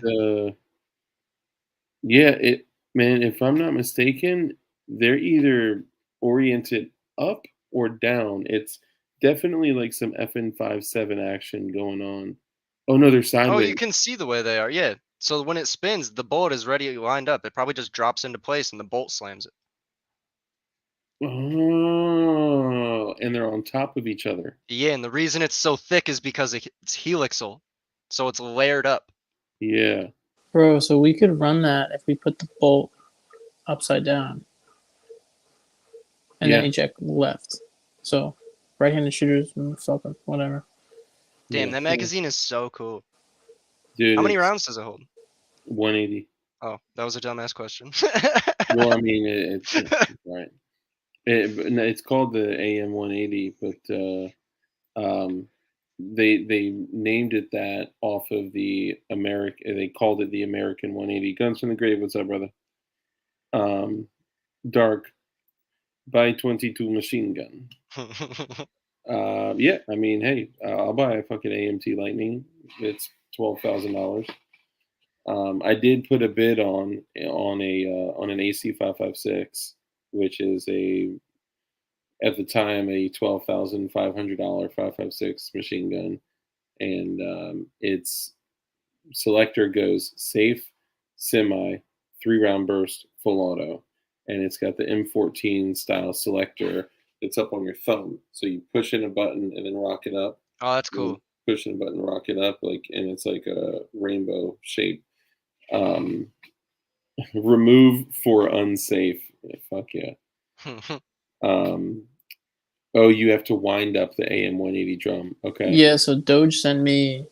Man, if I'm not mistaken, they're either oriented up or down. It's definitely like some FN57 action going on. Oh no, they're Oh, sideways. you can see the way they are. Yeah. So when it spins, the bolt is ready lined up. It probably just drops into place and the bolt slams it. Oh, and they're on top of each other. Yeah, and the reason it's so thick is because it's helixal. So it's layered up. Yeah. Bro, so we could run that if we put the bolt upside down and then eject left. So right-handed shooters, fuck them, whatever. Damn, Yeah, that magazine is so cool. dude. How many rounds does it hold? 180. Oh, that was a dumbass question. Well, I mean, it's right. It's called the AM 180, but they named it that off of the American. They called it the American 180. Guns from the Grave. What's up, brother? Dark by 22 machine gun. Yeah, I mean, hey, I'll buy a fucking AMT Lightning. It's $12,000. I did put a bid on an AC 5.56, which is at the time a $12,500 5.56 machine gun, and its selector goes safe, semi, 3-round burst, full auto, and it's got the M14 style selector. It's up on your thumb, so you push in a button and then rock it up. Oh, that's cool. Push in a button, rock it up, and it's like a rainbow shape. Remove for unsafe. Fuck yeah. Oh, you have to wind up the AM 180 drum. Okay. Yeah, so Doge sent me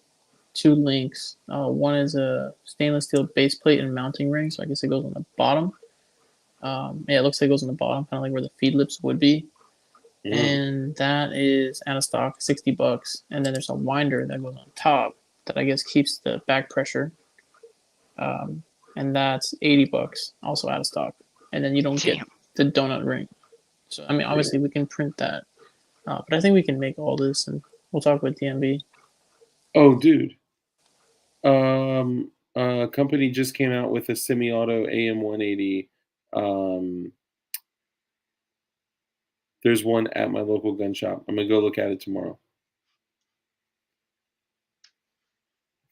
2 links. One is a stainless steel base plate and mounting ring, so I guess it goes on the bottom. Yeah, it looks like it goes on the bottom, kind of like where the feed lips would be. And that is out of stock, $60. And then there's a winder that goes on top that I guess keeps the back pressure and that's $80, also out of stock. And then you don't get Damn. the donut ring. So I mean, obviously we can print that, but I think we can make all this, and we'll talk with DMB. Oh, dude. A company just came out with a semi-auto AM180. There's one at my local gun shop. I'm gonna go look at it tomorrow.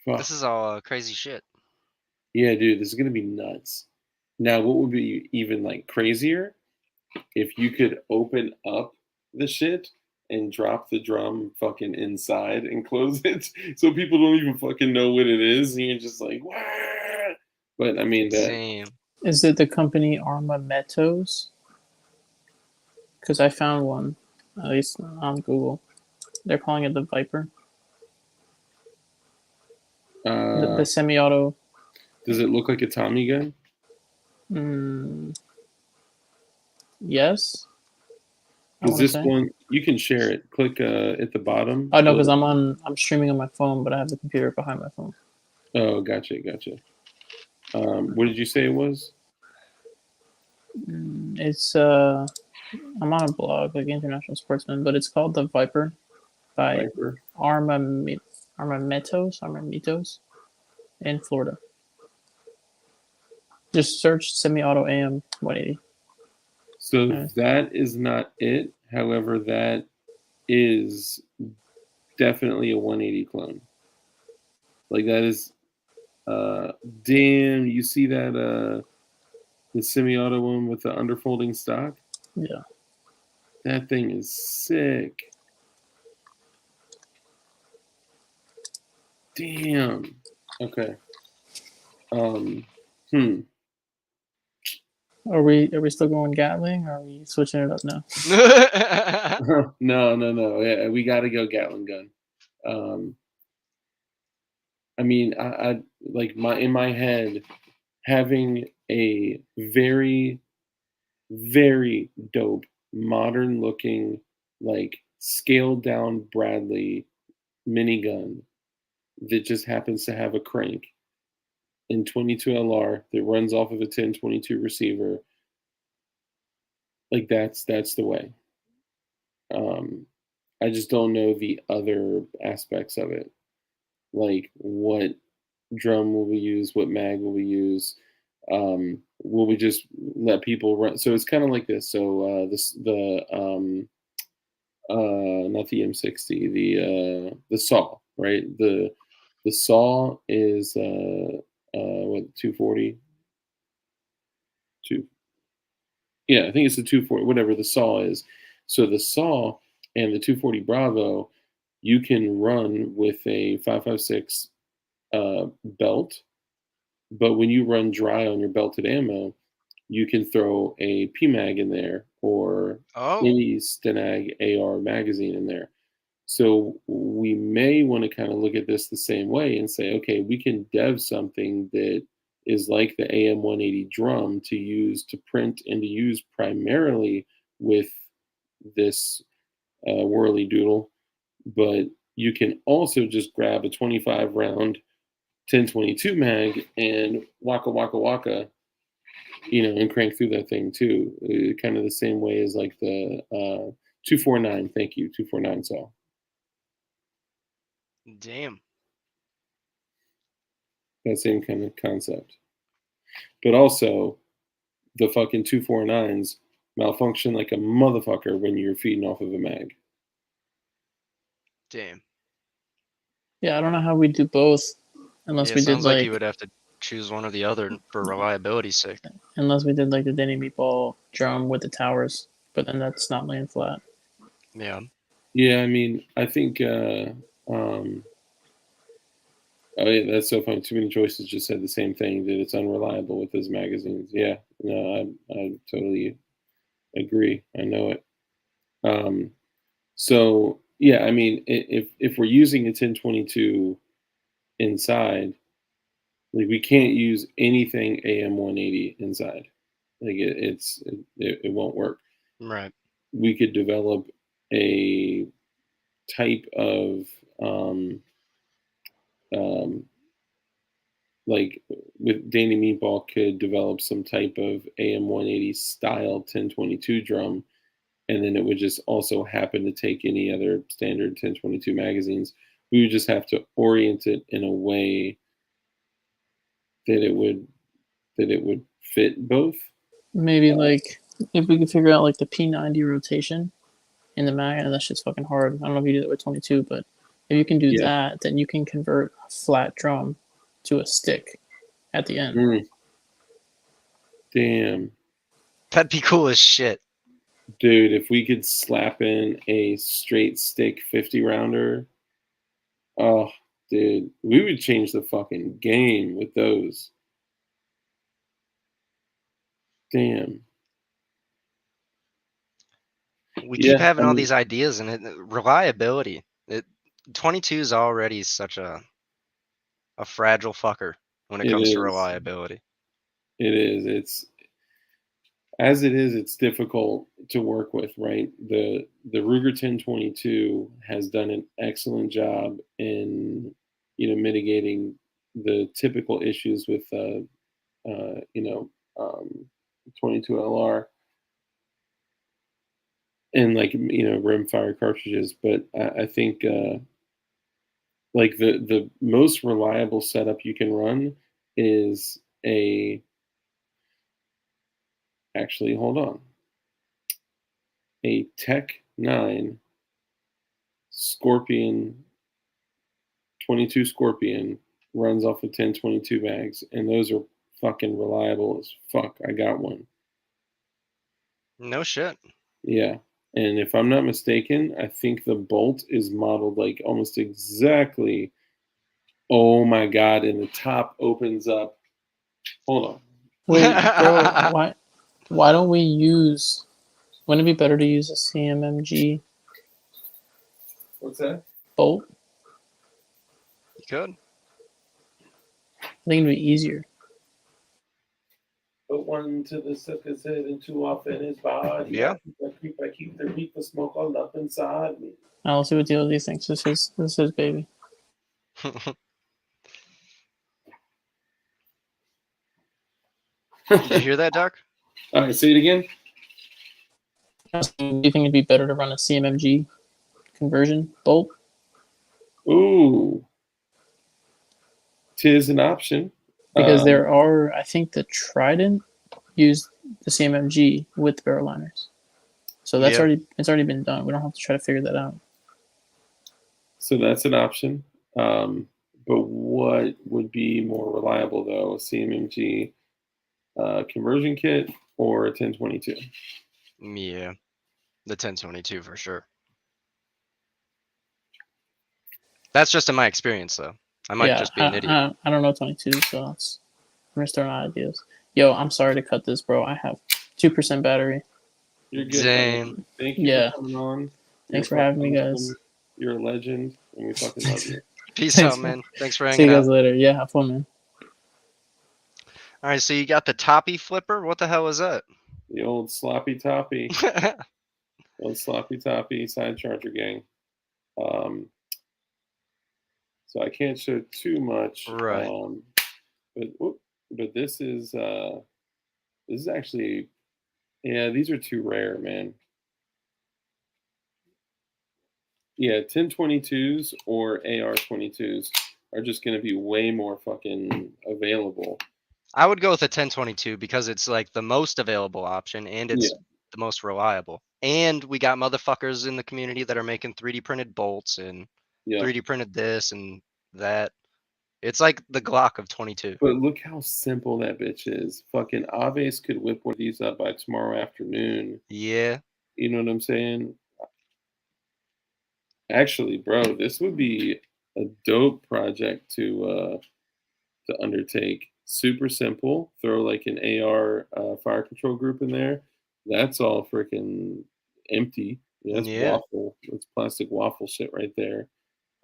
Fuck. This is all crazy shit. Yeah, dude, this is gonna be nuts. Now, what would be even like crazier if you could open up the shit and drop the drum fucking inside and close it, so people don't even fucking know what it is, and you're just like, wah! But I mean that. Damn. Is it the company Armamentos? Because I found one, at least on Google. They're calling it the Viper, the semi-auto. Does it look like a Tommy gun? Yes. Is this one? You can share it. Click at the bottom. Oh no, because I'm streaming on my phone, but I have the computer behind my phone. Oh, gotcha. What did you say it was? It's I'm on a blog like International Sportsman, but it's called the Viper by Armamentos in Florida. Just search semi-auto AM 180. So that is not it. However, that is definitely a 180 clone. Like that is, damn. You see that the semi-auto one with the underfolding stock? Yeah. That thing is sick. Damn. Okay. Are we still going Gatling, or are we switching it up now? No. Yeah, we got to go Gatling gun. I mean, I like in my head having a very, very dope, modern looking, like scaled down Bradley minigun that just happens to have a crank in 22 LR that runs off of a 1022 receiver. Like that's the way. I just don't know the other aspects of it, like what drum will we use, what mag will we use, will we just let people run? So it's kind of like this. So not the M60, the saw, right? The saw is what 240. Yeah, I think it's the 240, whatever the saw is. So the saw and the 240 Bravo, you can run with a 5.56 belt, but when you run dry on your belted ammo, you can throw a PMag in there or any Stenag AR magazine in there. So we may want to kind of look at this the same way and say, okay, we can dev something that is like the AM180 drum to use to print and to use primarily with this whirly doodle, but you can also just grab a 25 round 1022 mag and waka, and crank through that thing too. Kind of the same way as like the 249. Thank you, 249 saw. Damn. That same kind of concept. But also, the fucking 249s malfunction like a motherfucker when you're feeding off of a mag. Damn. Yeah, I don't know how we do both, unless we did sounds like you would have to choose one or the other for reliability's sake. Unless we did like the Denny Meatball drum with the towers, but then that's not laying flat. Yeah. Yeah, I mean, I think. Oh yeah, that's so funny. Too Many Choices just said the same thing, that it's unreliable with those magazines. Yeah, no, I totally agree. I know it. So yeah, I mean, if we're using a 1022 inside, like we can't use anything AM180 inside. Like it won't work. Right. We could develop a type of like with Danny Meatball could develop some type of AM180 style 1022 drum, and then it would just also happen to take any other standard 1022 magazines. We would just have to orient it in a way that it would fit both. Maybe like if we could figure out like the P90 rotation in the mag, and that shit's fucking hard. I don't know if you do that with 22, but if you can do Yeah. that, then you can convert a flat drum to a stick at the end. Mm. Damn. That'd be cool as shit. Dude, if we could slap in a straight stick 50 rounder, oh, dude, we would change the fucking game with those. Damn. We Yeah, keep having I all mean- these ideas, and reliability. 22 is already such a fragile fucker when it It comes to is. reliability. It is. It's difficult to work with, right? The Ruger 1022 has done an excellent job in, mitigating the typical issues with, 22 LR and rimfire cartridges. But I think like the most reliable setup you can run is actually, hold on, a Tech 9 Scorpion 22 Scorpion runs off of 1022 bags, and those are fucking reliable as fuck. I got one. No shit. Yeah. And if I'm not mistaken, I think the bolt is modeled like almost exactly. Oh my God. And the top opens up. Hold on. Wait, bro, why don't we use? Wouldn't it be better to use a CMMG What's that? bolt? You could. I think it'd be easier. Put one to the sucker's head and two off in his body. Yeah. I keep the reefer smoke all up inside me. I'll see what DLD thinks. This is his baby. Did you hear that, Doc? All right, say it again. Do you think it'd be better to run a CMMG conversion bolt? Ooh. Tis an option. Because there are, I think the Trident used the CMMG with the barrel liners. So that's Yeah. it's already been done. We don't have to try to figure that out. So that's an option. But what would be more reliable though, a CMMG conversion kit or a 1022? Yeah. The 1022 for sure. That's just in my experience, though. I might just be an idiot. I don't know 22, so I'm just throwing out ideas. Yo, I'm sorry to cut this, bro. I have 2% battery. You're good. Same. Thank you Yeah. for coming on. Thanks You're for having me, fucking guys. awesome. You're a legend, and we fucking love you. Peace Thanks, out, man. man. Thanks for See hanging you guys out. later. Yeah, have fun, man. All right, so you got the toppy flipper. What the hell is that? The old sloppy toppy. Old sloppy toppy side charger gang. So I can't show too much. Right. But this is actually, yeah, these are too rare, man. Yeah, 1022s or AR22s are just going to be way more fucking available. I would go with a 1022 because it's like the most available option and it's the most reliable. And we got motherfuckers in the community that are making 3D printed bolts and 3D printed this and that. It's like the Glock of 22. But look how simple that bitch is. Fucking Aves could whip one of these up by tomorrow afternoon. Yeah. You know what I'm saying? Actually, bro, this would be a dope project to undertake. Super simple. Throw like an AR fire control group in there. That's all freaking empty. That's waffle. That's plastic waffle shit right there.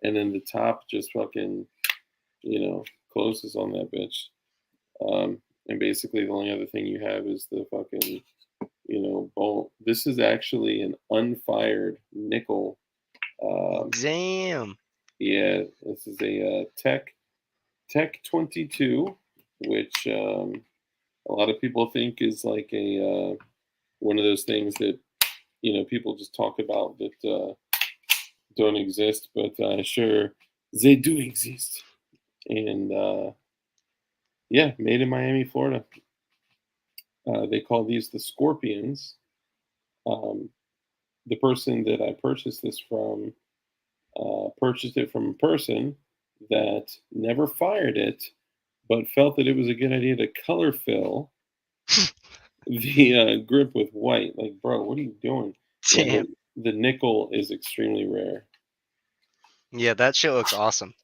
And then the top just fucking, closes on that bitch. And basically the only other thing you have is the fucking, bolt. This is actually an unfired nickel. Damn. Yeah, this is a Tech 22 which a lot of people think is like a one of those things that people just talk about that don't exist, but sure they do exist. And yeah, made in Miami, Florida. They call these the Scorpions. Um, the person that I purchased this from purchased it from a person that never fired it, but felt that it was a good idea to color fill the grip with white. Like, bro, what are you doing? Yeah, Damn. the nickel is extremely rare. Yeah, that shit looks awesome.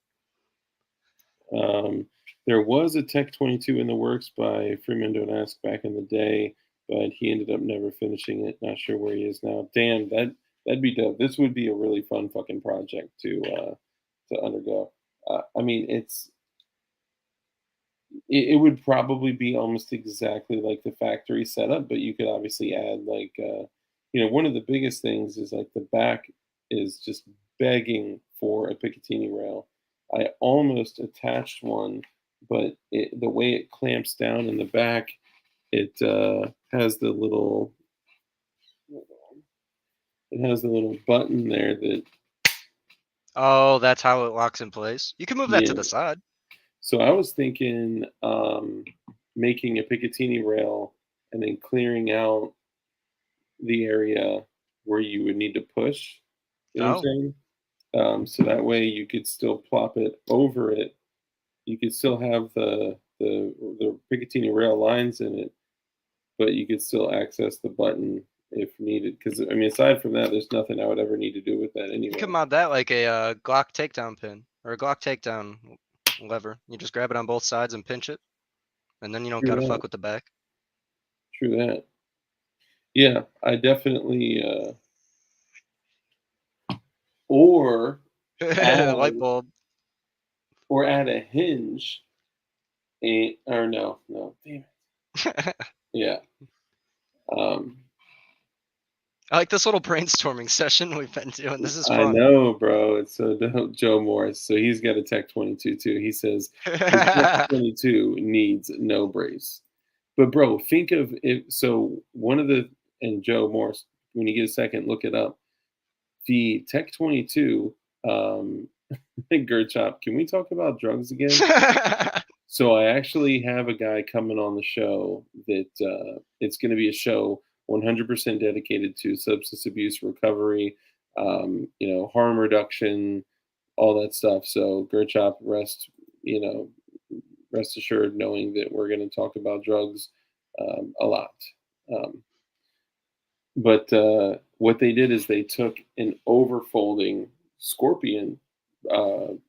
There was a Tech 22 in the works by Freeman Don't Ask back in the day, but he ended up never finishing it. Not sure where he is now. Damn, that'd be dope. This would be a really fun fucking project to undergo. I mean, it would probably be almost exactly like the factory setup, but you could obviously add like one of the biggest things is like the back is just begging for a Picatinny rail. I almost attached one, but the way it clamps down in the back, it has the little button there that. Oh, that's how it locks in place. You can move that to Yeah. the side. So I was thinking making a Picatinny rail and then clearing out the area where you would need to push. You know what I'm saying? So that way you could still plop it over it. You could still have the Picatinny rail lines in it, but you could still access the button if needed. Because I mean, aside from that, there's nothing I would ever need to do with that anyway. You can mod that like a Glock takedown pin or a Glock takedown lever. You just grab it on both sides and pinch it, and then you don't True gotta that. fuck with the back. True that. Yeah, I definitely. Or Light bulb. or add a hinge, or no, damn it. Yeah. I like this little brainstorming session we've been doing. This is I fun. know, bro. It's so dope. Joe Morris. So he's got a Tech 22 too. He says the Tech 22 needs no brace. But bro, think of it. So one of the and Joe Morris, when you get a second, look it up. The Tech 22. Gerchop, can we talk about drugs again? So I actually have a guy coming on the show that it's going to be a show 100% dedicated to substance abuse recovery, harm reduction, all that stuff. So Gerchop, rest assured knowing that we're going to talk about drugs a lot. But what they did is they took an overfolding Scorpion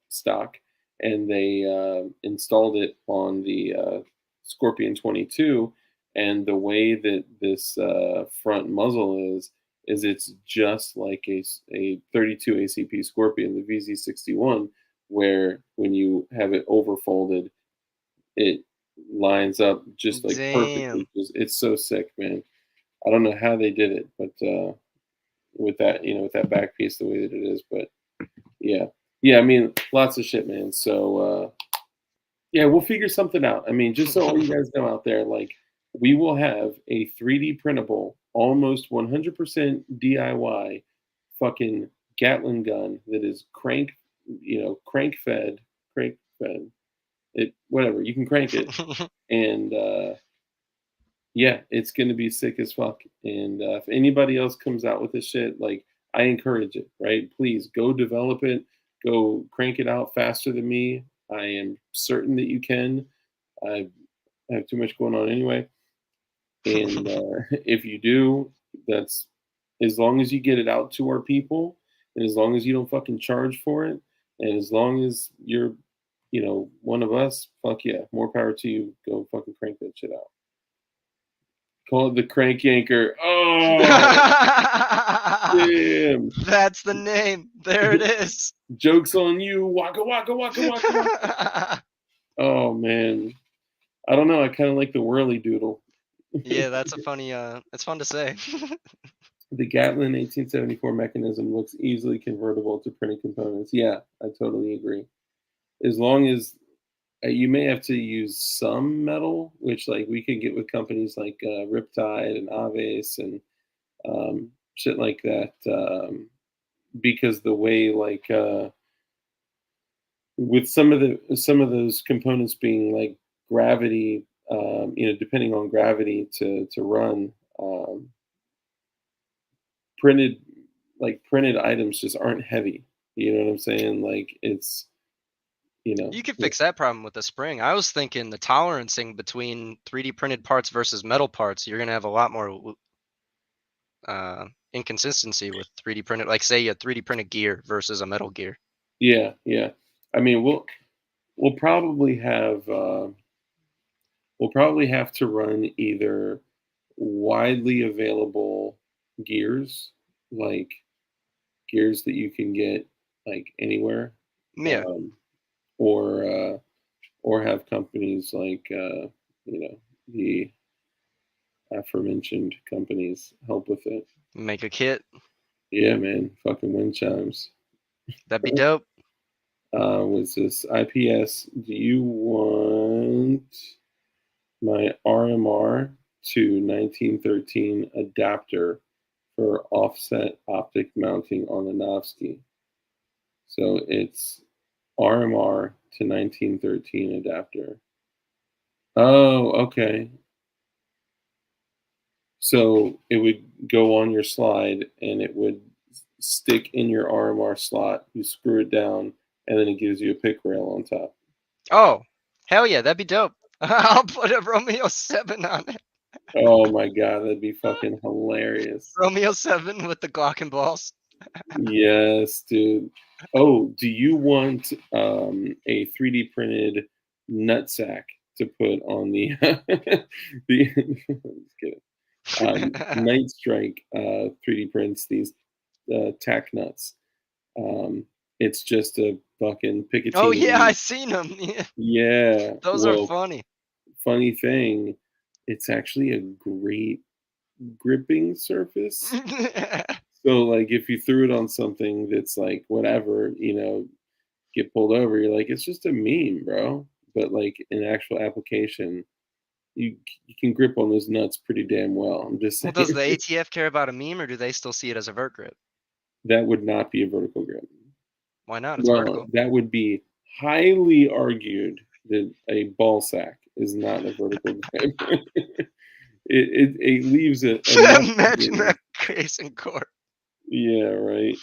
stock and they installed it on the Scorpion 22. And the way that this front muzzle is it's just like a 32 ACP Scorpion, the VZ61, where when you have it overfolded, it lines up just like perfectly. It's so sick, man. I don't know how they did it, but with that back piece the way that it is, but yeah. I mean, lots of shit, man. So yeah, we'll figure something out. I mean, just so all you guys know out there, like we will have a 3D printable, almost 100% DIY, fucking Gatling gun that is crank fed. It whatever you can crank it, and yeah, it's going to be sick as fuck. And if anybody else comes out with this shit, like, I encourage it, right? Please go develop it. Go crank it out faster than me. I am certain that you can. I have too much going on anyway. And if you do, that's as long as you get it out to our people, and as long as you don't fucking charge for it, and as long as you're, one of us, fuck yeah, more power to you. Go fucking crank that shit out. Call it the Crank Yanker. Oh, damn. That's the name. There it is. Joke's on you. Waka, waka, waka, waka. Oh, man. I don't know. I kind of like the whirly doodle. Yeah, that's a funny, it's fun to say. The Gatlin 1874 mechanism looks easily convertible to printed components. Yeah, I totally agree. As long as You may have to use some metal, which like we could get with companies like Riptide and Aves and shit like that. Because the way like with some of those components being like gravity, depending on gravity to run, printed printed items just aren't heavy. You know what I'm saying? Like it's You could fix that problem with the spring. I was thinking the tolerancing between 3D printed parts versus metal parts, you're gonna have a lot more inconsistency with 3D printed. Like say a 3D printed gear versus a metal gear. Yeah, yeah. I mean, we'll probably have to run either widely available gears, like gears that you can get like anywhere, Yeah. or have companies like the aforementioned companies help with it. Make a kit. Yeah, man, fucking wind chimes. That'd be dope. Was this IPS? Do you want my RMR to 1913 adapter for offset optic mounting on the Novsky? So it's RMR to 1913 adapter. Oh, okay. So it would go on your slide and it would stick in your RMR slot. You screw it down and then it gives you a pick rail on top. Oh, hell yeah, that'd be dope. I'll put a Romeo 7 on it. Oh my god, that'd be fucking hilarious. Romeo 7 with the Glock and balls. Yes, dude. Oh, do you want a 3D printed nutsack to put on the the just kidding. Night Strike 3D prints these tack nuts. It's just a fucking Picatinny. Oh yeah, I seen them. Yeah. Yeah. Those are funny. Funny thing, it's actually a great gripping surface. So like if you threw it on something that's like whatever, get pulled over, you're like, it's just a meme, bro. But like in actual application, you can grip on those nuts pretty damn well. I'm just saying. Well, does the ATF care about a meme, or do they still see it as a vert grip? That would not be a vertical grip. Why not? It's Well, vertical. that would be highly argued that a ball sack is not a vertical grip. it leaves it. Imagine that case in court. Yeah, right.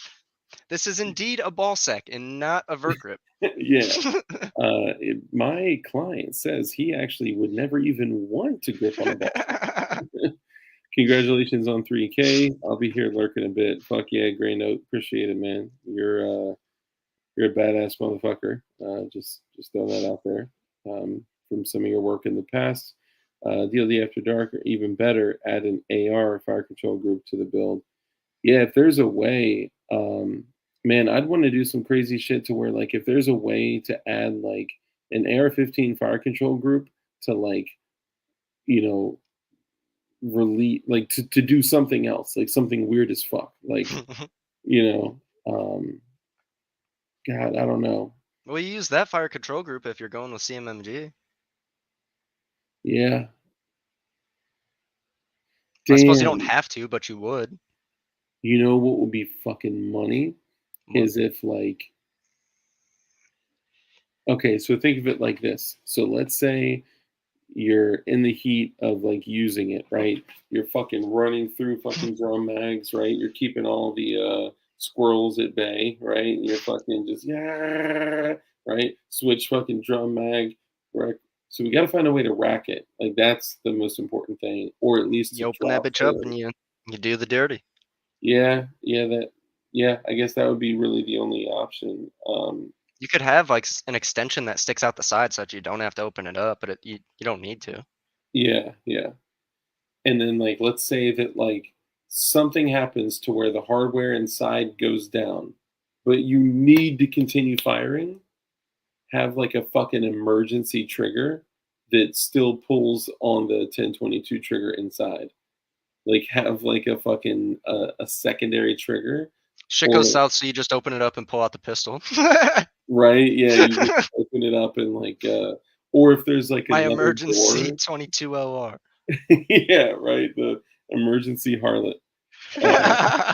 This is indeed a ball sack and not a vert grip. Yeah. My client says he actually would never even want to grip on a ball. Congratulations on 3K. I'll be here lurking a bit. Fuck yeah, Gray Note. Appreciate it, man. You're a badass motherfucker. Just throw that out there. From some of your work in the past. DLD After Dark, or even better, add an AR fire control group to the build. Yeah, if there's a way, man, I'd want to do some crazy shit to where, like, if there's a way to add, like, an AR-15 fire control group to, like, release, like, to do something else, like, something weird as fuck. Like, God, I don't know. Well, you use that fire control group if you're going with CMMG. Yeah. I suppose you don't have to, but you would. You know what would be fucking money? Is if, like, okay, so think of it like this. So let's say you're in the heat of, like, using it, right? You're fucking running through fucking drum mags, right? You're keeping all the squirrels at bay, right? You're fucking just, yeah, right? Switch fucking drum mag, right? So we got to find a way to rack it. Like, that's the most important thing, or at least you open that bitch up and you do the dirty. Yeah, I guess that would be really the only option. You could have like an extension that sticks out the side so that you don't have to open it up, but you don't need to. Yeah. And then, like, let's say that, like, something happens to where the hardware inside goes down, but you need to continue firing. Have, like, a fucking emergency trigger that still pulls on the 1022 trigger inside. Like, have, like, a fucking a secondary trigger. Shit goes south, so you just open it up and pull out the pistol. Right? Yeah, you just open it up and, like, Or if there's like My another emergency door. 22 LR. Yeah, right. The emergency harlot. Uh,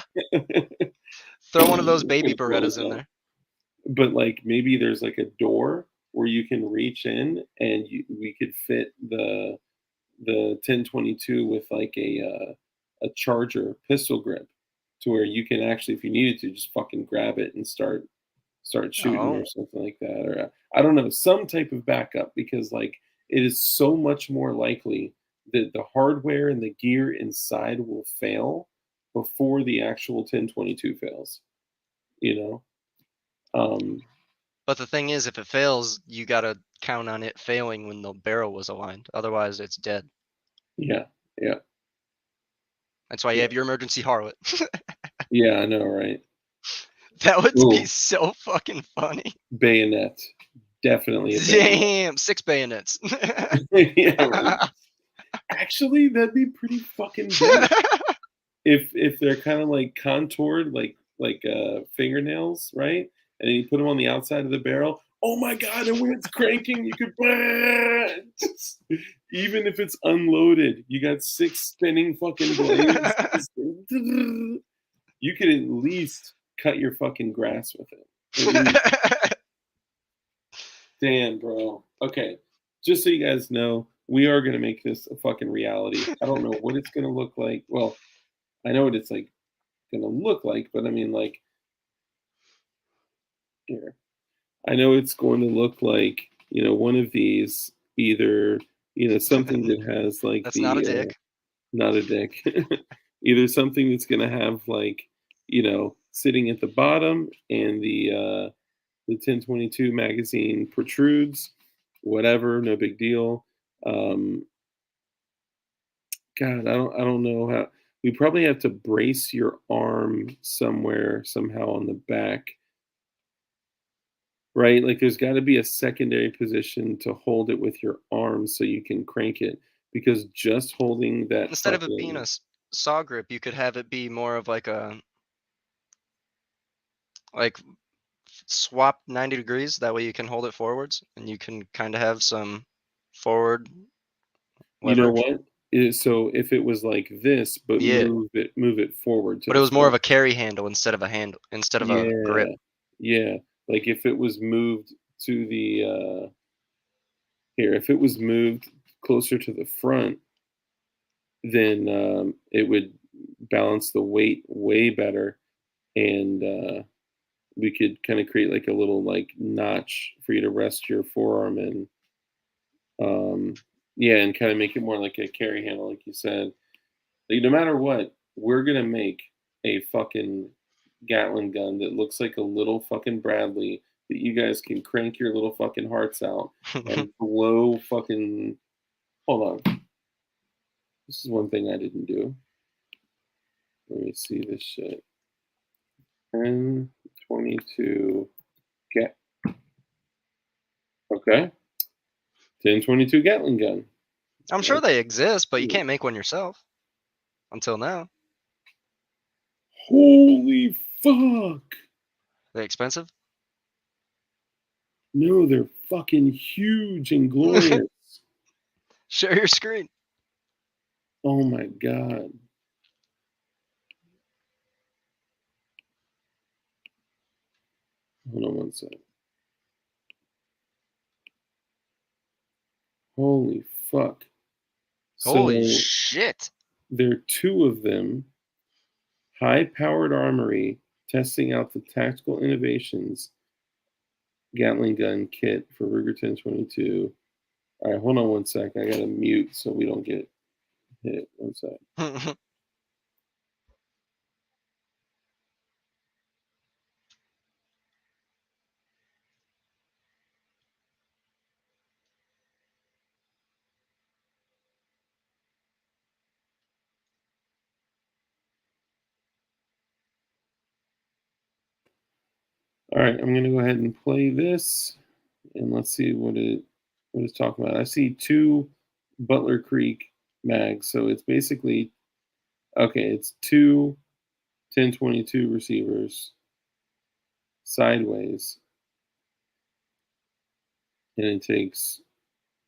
Throw one of those It's baby gonna blow Berettas in us up. there. But like maybe there's like a door where you can reach in and we could fit the 1022 with like a charger pistol grip to where you can actually, if you needed to, just fucking grab it and start shooting Oh, or something like that, or I don't know, some type of backup, because like it is so much more likely that the hardware and the gear inside will fail before the actual 1022 fails, you know. but the thing is, if it fails, you gotta count on it failing when the barrel was aligned. Otherwise, it's dead. Yeah, yeah, That's why you yeah, have your emergency harlot. yeah, I know, right? That would be Ooh, so fucking funny. bayonet, definitely a bayonet. Damn, 6 bayonets. Yeah, right. Actually, that'd be pretty fucking dope. If they're kind of like contoured like fingernails, right? And then you put them on the outside of the barrel. Oh my god! And when it's cranking, you could even if it's unloaded, you got 6 spinning fucking blades. You could at least cut your fucking grass with it. At least. Damn, bro. Okay, just so you guys know, we are gonna make this a fucking reality. I don't know what it's gonna look like. Well, I know what it's like gonna look like, but I mean, like, here, I know it's going to look like, one of these, either, something that has like That's not a the dick. not a dick, either something that's gonna have like, sitting at the bottom and the 1022 magazine protrudes, whatever, no big deal. Um, God, I don't know how. We probably have to brace your arm somewhere somehow on the back, right? Like there's got to be a secondary position to hold it with your arm so you can crank it, because just holding that Instead of it being a fucking saw grip, you could have it be more of like a like swap 90 degrees. That way you can hold it forwards and you can kind of have some forward you know leverage. what? So if it was like this, but Yeah, move it forward to but it the was more of front. a carry handle instead of a grip. Yeah, yeah. Like if it was moved to the here, if it was moved closer to the front, then it would balance the weight way better, and we could kind of create like a little like notch for you to rest your forearm in. Yeah, and kind of make it more like a carry handle, like you said. Like no matter what, we're gonna make a fucking Gatling gun that looks like a little fucking Bradley that you guys can crank your little fucking hearts out and blow fucking. Hold on, this is one thing I didn't do. Let me see this shit. 1022 get. Okay, 1022 Gatling gun. I'm sure they exist, but you can't make one yourself until now. Holy fuck! They're expensive. No, they're fucking huge and glorious. Share your screen. Oh my god. Hold on one second. Holy fuck. Holy So shit. there are 2 of them. High powered armory testing out the tactical innovations Gatling gun kit for Ruger 1022. All right, hold on one sec. I gotta mute so we don't get hit. One sec. All right, I'm gonna go ahead and play this, and let's see what it's talking about. I see 2 Butler Creek mags, so it's basically okay. It's 2 1022 receivers sideways, and it takes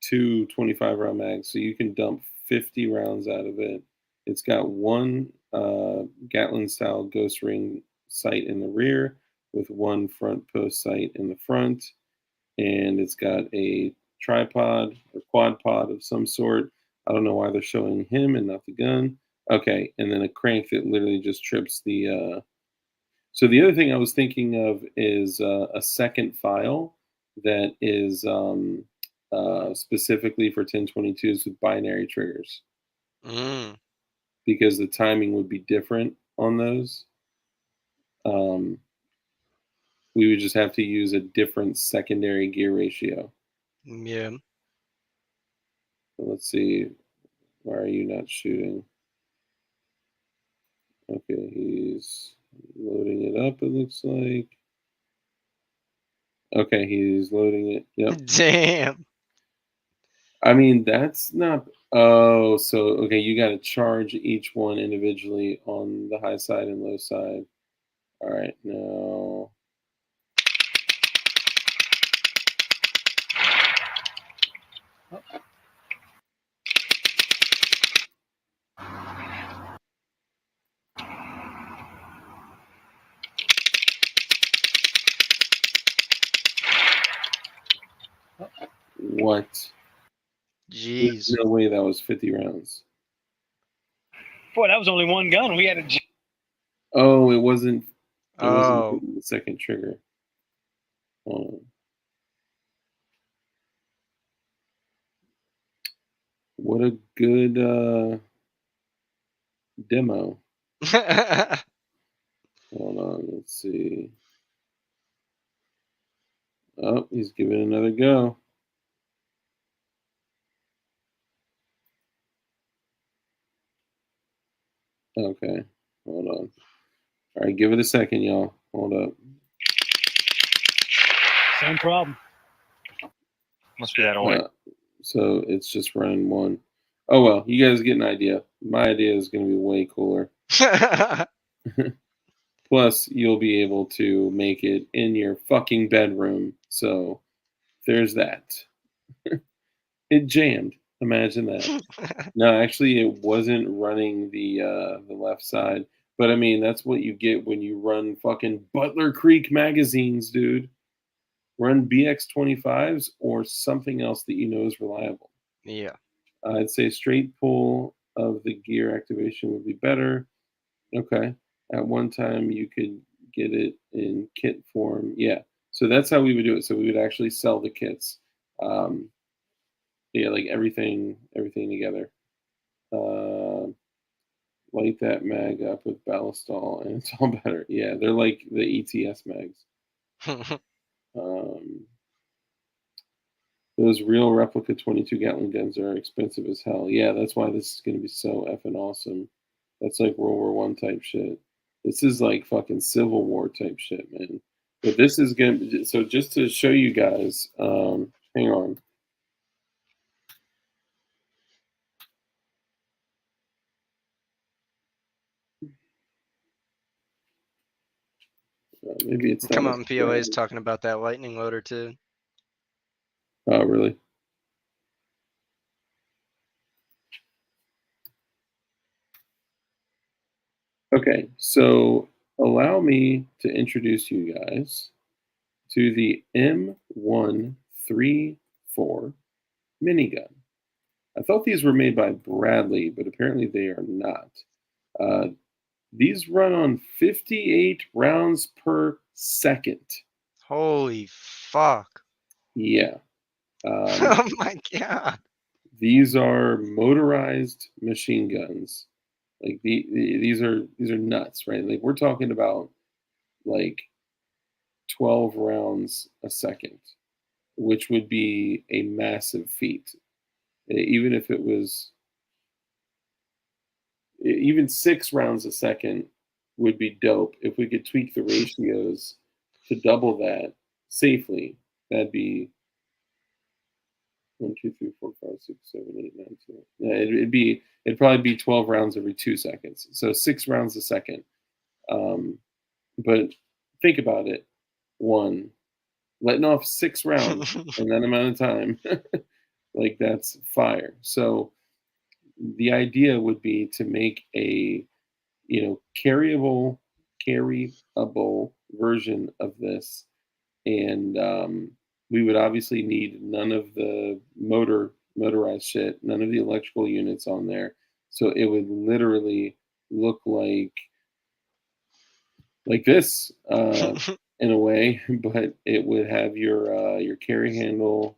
two 25-round mags, so you can dump 50 rounds out of it. It's got one Gatling-style ghost ring sight in the rear with one front post sight in the front, and it's got a tripod or quad pod of some sort. I don't know why they're showing him and not the gun. Okay, and then a crank that literally just trips the. So the other thing I was thinking of is a second file that is specifically for 1022s with binary triggers, because the timing would be different on those. We would just have to use a different secondary gear ratio. Yeah. So let's see. Why are you not shooting? Okay, he's loading it up, it looks like. Okay, he's loading it. Yep. Damn. I mean, that's not. Oh, so okay, you got to charge each one individually on the high side and low side. All right, now. What? Jeez. There's no way that was 50 rounds. Boy, that was only one gun. We had a. Oh, it wasn't. It wasn't Oh. the second trigger. What a good demo. Hold on, let's see. Oh, he's giving it another go. Okay, hold on. All right, give it a second, y'all. Hold up. Same problem. Must be that oil. So it's just running one. Oh well, you guys get an idea. My idea is going to be way cooler. Plus, you'll be able to make it in your fucking bedroom. So there's that. It jammed. Imagine that. No, actually, it wasn't running the left side. But I mean, that's what you get when you run fucking Butler Creek magazines, dude. Run BX25s or something else that you know is reliable. Yeah. I'd say straight pull of the gear activation would be better. Okay. At one time, you could get it in kit form. Yeah. So that's how we would do it. So we would actually sell the kits. Yeah, like everything together. Light that mag up with ballistol, and it's all better. Yeah, they're like the ETS mags. Those real replica 22 Gatling guns are expensive as hell. Yeah, that's why this is going to be so effing awesome. That's like World War I type shit. This is like fucking Civil War type shit, man. But this is going to, so just to show you guys, hang on. Maybe it's not. Come on, POA is talking about that lightning loader too. Oh, really? Okay, so allow me to introduce you guys to the M134 minigun. I thought these were made by Bradley, but apparently they are not. These run on 58 rounds per second. Holy fuck. Yeah. Oh my god. These are motorized machine guns. Like these are nuts, right? Like we're talking about like 12 rounds a second, which would be a massive feat. Even if it was even 6 rounds a second would be dope. If we could tweak the ratios to double that safely, that'd be 1, 2, 3, 4, 5, 6, 7, 8, 9, 10. Yeah, it'd probably be 12 rounds every 2 seconds. So 6 rounds a second. But think about it. One, letting off 6 rounds in that amount of time. Like that's fire. So the idea would be to make a carryable version of this, and we would obviously need none of the motorized shit, none of the electrical units on there. So it would literally look like this in a way, but it would have your carry handle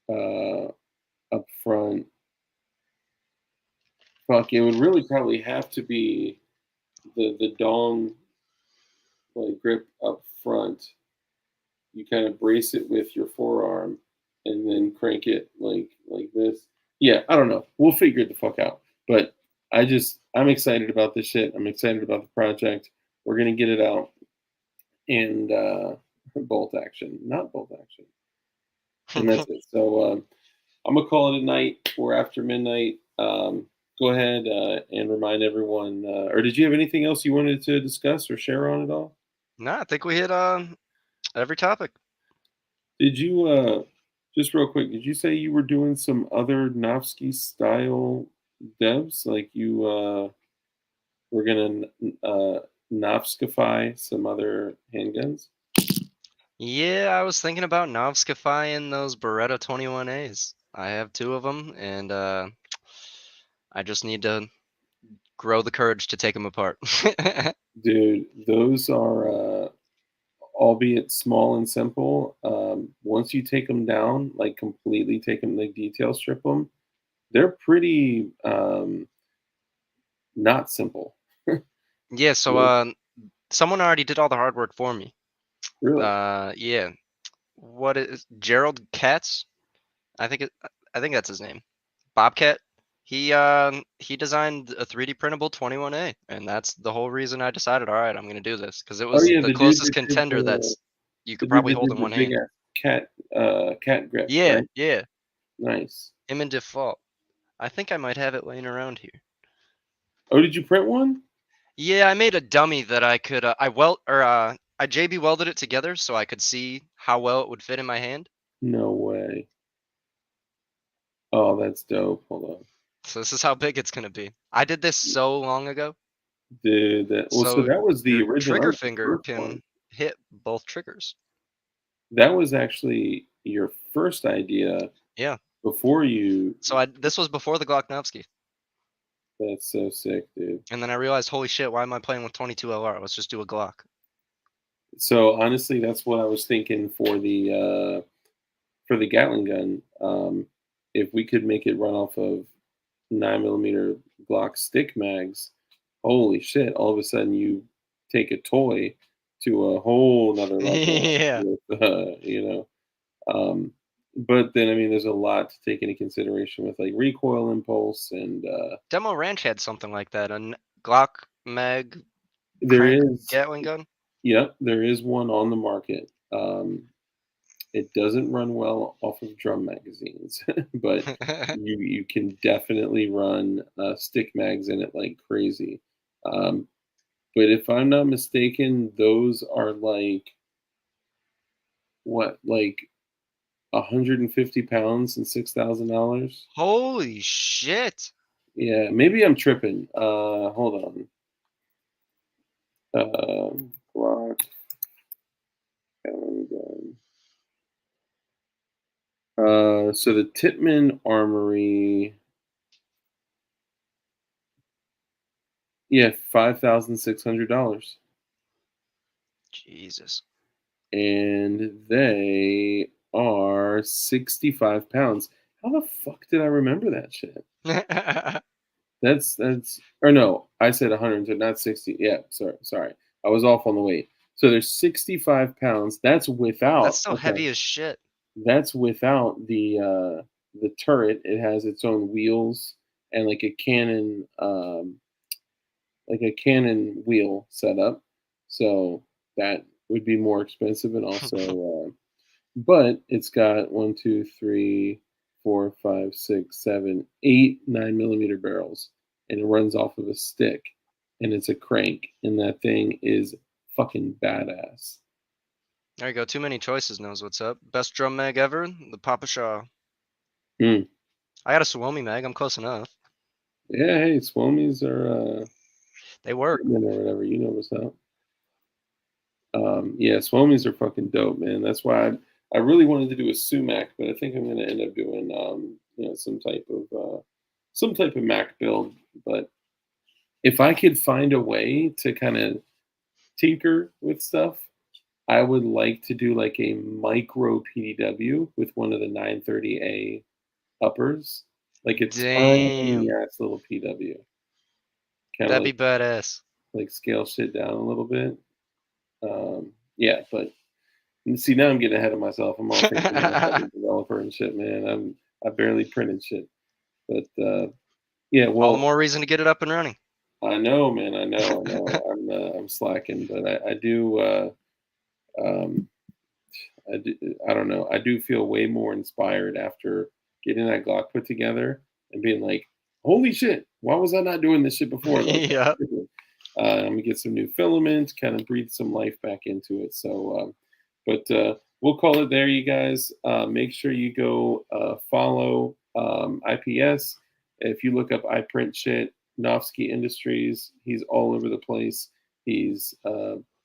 uh, up front. Fuck, it would really probably have to be the dong like grip up front. You kind of brace it with your forearm and then crank it like this. Yeah, I don't know. We'll figure it the fuck out. But I'm excited about this shit. I'm excited about the project. We're gonna get it out and bolt action, not bolt action, and that's it. So I'm gonna call it a night. We're after midnight. Go ahead and remind everyone. Or did you have anything else you wanted to discuss or share on it all? No, I think we hit every topic. Did you just real quick? Did you say you were doing some other Novsky style devs? Like you were gonna Novskify some other handguns? Yeah, I was thinking about Novskifying those Beretta 21As. I have 2 of them, and I just need to grow the courage to take them apart. Dude, those are albeit small and simple. Once you take them down, like completely take them, like detail strip them, they're pretty not simple. Yeah, so someone already did all the hard work for me. Really? Yeah. What is Gerald Katz? I think that's his name. Bobcat. He designed a 3D printable 21A, and that's the whole reason I decided, all right, I'm gonna do this, because it Oh was yeah, the the dude closest that did contender that's you the could dude probably that hold did in the one big hand. ass cat grip, Yeah, right? yeah. Nice. Him in default. I think I might have it laying around here. Oh, did you print one? Yeah, I made a dummy that I could I JB welded it together so I could see how well it would fit in my hand. No way. Oh, that's dope. Hold on. So this is how big it's gonna be. I did this so long ago, Dude, so so that was the your original. That trigger was the finger first one. can hit both triggers. That was actually your first idea Yeah. before you. So this was before the Glocknovsky. That's so sick, dude. And then I realized, holy shit, why am I playing with 22 LR? Let's just do a Glock. So honestly, that's what I was thinking for the Gatling gun. If we could make it run off of 9mm Glock stick mags, holy shit! All of a sudden, you take a toy to a whole nother level. Yeah. With, but then I mean, there's a lot to take into consideration with like recoil impulse and Demo Ranch had something like that. A Glock mag there crank is. Gatling gun. Yep, there is one on the market. It doesn't run well off of drum magazines, but you can definitely run stick mags in it like crazy. But if I'm not mistaken, those are like what, like 150 pounds and $6,000. Holy shit. Yeah, maybe I'm tripping. Hold on. Glock Gatling gun. So the Tippmann Armory, yeah, $5,600, Jesus. and they are 65 pounds. How the fuck did I remember that shit? That's or no, I said 100, not 60. Yeah, sorry, I was off on the weight. So there's 65 pounds. That's without. That's so Okay, heavy as shit. that's without the turret. It has its own wheels and like a Canon wheel setup. So that would be more expensive, and also, but it's got 1, 2, 3, 4, 5, 6, 7, 8 9mm barrels, and it runs off of a stick, and it's a crank, and that thing is fucking badass. There you go. Too many choices knows what's up. Best drum mag ever, the Papa Shaw. Hmm. I got a Suomi mag. I'm close enough. Yeah, hey, Swomies are They work. or whatever. You know what's up. Yeah, Swomies are fucking dope, man. That's why I really wanted to do a sumac, but I think I'm gonna end up doing some type of Mac build. But if I could find a way to kind of tinker with stuff, I would like to do like a micro PDW with one of the 930A uppers, like a tiny Damn. ass little PW, kind of That'd be badass. like scale shit down a little bit. Yeah, but see now I'm getting ahead of myself. I'm all thinking I'm a fucking developer and shit, man. I barely printed shit, but yeah, All the well, more reason to get it up and running. I know, man. I know. I'm slacking, but I do. Um, I do. I don't know. I do feel way more inspired after getting that Glock put together and being like, "Holy shit! Why was I not doing this shit before?" Like, Yeah. I'm gonna get some new filament, kind of breathe some life back into it. So, but we'll call it there, you guys. Make sure you go follow IPS. If you look up I print shit, Novsky Industries, he's all over the place. He's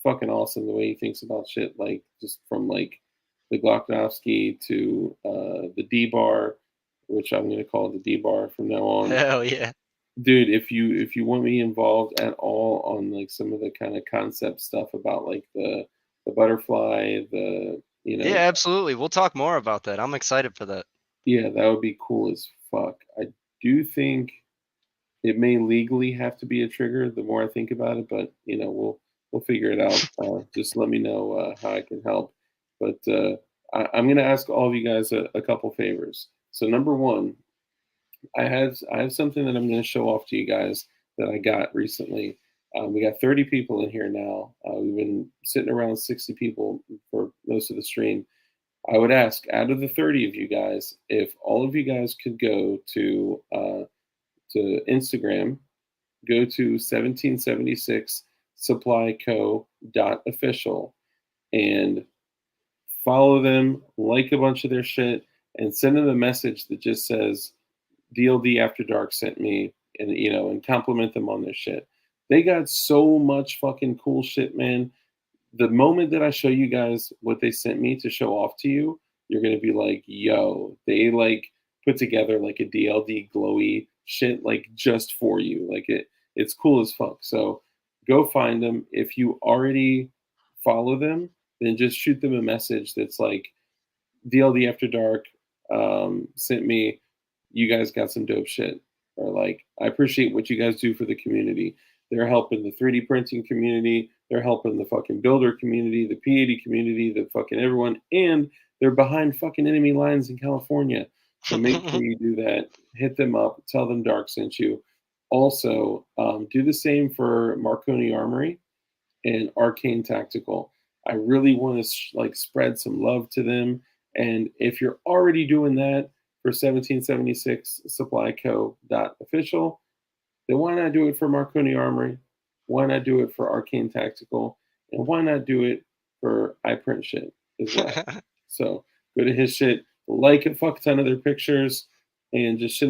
fucking awesome the way he thinks about shit, like just from like the Glocknovsky to the D bar, which I'm gonna call the D bar from now on. Hell yeah. Dude, if you want me involved at all on like some of the kind of concept stuff about like the butterfly, Yeah, absolutely. We'll talk more about that. I'm excited for that. yeah, that would be cool as fuck. I do think it may legally have to be a trigger the more I think about it, but we'll figure it out. Just let me know how I can help. But I'm gonna ask all of you guys a couple favors. So number one, I have something that I'm going to show off to you guys that I got recently. We got 30 people in here now. We've been sitting around 60 people for most of the stream. I would ask, out of the 30 of you guys, if all of you guys could go to Instagram, go to 1776 supplyco.official and follow them, like a bunch of their shit, and send them a message that just says DLD After Dark sent me, and compliment them on their shit. They got so much fucking cool shit, man. The moment that I show you guys what they sent me to show off to you, you're gonna be like, yo, they like put together like a DLD glowy shit like just for you. Like it's cool as fuck. So go find them. If you already follow them, then just shoot them a message that's like DLD After Dark sent me. You guys got some dope shit. Or like, I appreciate what you guys do for the community. They're helping the 3D printing community. They're helping the fucking builder community, the P80 community, the fucking everyone, and they're behind fucking enemy lines in California. So make sure you do that. Hit them up. Tell them Dark sent you. Also, do the same for Marconi Armory and Arcane Tactical. I really want to like spread some love to them. And if you're already doing that for 1776 Supply Co. official, then why not do it for Marconi Armory? Why not do it for Arcane Tactical? And why not do it for iPrint shit as well? So go to his shit, like a fuck ton of their pictures, and just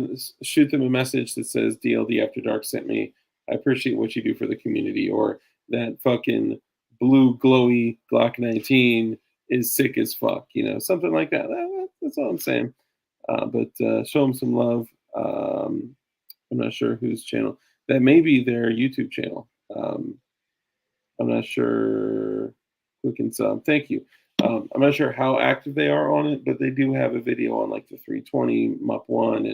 shoot them a message that says DLD After Dark sent me. I appreciate what you do for the community, or that fucking blue glowy Glock 19 is sick as fuck, something like that. That's all I'm saying. But show them some love. I'm not sure whose channel. That may be their YouTube channel. I'm not sure who can sub. Thank you. I'm not sure how active they are on it, but they do have a video on like the 320 MUP one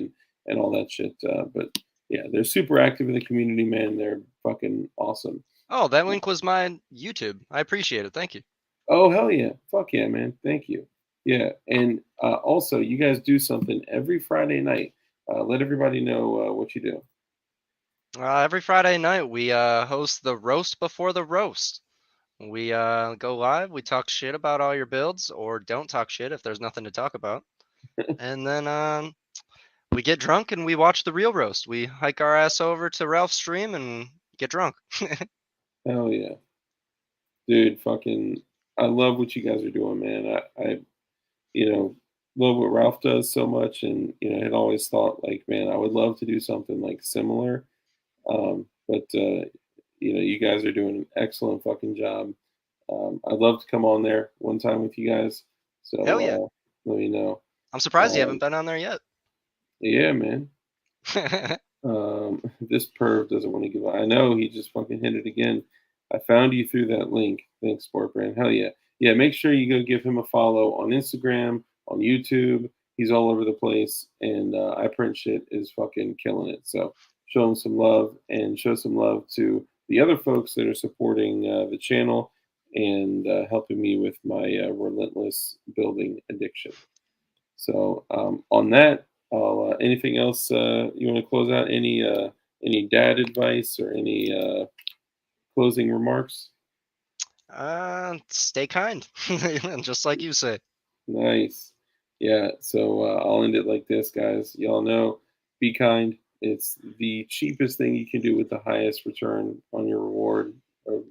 and all that shit. But yeah, they're super active in the community, man. They're fucking awesome. Oh, that link was my YouTube. I appreciate it. Thank you. Oh hell yeah! Fuck yeah, man. Thank you. Yeah, and also you guys do something every Friday night. Let everybody know what you do. Every Friday night, we host the roast before the roast. We go live. We talk shit about all your builds, or don't talk shit if there's nothing to talk about. And then we get drunk and we watch the real roast. We hike our ass over to Ralph's stream and get drunk. Hell yeah, dude. Fucking, I love what you guys are doing, man. I you know, love what Ralph does so much, and had always thought like, man, I would love to do something like similar. But you guys are doing an excellent fucking job. I'd love to come on there one time with you guys. So Hell yeah. let me know. I'm surprised you haven't been on there yet. Yeah, man. This perv doesn't want to give up. I know he just fucking hit it again. I found you through that link. Thanks, Sport Brand. Hell yeah. Yeah, make sure you go give him a follow on Instagram, on YouTube. He's all over the place. And I Print Shit is fucking killing it. So show him some love and show some love to the other folks that are supporting the channel and helping me with my relentless building addiction. So on that, anything else you want to close out? Any dad advice or any closing remarks? Stay kind, just like you say. Nice. Yeah. So I'll end it like this, guys. Y'all know, be kind. It's the cheapest thing you can do with the highest return on your reward, or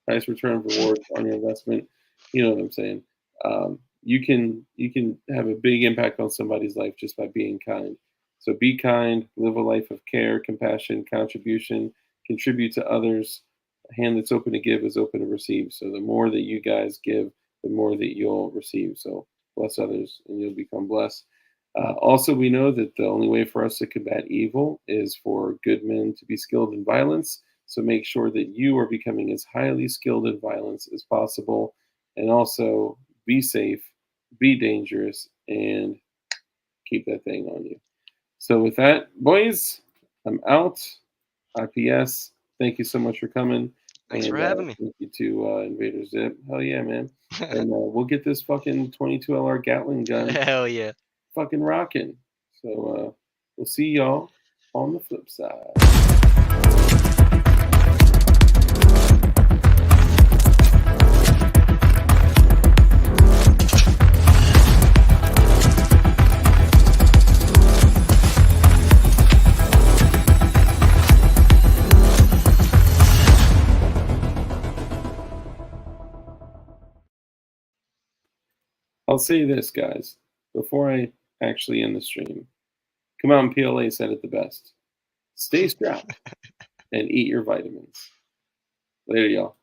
highest return of reward on your investment. You know what I'm saying? You can have a big impact on somebody's life just by being kind. So be kind, live a life of care, compassion, contribution, contribute to others. A hand that's open to give is open to receive. So the more that you guys give, the more that you'll receive. So bless others and you'll become blessed. Also, we know that the only way for us to combat evil is for good men to be skilled in violence. So make sure that you are becoming as highly skilled in violence as possible. And also be safe, be dangerous, and keep that thing on you. So with that, boys, I'm out. IPS, thank you so much for coming. Thanks for having me. Thank you to Invader Zip. Hell yeah, man. And we'll get this fucking 22 LR Gatling gun Hell yeah. fucking rocking. So we'll see y'all on the flip side. I'll say this, guys, before I actually end the stream. Come out and PLA said it the best. Stay strapped and eat your vitamins. Later, y'all.